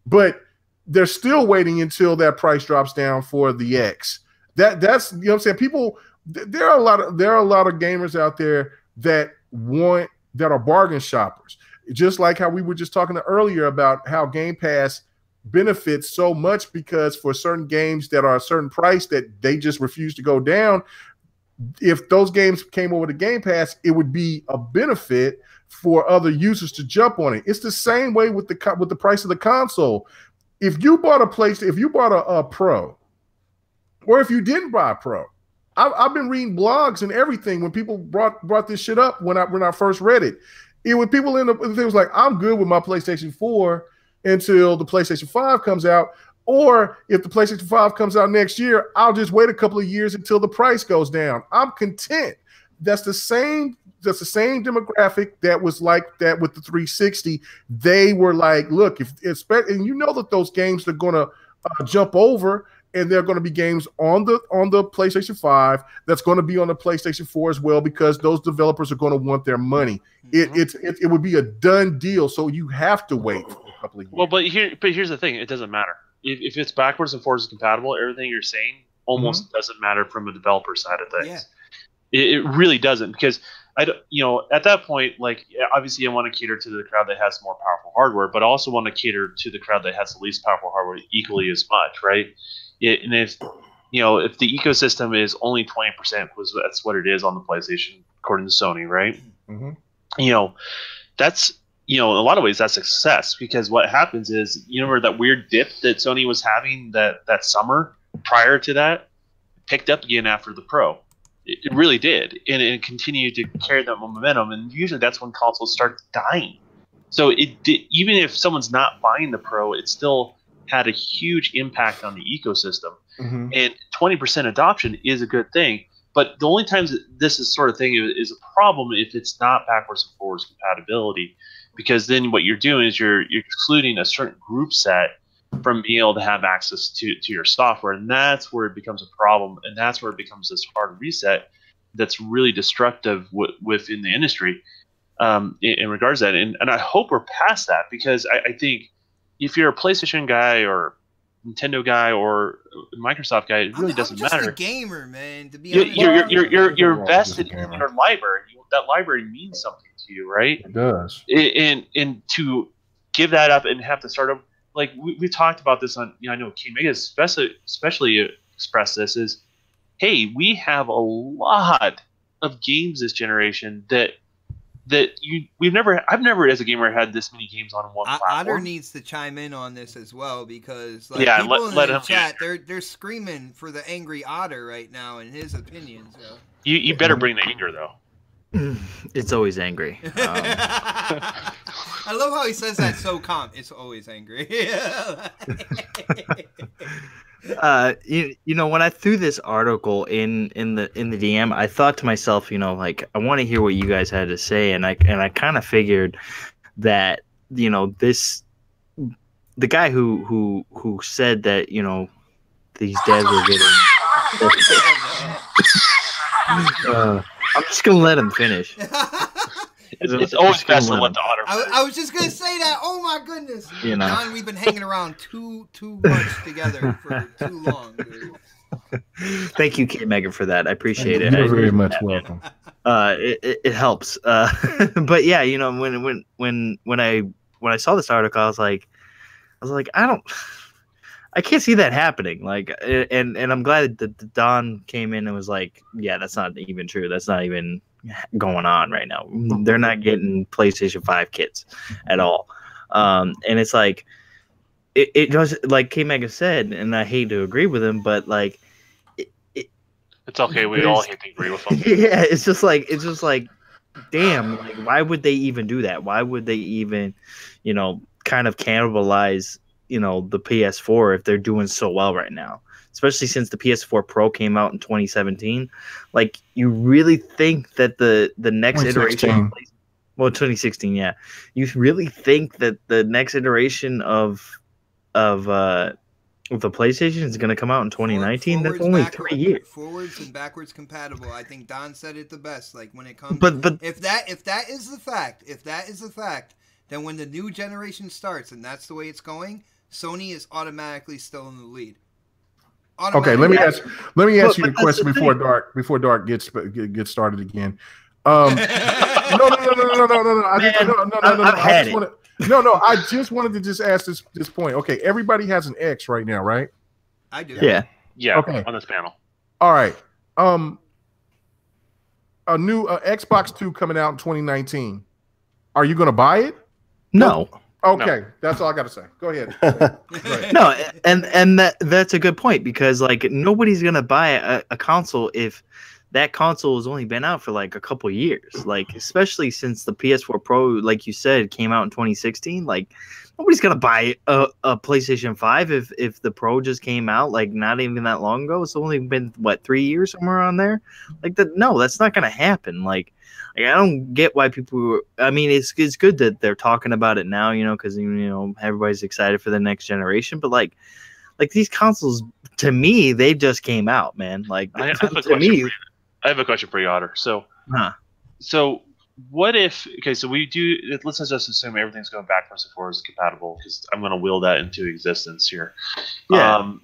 but they're still waiting until that price drops down for the X. That's you know what I'm saying. People, there are a lot of gamers out there that are bargain shoppers. Just like how we were just talking earlier about how Game Pass benefits so much because for certain games that are a certain price that they just refuse to go down. If those games came over to Game Pass, it would be a benefit for other users to jump on it. It's the same way with the price of the console. If you bought a Pro, or if you didn't buy a Pro, I've been reading blogs and everything when people brought this shit up when I first read it. It was people it was like, I'm good with my PlayStation 4 until the PlayStation 5 comes out, or if the PlayStation 5 comes out next year, I'll just wait a couple of years until the price goes down. I'm content. That's the same demographic that was like that with the 360. They were like, look, and you know that those games are going to jump over, and there are going to be games on the PlayStation 5 that's going to be on the PlayStation 4 as well, because those developers are going to want their money. It would be a done deal, so you have to wait for a couple of years. Well, but here's the thing: it doesn't matter if it's backwards and forwards compatible. Everything you're saying almost doesn't matter from a developer side of things. Yeah. It really doesn't, because at that point, like, obviously I want to cater to the crowd that has more powerful hardware, but I also want to cater to the crowd that has the least powerful hardware equally as much, right? And if the ecosystem is only 20%, because that's what it is on the PlayStation, according to Sony, right? Mm-hmm. That's in a lot of ways that's success, because what happens is, remember that weird dip that Sony was having that summer prior to that, picked up again after the Pro. It really did, and it continued to carry that momentum. And usually that's when consoles start dying. So even if someone's not buying the Pro, it still had a huge impact on the ecosystem. Mm-hmm. And 20% adoption is a good thing. But the only times this is sort of thing is a problem if it's not backwards and forwards compatibility, because then what you're doing is you're excluding a certain group set from being able to have access to your software, and that's where it becomes a problem, and that's where it becomes this hard reset that's really destructive within the industry in regards to that. And I hope we're past that, because I think if you're a PlayStation guy or Nintendo guy or Microsoft guy, it really doesn't matter. I'm just a gamer, man. To be honest, you're invested in your library. That library means something to you, right? It does. And to give that up and have to start over. Like we talked about this on, I know King Mega especially expressed this, is, hey, we have a lot of games this generation that I've never as a gamer had this many games on one platform. Otter needs to chime in on this as well, because people in the chat, they're screaming for the angry Otter right now in his opinions. So. You better bring the anger though. It's always angry. I love how he says that so calm. It's always angry. You know, when I threw this article in the DM, I thought to myself, you know, like I want to hear what you guys had to say, and I kind of figured that, you know, the guy who said that, you know, these dads were getting. I'm just gonna let him finish. It's always best to let the otter. I was just gonna say that. Oh my goodness, you know, Don, we've been hanging around too much together for too long. Dude. Thank you, Kate Megan, for that. I appreciate it. You're very much welcome. It helps. But yeah, you know, when I saw this article, I was like, I can't see that happening. Like, and I'm glad that Don came in and was like, yeah, that's not even true. That's not even going on right now. They're not getting PlayStation 5 kits at all. And it's like, it does, like K Mega said, and I hate to agree with him, but like, it's okay. We all hate to agree with him. Yeah, it's just like, damn, like, why would they even do that? Why would they even, you know, kind of cannibalize, you know, the PS4 if they're doing so well right now? Especially since the PS4 Pro came out in 2017. Like, you really think that the next iteration, well, 2016, yeah, you really think that the next iteration of the PlayStation is going to come out in 2019? That's only 3 years. Forwards and backwards compatible. I think Don said it the best. Like, when it comes, but if that is the fact, then when the new generation starts and that's the way it's going, Sony is automatically still in the lead. Okay, let me ask you a question before Dark gets started again. No. I just wanted to just ask this point. Okay, everybody has an X right now, right? I do. Yeah. Okay. On this panel. All right. A new Xbox 2 coming out in 2019. Are you going to buy it? No. Okay, that's all I got to say. Go ahead. No, and that's a good point, because like nobody's gonna buy a console if that console has only been out for like a couple years. Like, especially since the PS4 Pro, like you said, came out in 2016. Like, nobody's gonna buy a PlayStation 5 if the Pro just came out like not even that long ago. It's only been 3 years, somewhere on there. Like that, no, that's not gonna happen. Like I don't get why people. I mean, it's good that they're talking about it now, you know, because you know everybody's excited for the next generation. But like these consoles, to me, they just came out, man. Like I have a question for you, Otter. So what if? Okay, so we do. Let's just assume everything's going backwards and forwards compatible, because I'm going to will that into existence here. Yeah.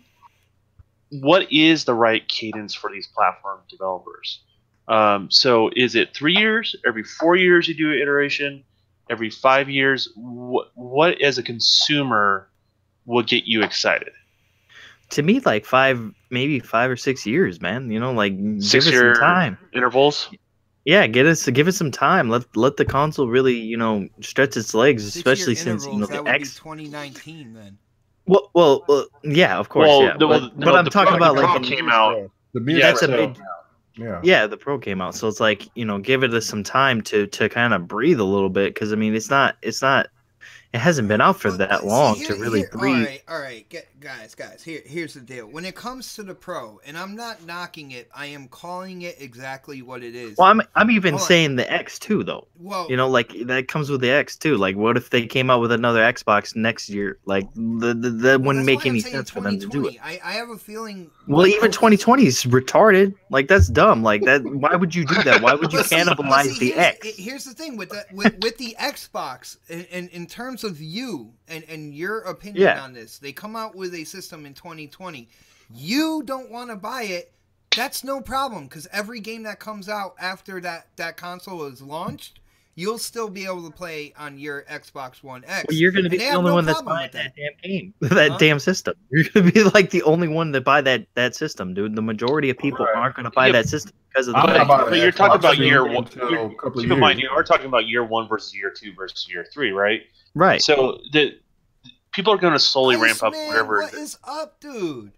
What is the right cadence for these platform developers? So is it 3 years? Every 4 years you do an iteration? Every 5 years? What as a consumer would get you excited? To me, like maybe 5 or 6 years, man. You know, like 6 give it year some time. Intervals. Yeah, give it some time. Let the console really, you know, stretch its legs, especially since, you know, that the would X. be 2019 then. Well, yeah, of course, yeah. But I'm talking about like the came out. Yeah, the Pro came out, so it's like, you know, give it some time to kind of breathe a little bit, because I mean, it hasn't been out for that long to really breathe. All right, guys. Here's the deal. When it comes to the Pro, and I'm not knocking it, I am calling it exactly what it is. Well, I'm even saying the X too, though. Well, you know, like that comes with the X too. Like, what if they came out with another Xbox next year? Like, that wouldn't make any sense for them to do it. I have a feeling. Well, even 2020 is retarded. Like, that's dumb. Like that. Why would you do that? Why would you cannibalize the X? Here's the thing with the Xbox, in terms of you and your opinion on this, they come out with a system in 2020. You don't want to buy it. That's no problem, because every game that comes out after that console is launched, you'll still be able to play on your Xbox One X. Well, you're going to be the only one that's buying that damn game, that damn system. You're going to be like the only one that buy that system, dude. The majority of people aren't going to buy that system because of the. But you're talking about year one. Keep in mind, you are talking about year 1 versus year 2 versus year 3, right? Right. So the people are going to slowly ramp up wherever. What is up, dude?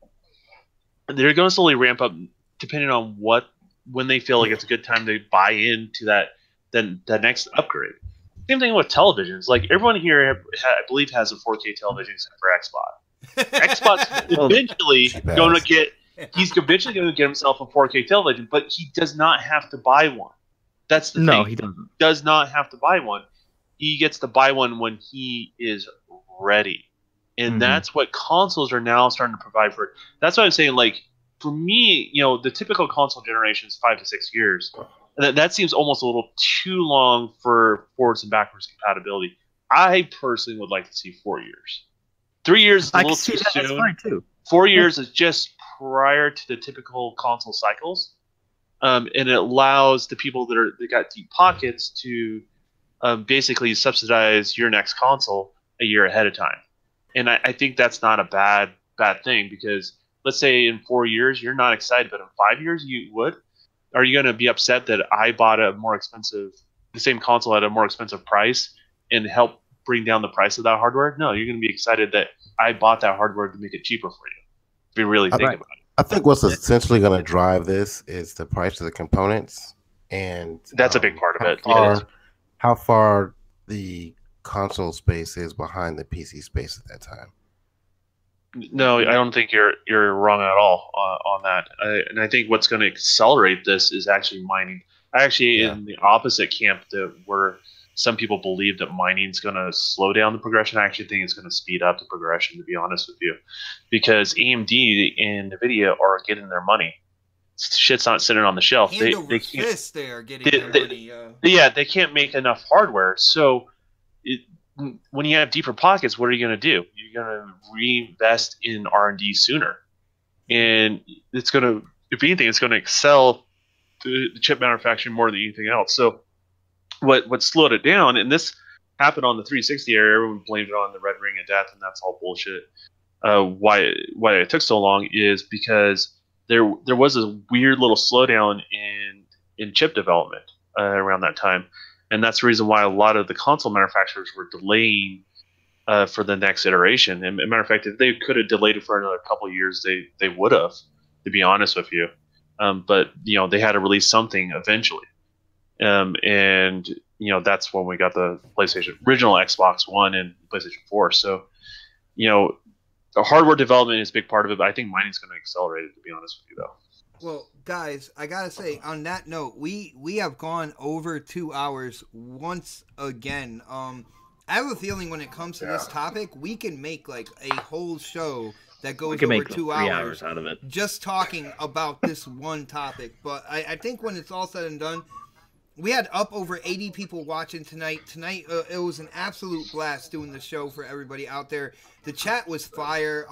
They're going to slowly ramp up depending on what when they feel like it's a good time to buy into the next upgrade. Same thing with televisions. Like everyone here, I believe, has a 4K television except for Xbox. Xbox eventually going to get. He's eventually going to get himself a 4K television, but he does not have to buy one. That's the thing. No, he doesn't. Does not have to buy one. He gets to buy one when he is ready. And that's what consoles are now starting to provide for. That's what I'm saying. Like, for me, the typical console generation is 5 to 6 years. And that seems almost a little too long for forwards and backwards compatibility. I personally would like to see 4 years. 3 years is a little too soon. That's fine too. 4 years is just prior to the typical console cycles. And it allows the people that got deep pockets to basically subsidize your next console a year ahead of time. And I think that's not a bad thing, because let's say in 4 years you're not excited, but in 5 years you would. Are you going to be upset that I bought the same console at a more expensive price and help bring down the price of that hardware? No, you're going to be excited that I bought that hardware to make it cheaper for you. If you really think about it. I think what's essentially going to drive this is the price of the components, and that's a big part of it. How far the console space is behind the PC space at that time. No, I don't think you're wrong at all on that. And I think what's going to accelerate this is actually mining. In the opposite camp, where some people believe that mining is going to slow down the progression. I actually think it's going to speed up the progression, to be honest with you, because AMD and NVIDIA are getting their money. Shit's not sitting on the shelf. They are getting their money. Yeah, they can't make enough hardware. So when you have deeper pockets, what are you going to do? You're going to reinvest in R&D sooner, and it's going to, if anything, it's going to excel the chip manufacturing more than anything else. So what slowed it down, and this happened on the 360 era, everyone blamed it on the red ring of death, and that's all bullshit. Why it took so long is because there was a weird little slowdown in chip development around that time. And that's the reason why a lot of the console manufacturers were delaying for the next iteration. And as a matter of fact, if they could have delayed it for another couple of years, they would have, to be honest with you. But they had to release something eventually. And that's when we got the original Xbox One and PlayStation 4. So the hardware development is a big part of it, but I think mining's going to accelerate it, to be honest with you, though. Well, guys, I gotta say, on that note, we have gone over 2 hours once again. I have a feeling when it comes to this topic, we can make like a whole show that goes over 2 hours out of it, just talking about this one topic. But I think when it's all said and done, we had up over 80 people watching tonight. It was an absolute blast doing the show for everybody out there. The chat was fire.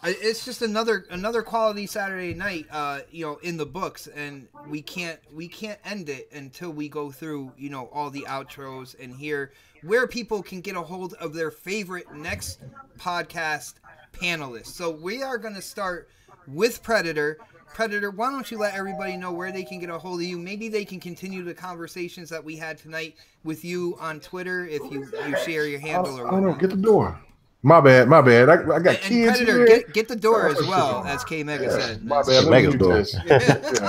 It's just another quality Saturday night, in the books, and we can't end it until we go through, all the outros and hear where people can get a hold of their favorite next podcast panelists. So we are going to start with Predator. Predator, why don't you let everybody know where they can get a hold of you? Maybe they can continue the conversations that we had tonight with you on Twitter if you share your handle or whatnot. I don't know. Get the door. My bad. I got and kids Predator, here. get the door as well, as K Mega said. My bad. Mega door.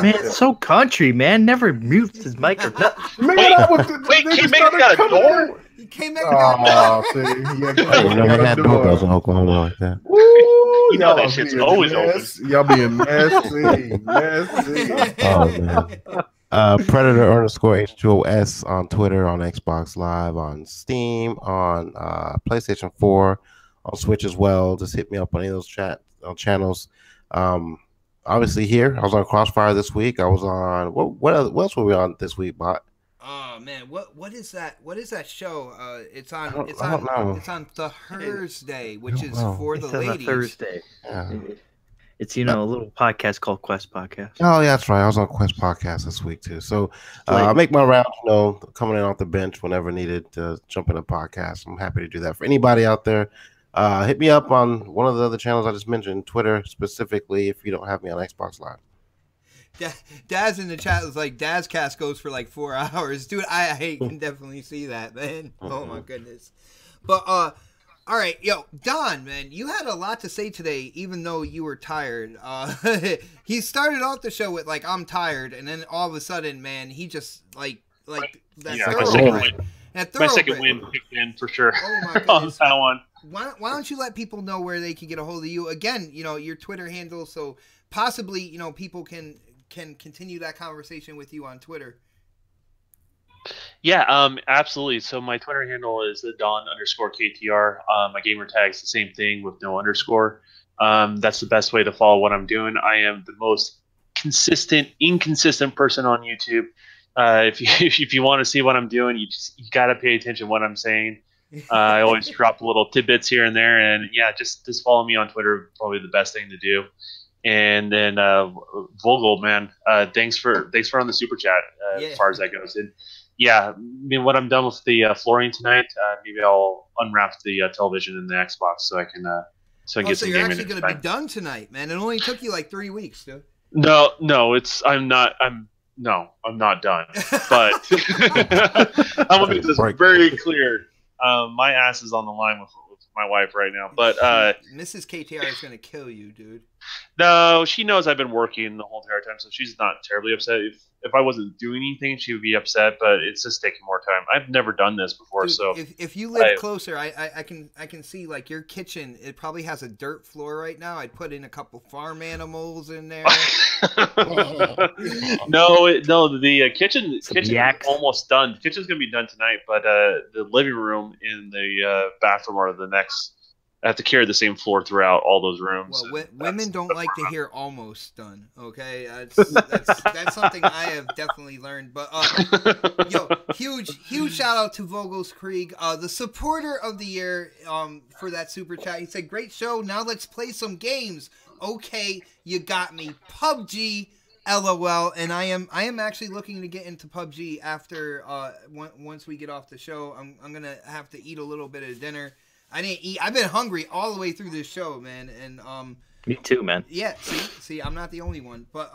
Man, it's so country, man. Never mutes his mic or nothing. Wait, K Mega's got a door? K Mega got see. You never had doorbells in Oklahoma like that. You know that shit's always open. Y'all being messy. Oh, man. Predator _H2OS on Twitter, on Xbox Live, on Steam, on PlayStation 4, on Switch as well. Just hit me up on any of those channels. Obviously here, I was on Crossfire this week. I was on what else were we on this week, Bot? Oh man, what is that? What is that show? It's on Thursday, which is for the ladies. Thursday. Yeah. It's a little podcast called Quest Podcast. Oh, yeah, that's right. I was on Quest Podcast this week too. So I make my rounds, coming in off the bench whenever needed to jump in a podcast. I'm happy to do that for anybody out there. Hit me up on one of the other channels I just mentioned, Twitter specifically, if you don't have me on Xbox Live. Daz in the chat was like, Daz cast goes for like 4 hours. Dude, I can definitely see that, man. Oh my goodness. But All right, yo, Don, man, you had a lot to say today, even though you were tired. He started off the show with like, "I'm tired," and then all of a sudden, man, he just like that my second win kicked in for sure. Oh my goodness. On that one. Why don't you let people know where they can get a hold of you? Again, your Twitter handle, so possibly people can continue that conversation with you on Twitter. Yeah, absolutely. So my Twitter handle is the Don_KTR. My gamer tag's the same thing with no underscore. That's the best way to follow what I'm doing. I am the most inconsistent person on YouTube. If you want to see what I'm doing, you gotta pay attention to what I'm saying. I always drop little tidbits here and there, and yeah, just follow me on Twitter. Probably the best thing to do. And then Vogel, man, thanks for on the super chat as far as that goes. And yeah, I mean, when I'm done with the flooring tonight, maybe I'll unwrap the television and the Xbox so I can get some gaming. So you're actually going to be done tonight, man. It only took you like 3 weeks, dude. No, I'm not done. But I'm gonna make this very clear. My ass is on the line with my wife right now, but Mrs. KTR is gonna kill you, dude. No, she knows I've been working the whole entire time, so she's not terribly upset. If I wasn't doing anything, she would be upset, but it's just taking more time. I've never done this before, dude, so if you live closer, I can see like your kitchen. It probably has a dirt floor right now. I'd put in a couple farm animals in there. No, the kitchen almost done. The kitchen's gonna be done tonight, but the living room and the bathroom are the next. I have to carry the same floor throughout all those rooms. Well, women don't like to hear "almost done." Okay, that's something I have definitely learned. But yo, huge shout out to Vogels Krieg, the supporter of the year, for that super chat. He said, "Great show. Now let's play some games." Okay, you got me. PUBG, LOL. And I am actually looking to get into PUBG after once we get off the show. I'm gonna have to eat a little bit of dinner. I didn't eat. I've been hungry all the way through this show, man. And me too, man. Yeah, see, I'm not the only one. But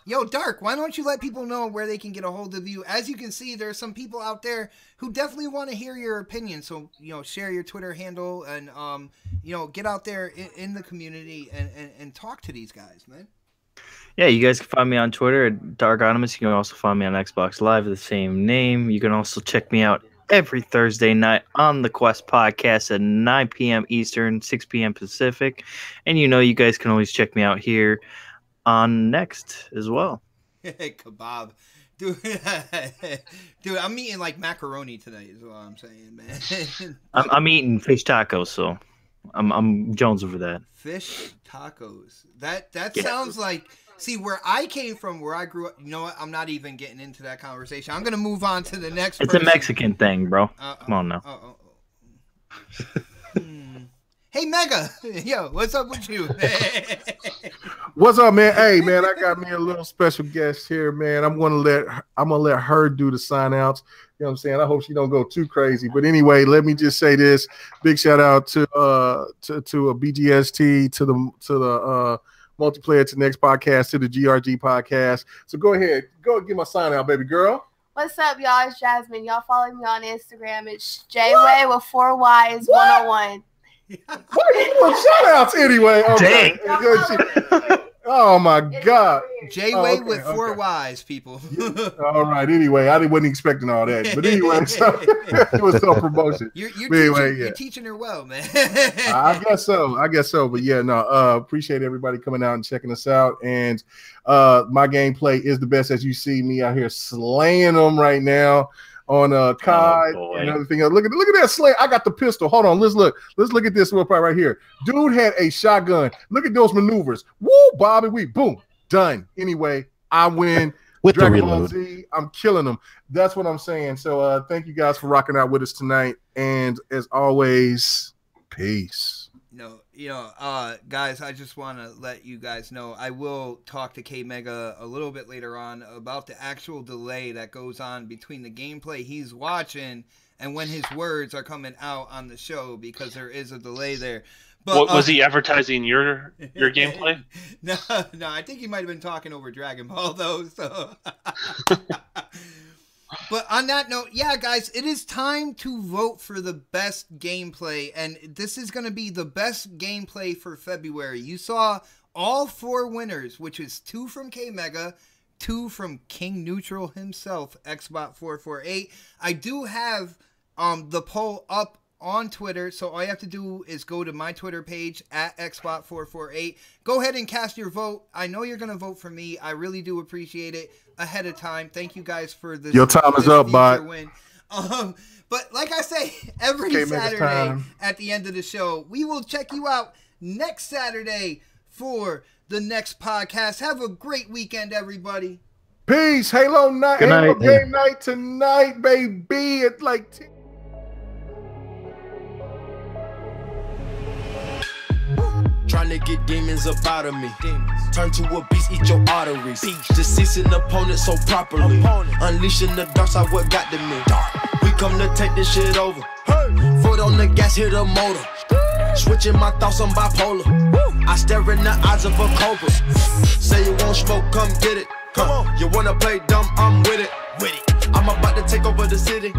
yo, Dark, why don't you let people know where they can get a hold of you? As you can see, there's some people out there who definitely want to hear your opinion. So share your Twitter handle and get out there in the community and talk to these guys, man. Yeah, you guys can find me on Twitter at Dark Animus. You can also find me on Xbox Live with the same name. You can also check me out every Thursday night on the Quest podcast at 9 p.m. Eastern, 6 p.m. Pacific. And you guys can always check me out here on Next as well. Kebab. Dude, I'm eating like macaroni tonight is what I'm saying, man. I'm eating fish tacos, so I'm Jones over that. Fish tacos. That sounds like... See, where I came from, where I grew up, you know what? I'm not even getting into that conversation. I'm going to move on to the next It's person. A Mexican thing, bro. Come on now. Hey, Mega. Yo, what's up with you? What's up, man? Hey, man, I got me a little special guest here, man. I'm gonna let her do the sign outs. You know what I'm saying? I hope she don't go too crazy. But anyway, let me just say this. Big shout out to a BGST, to the Multiplat, to Next podcast, to the GRG podcast. So go ahead, give my sign out, baby girl. What's up, y'all? It's Jasmine. Y'all follow me on Instagram. It's JWay with 4 Y's 101. Shout outs anyway. Okay. Dang. Oh my God. J-Way with 4 Y's, people. All right. Anyway, I wasn't expecting all that. But anyway, so it was self promotion. You're teaching her well, man. I guess so. But yeah, no, appreciate everybody coming out and checking us out. And my gameplay is the best, as you see me out here slaying them right now on COD and other thing. Look at that slay. I got the pistol. Hold on. Let's look at this little part right here. Dude had a shotgun. Look at those maneuvers. Woo, Bobby, we boom, done. Anyway, I win. With Dragon Ball Z, I'm killing them. That's what I'm saying. So thank you guys for rocking out with us tonight. And as always, peace. Guys, I just want to let you guys know I will talk to K Mega a little bit later on about the actual delay that goes on between the gameplay he's watching and when his words are coming out on the show, because there is a delay there. But was he advertising your gameplay? No, I think he might have been talking over Dragon Ball though. So But on that note, yeah, guys, it is time to vote for the best gameplay, and this is going to be the best gameplay for February. You saw all 4 winners, which is 2 from K-Mega, 2 from King Neutral himself, Xbot448. I do have the poll up on Twitter, so all you have to do is go to my Twitter page at Xbot448. Go ahead and cast your vote. I know you're going to vote for me. I really do appreciate it ahead of time. Thank you guys for this. Your time is up, bot. Win. But like I say, every Saturday at the end of the show, we will check you out next Saturday for the next podcast. Have a great weekend, everybody. Peace. Halo night. Halo game night tonight, baby. It's like Trying to get demons up out of me. Turn to a beast, eat your arteries. Deceasing opponents so properly. Unleashing the dark side, what got to me. We come to take this shit over. Foot on the gas, hit the motor. Switching my thoughts, I'm bipolar. I stare in the eyes of a cobra. Say you won't smoke, come get it. Come on, you wanna play dumb, I'm with it. I'm about to take over the city.